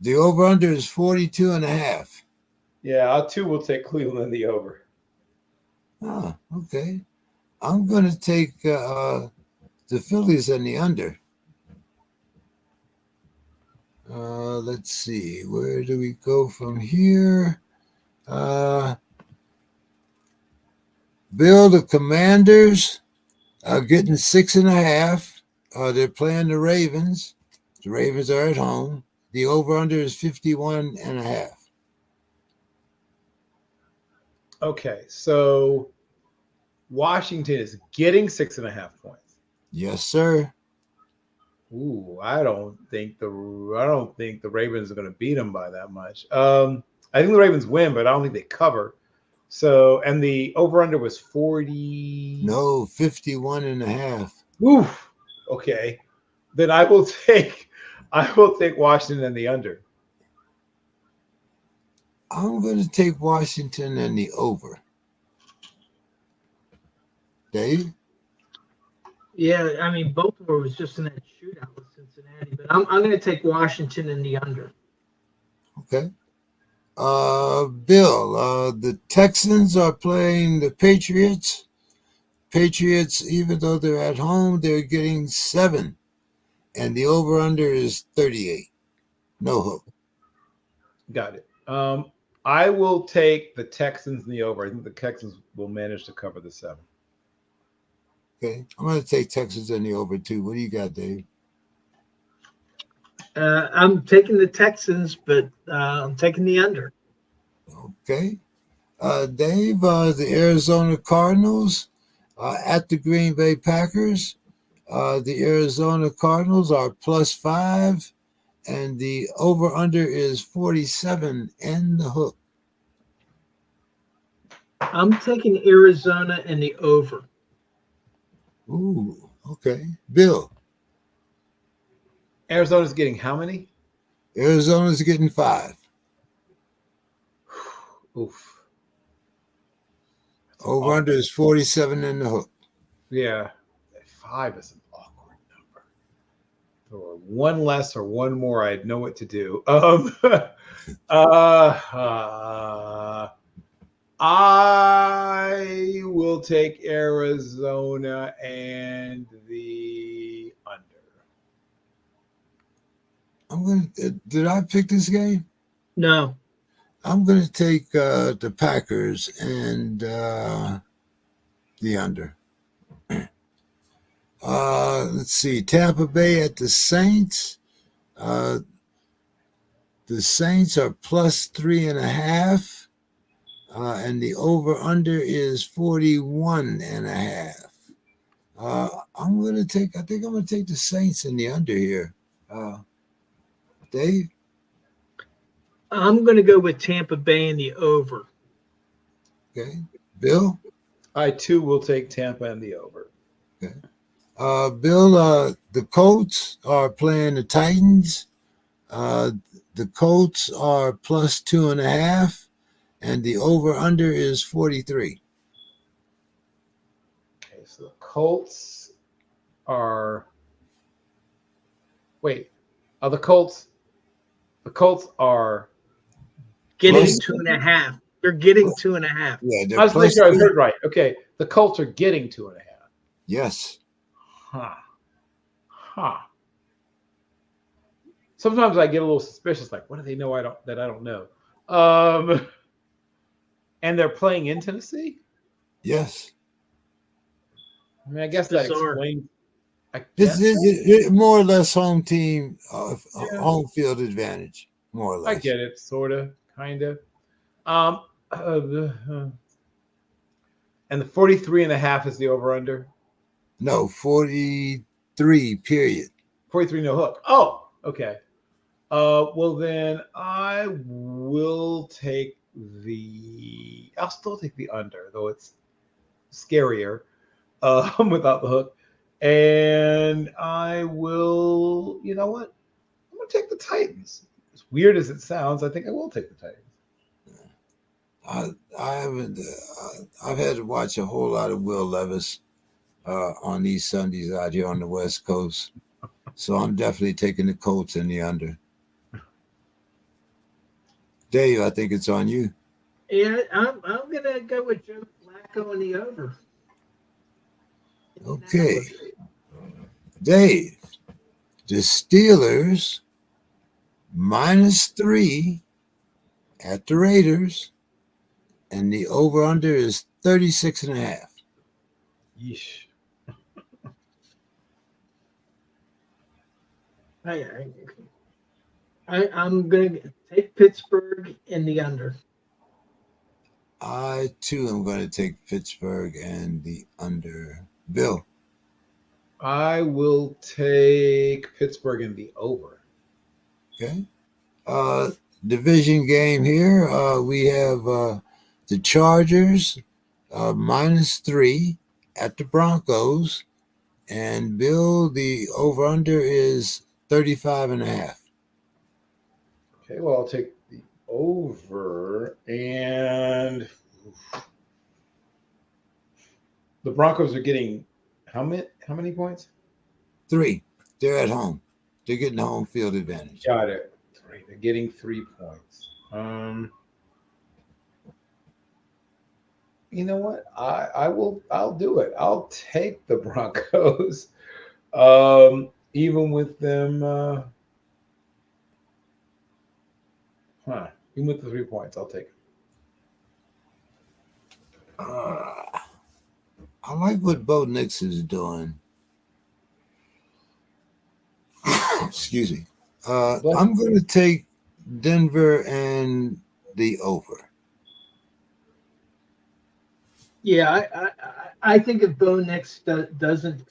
The over-under is 42.5. Yeah, I too will take Cleveland in the over. Ah, okay. I'm going to take the Phillies and the under. Let's see. Where do we go from here? Bill, the Commanders are getting 6.5. They're playing the Ravens. The Ravens are at home. The over-under is 51.5. Okay, so Washington is getting 6.5 points. Yes, sir. Ooh, I don't think the Ravens are going to beat them by that much. I think the Ravens win, but I don't think they cover. So, and the over-under was 40. No, 51.5. Oof. Okay, then I will take Washington and the under. I'm going to take Washington and the over. Dave? Yeah, I mean, Baltimore was just in that shootout with Cincinnati, but I'm going to take Washington in the under. Okay. Bill, the Texans are playing the Patriots. Patriots, even though they're at home, they're getting 7. And the over-under is 38. No hook. Got it. I will take the Texans in the over. I think the Texans will manage to cover the 7. Okay. I'm going to take Texans in the over, too. What do you got, Dave? I'm taking the Texans, but I'm taking the under. Okay. Dave, the Arizona Cardinals at the Green Bay Packers. The Arizona Cardinals are +5, and the over-under is 47 and the hook. I'm taking Arizona and the over. Ooh, okay. Bill. Arizona's getting how many? Arizona's getting 5. Oof. Over-under is 47 and the hook. Yeah. 5 is an awkward number. If there were one less or one more, I'd know what to do. I will will take Arizona and the under. Did I pick this game? No. I'm going to take the Packers and the under. Let's see. Tampa Bay at the Saints. The Saints are plus 3.5. And the over-under is 41.5. I think I'm going to take the Saints in the under here. Dave? I'm going to go with Tampa Bay in the over. Okay. Bill? I too will take Tampa and the over. Okay. Bill, the Colts are playing the Titans. The Colts are plus 2.5, and the over-under is 43. Okay, so the Colts are. Wait, the Colts are Getting Plus- 2.5. They're getting 2.5. Yeah, they're I was making plus sure I two. heard right. Okay, the Colts are getting 2.5. Yes. Huh. Sometimes I get a little suspicious, like, what do they know that I don't know? And they're playing in Tennessee? Yes. I mean, I guess that Bizarre. explains. I guess, It's more or less home team, Yeah. home field advantage, more or I less. get it, sort of, kind of. And the 43.5 is the over-under? No, 43, period. 43 no hook. Oh, okay. Well then I will take I'll still take the under, though it's scarier without the hook. And I will, you know what? I'm gonna take the Titans. As weird as it sounds, I think I will take the Titans. I haven't. I've had to watch a whole lot of Will Levis on these Sundays out here on the West Coast, so I'm definitely taking the Colts in the under. Dave, I think it's on you. Yeah, I'm gonna go with Joe Flacco in the over. Okay. Dave, the Steelers -3 at the Raiders, and the over-under is 36.5. Yeesh. I'm gonna take Pittsburgh in the under. I too am going to take Pittsburgh and the under. Bill. I will take Pittsburgh in the over. Okay. Division game here. We have the Chargers -3 at the Broncos. And Bill, the over-under is 35.5. Okay, well, I'll take the over. And the Broncos are getting how many points? 3. They're at home. They're getting the home field advantage. Got it. 3. They're getting 3 points. You know what? I'll do it. I'll take the Broncos. Even with them even with the 3 points, I'll take it. I like what Bo Nix is doing. Excuse me. I'm going to take Denver and the over. Yeah, I think if Bo Nix doesn't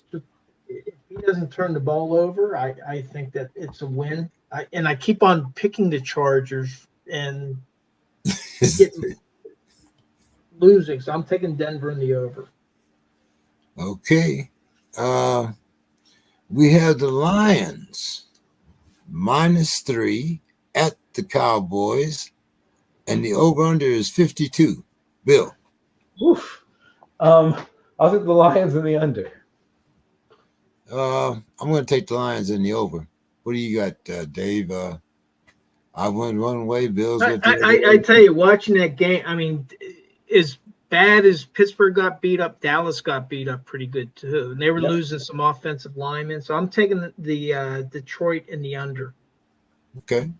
turn the ball over, I think that it's a win. I keep on picking the Chargers and losing, so I'm taking Denver in the over. Okay. We have the Lions -3 at the Cowboys, and the over-under is 52. Bill. Oof. I'll take the Lions in the under. I'm going to take the Lions in the over. What do you got, Dave? I went one way. Bill's went the other I tell you, watching that game, I mean, as bad as Pittsburgh got beat up, Dallas got beat up pretty good too, and they were Yep. losing some offensive linemen. So I'm taking the Detroit in the under. Okay.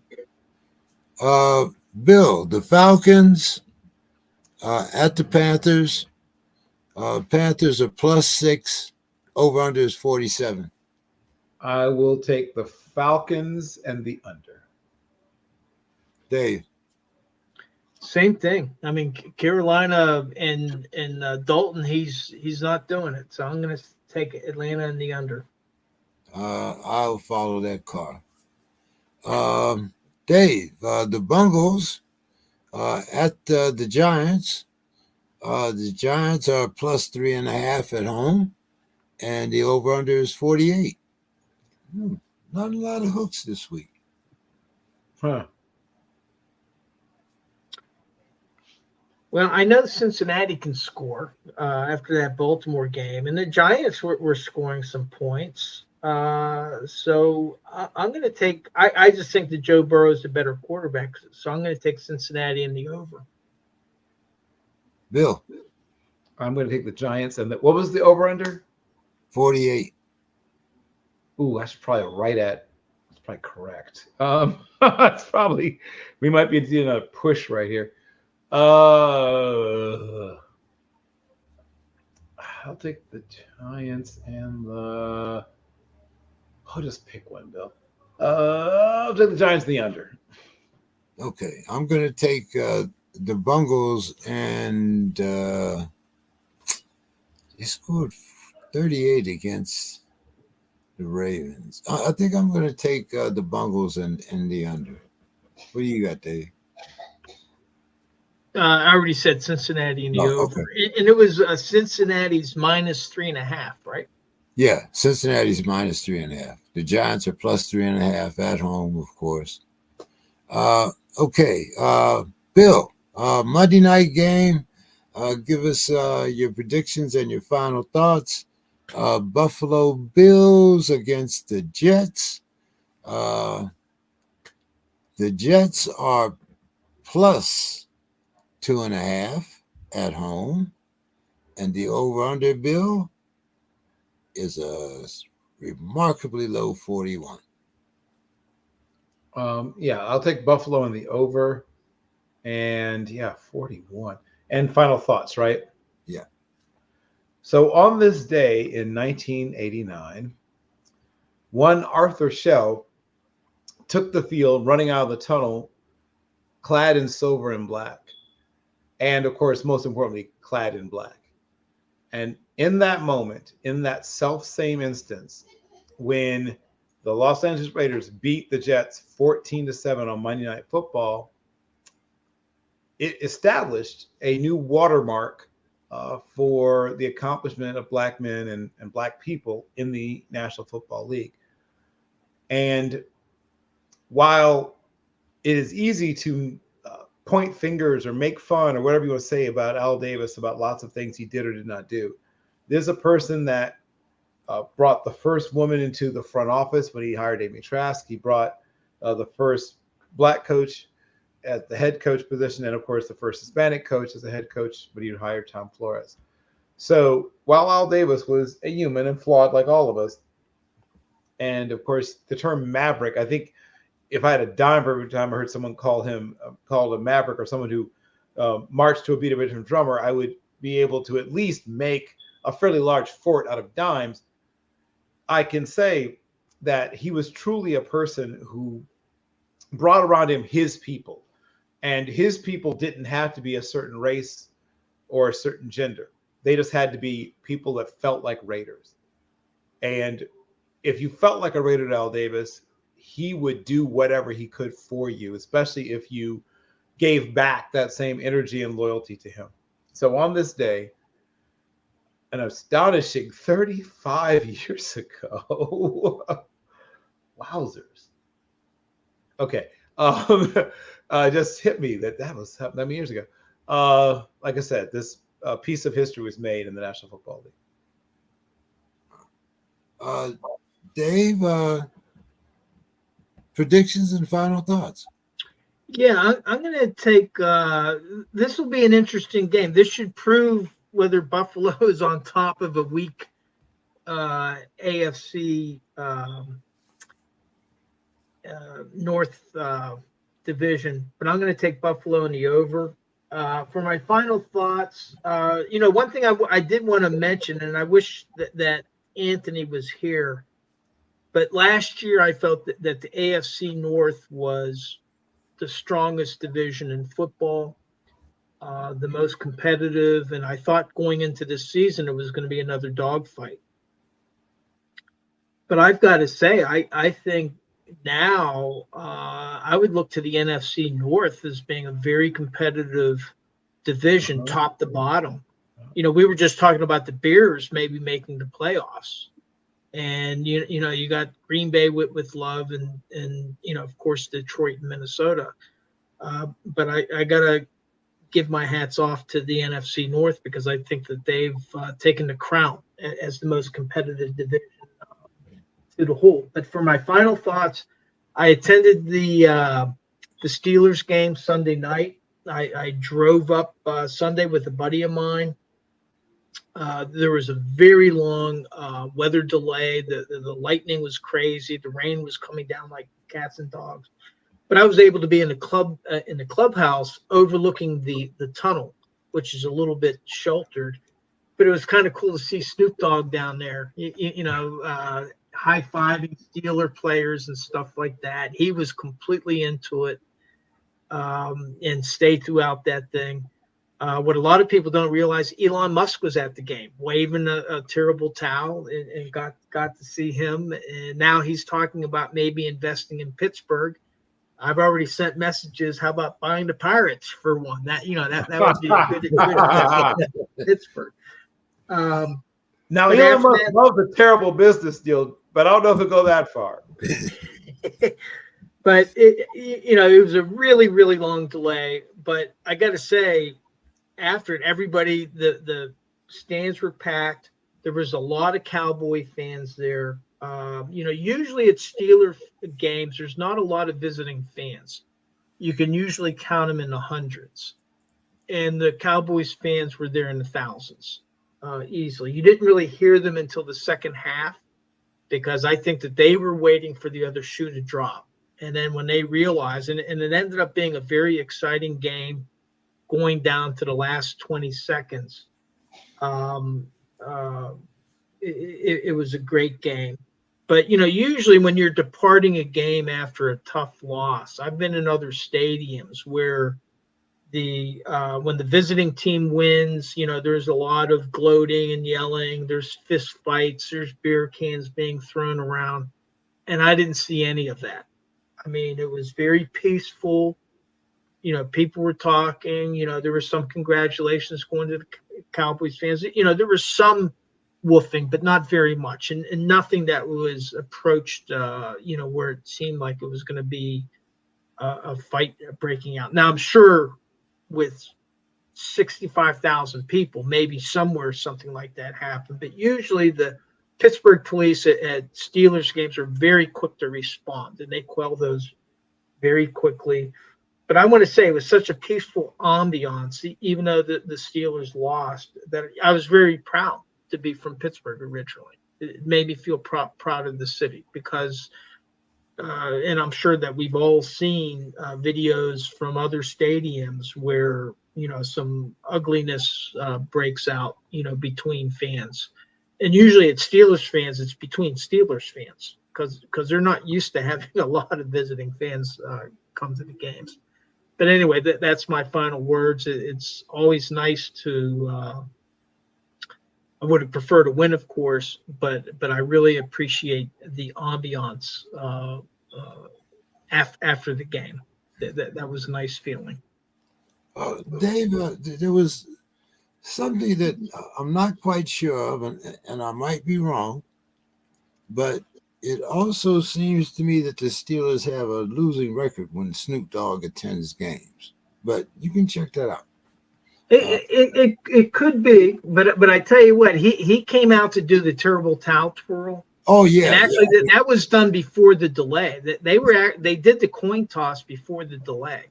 Bill, the Falcons at the Panthers. Panthers are +6. Over under is 47. I will take the Falcons and the under. Dave. Same thing. I mean, Carolina and Dalton, he's not doing it. So I'm going to take Atlanta in the under. I'll follow that car. Dave, the Bungles at the Giants. The Giants are +3.5 at home, and the over-under is 48. Not a lot of hooks this week. Huh. Well, I know Cincinnati can score after that Baltimore game, and the Giants were scoring some points. So I'm going to take. I just think that Joe Burrow is the better quarterback, so I'm going to take Cincinnati in the over. Bill. I'm going to take the Giants and what was the over under? 48. Ooh, that's probably that's probably correct. It's probably, we might be doing a push right here. I'll take the Giants and I'll just pick one, Bill. I'll take the Giants and the under. Okay, I'm going to take the Bungles, and they scored 38 against the Ravens. I think I'm going to take the Bungles and the under. What do you got, Dave? I already said Cincinnati in the over, okay. And it was Cincinnati's -3.5, right? Yeah, Cincinnati's -3.5. The Giants are +3.5 at home, of course. Okay, Bill, Monday night game. Give us your predictions and your final thoughts. Buffalo Bills against the Jets. The Jets are +2.5 at home, and the over-under, Bill, is a remarkably low 41. Yeah, I'll take Buffalo in the over, and 41. And final thoughts, right? Yeah. So on this day in 1989, one Arthur Shell took the field running out of the tunnel clad in silver and black. And of course, most importantly, clad in black. And in that moment, in that self-same instance, when the Los Angeles Raiders beat the Jets 14-7 on Monday Night Football, it established a new watermark for the accomplishment of black men and black people in the National Football League. And while it is easy to point fingers or make fun or whatever you want to say about Al Davis, about lots of things he did or did not do, there's a person that brought the first woman into the front office when he hired Amy Trask. He brought the first black coach at the head coach position, and of course the first Hispanic coach as a head coach when he hired Tom Flores. So while Al Davis was a human and flawed like all of us, and of course the term maverick, I think if I had a dime for every time I heard someone called a maverick or someone who marched to a beat of a different drummer, I would be able to at least make a fairly large fort out of dimes. I can say that he was truly a person who brought around him his people. And his people didn't have to be a certain race or a certain gender. They just had to be people that felt like Raiders. And if you felt like a Raider to Al Davis, he would do whatever he could for you, especially if you gave back that same energy and loyalty to him. So on this day, an astonishing 35 years ago, wowzers. Okay. Just hit me that was that many years ago. Like I said, this piece of history was made in the National Football League. Dave, predictions and final thoughts. Yeah, I'm going to take this will be an interesting game. This should prove whether Buffalo is on top of a weak AFC North division, but I'm going to take Buffalo in the over. For my final thoughts, one thing I did want to mention, and I wish that Anthony was here, but last year I felt that the AFC North was the strongest division in football, the most competitive, and I thought going into this season it was going to be another dogfight. But I've got to say, I think now I would look to the NFC North as being a very competitive division, top to bottom. We were just talking about the Bears maybe making the playoffs, and you got Green Bay with Love, and of course Detroit and Minnesota. But I gotta give my hats off to the NFC North because I think that they've taken the crown as the most competitive division to the whole. But for my final thoughts, I attended the Steelers game Sunday night. I drove up Sunday with a buddy of mine. There was a very long weather delay. The lightning was crazy. The rain was coming down like cats and dogs. But I was able to be in the clubhouse overlooking the tunnel, which is a little bit sheltered. But it was kind of cool to see Snoop Dogg down there. High-fiving Steeler players and stuff like that. He was completely into it and stayed throughout that thing. What a lot of people don't realize, Elon Musk was at the game, waving a terrible towel, and got to see him. And now he's talking about maybe investing in Pittsburgh. I've already sent messages. How about buying the Pirates for one? That would be a good investment in Pittsburgh. Now, Elon Musk loves a terrible business deal, but I don't know if it'll go that far. But it was a really, really long delay. But I got to say, after it, everybody, the stands were packed. There was a lot of Cowboy fans there. Usually at Steeler games, there's not a lot of visiting fans. You can usually count them in the hundreds. And the Cowboys fans were there in the thousands. Easily. You didn't really hear them until the second half because I think that they were waiting for the other shoe to drop. And then when they realized, and it ended up being a very exciting game going down to the last 20 seconds. It was a great game. But, usually when you're departing a game after a tough loss, I've been in other stadiums where when the visiting team wins, there's a lot of gloating and yelling. There's fist fights. There's beer cans being thrown around. And I didn't see any of that. I mean, it was very peaceful. People were talking. There was some congratulations going to the Cowboys fans. There was some woofing, but not very much. And nothing that was approached, where it seemed like it was going to be a fight breaking out. Now, I'm sure with 65,000 people, maybe somewhere something like that happened. But usually the Pittsburgh police at Steelers games are very quick to respond, and they quell those very quickly. But I want to say it was such a peaceful ambiance, even though the Steelers lost, that I was very proud to be from Pittsburgh originally. It made me feel proud of the city because and I'm sure that we've all seen videos from other stadiums where, some ugliness breaks out, between fans. And usually it's Steelers fans, it's between Steelers fans because they're not used to having a lot of visiting fans come to the games. But anyway, that's my final words. It's always nice to I would have preferred to win, of course, but I really appreciate the ambiance after the game. That was a nice feeling. Dave, there was something that I'm not quite sure of, and I might be wrong, but it also seems to me that the Steelers have a losing record when Snoop Dogg attends games. But you can check that out. It could be, but I tell you what, he came out to do the terrible towel twirl. Oh yeah, and actually that was done before the delay. They did the coin toss before the delay.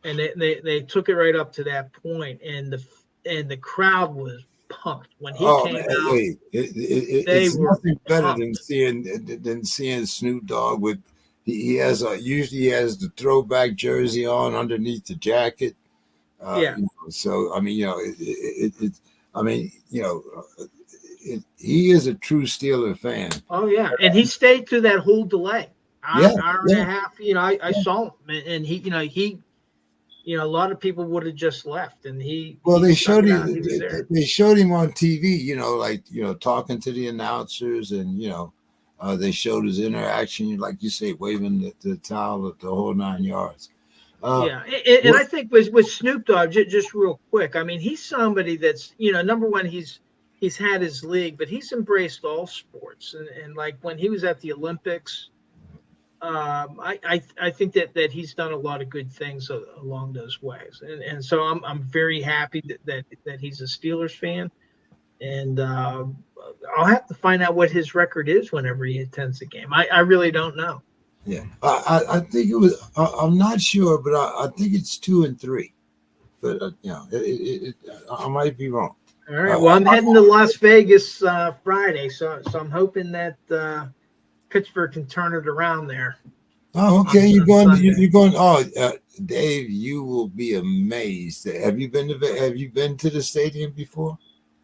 and they took it right up to that point, and the crowd was pumped when he came out. Hey, it's nothing better than seeing Snoop Dogg with. He has usually has the throwback jersey on underneath the jacket. Yeah. So I mean, he is a true Steeler fan. Oh yeah, and he stayed through that whole delay. Hour and a half. I saw him, and he a lot of people would have just left, and they showed him. They showed him on TV. Talking to the announcers, and they showed his interaction, like you say, waving the towel, the whole 9 yards. And I think with Snoop Dogg, just real quick, I mean, he's somebody that's number one, he's had his league, but he's embraced all sports, and like when he was at the Olympics. I think that he's done a lot of good things along those ways, and so I'm very happy that he's a Steelers fan, and I'll have to find out what his record is whenever he attends a game. I really don't know. Yeah, I think it was. I'm not sure, but I think it's 2-3. But I might be wrong. All right. Well, I'm heading to Las Vegas Friday, so I'm hoping that Pittsburgh can turn it around there. Oh, okay. You're going. Oh, Dave, you will be amazed. Have you been to the stadium before?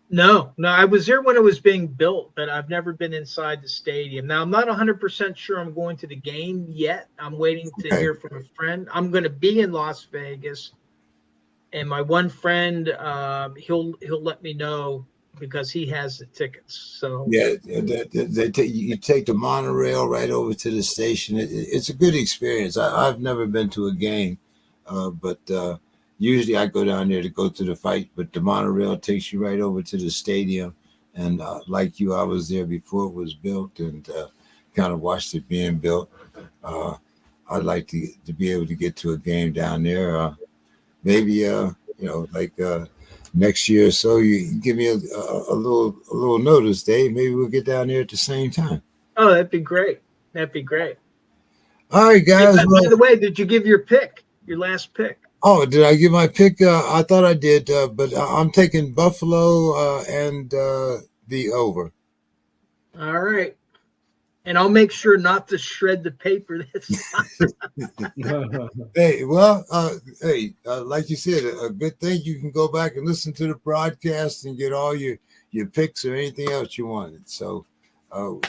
No. I was there when it was being built, but I've never been inside the stadium. Now I'm not 100% sure I'm going to the game yet. I'm waiting to hear from a friend. I'm going to be in Las Vegas, and my one friend, he'll let me know, because he has the tickets. So you take the monorail right over to the station. It's a good experience. I've never been to a game, but usually I go down there to go to the fight. But the monorail takes you right over to the stadium, and like you, I was there before it was built, and kind of watched it being built. I'd like to be able to get to a game down there. Maybe next year or so, you give me a little notice, Dave. Maybe we'll get down there at the same time. Oh, that'd be great. All right, guys. Hey, by the way, did you give your last pick? Oh, did I give my pick? I thought I did, but I'm taking Buffalo and the over. All right. And I'll make sure not to shred the paper this time. Hey, like you said, a good thing you can go back and listen to the broadcast and get all your picks or anything else you wanted. So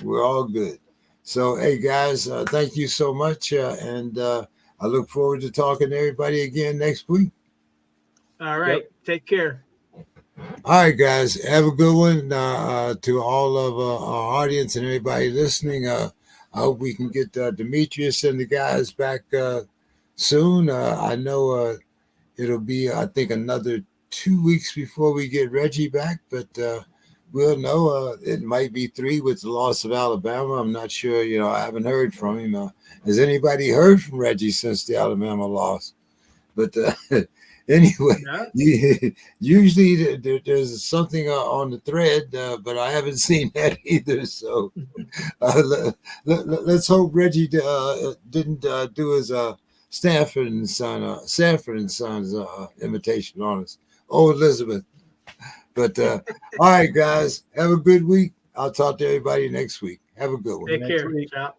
we're all good. So, hey, guys, thank you so much. And I look forward to talking to everybody again next week. All right. Yep. Take care. All right, guys, have a good one. To all of our audience and everybody listening, I hope we can get Demetrius and the guys back soon. I know it'll be, I think, another 2 weeks before we get Reggie back, but we'll know. It might be 3 with the loss of Alabama. I'm not sure. I haven't heard from him. Has anybody heard from Reggie since the Alabama loss? But anyway, usually there's something on the thread, but I haven't seen that either. So let's hope Reggie didn't do his Sanford and Sons imitation on us. Oh, Elizabeth. But all right, guys, have a good week. I'll talk to everybody next week. Have a good one. Take care. Ciao.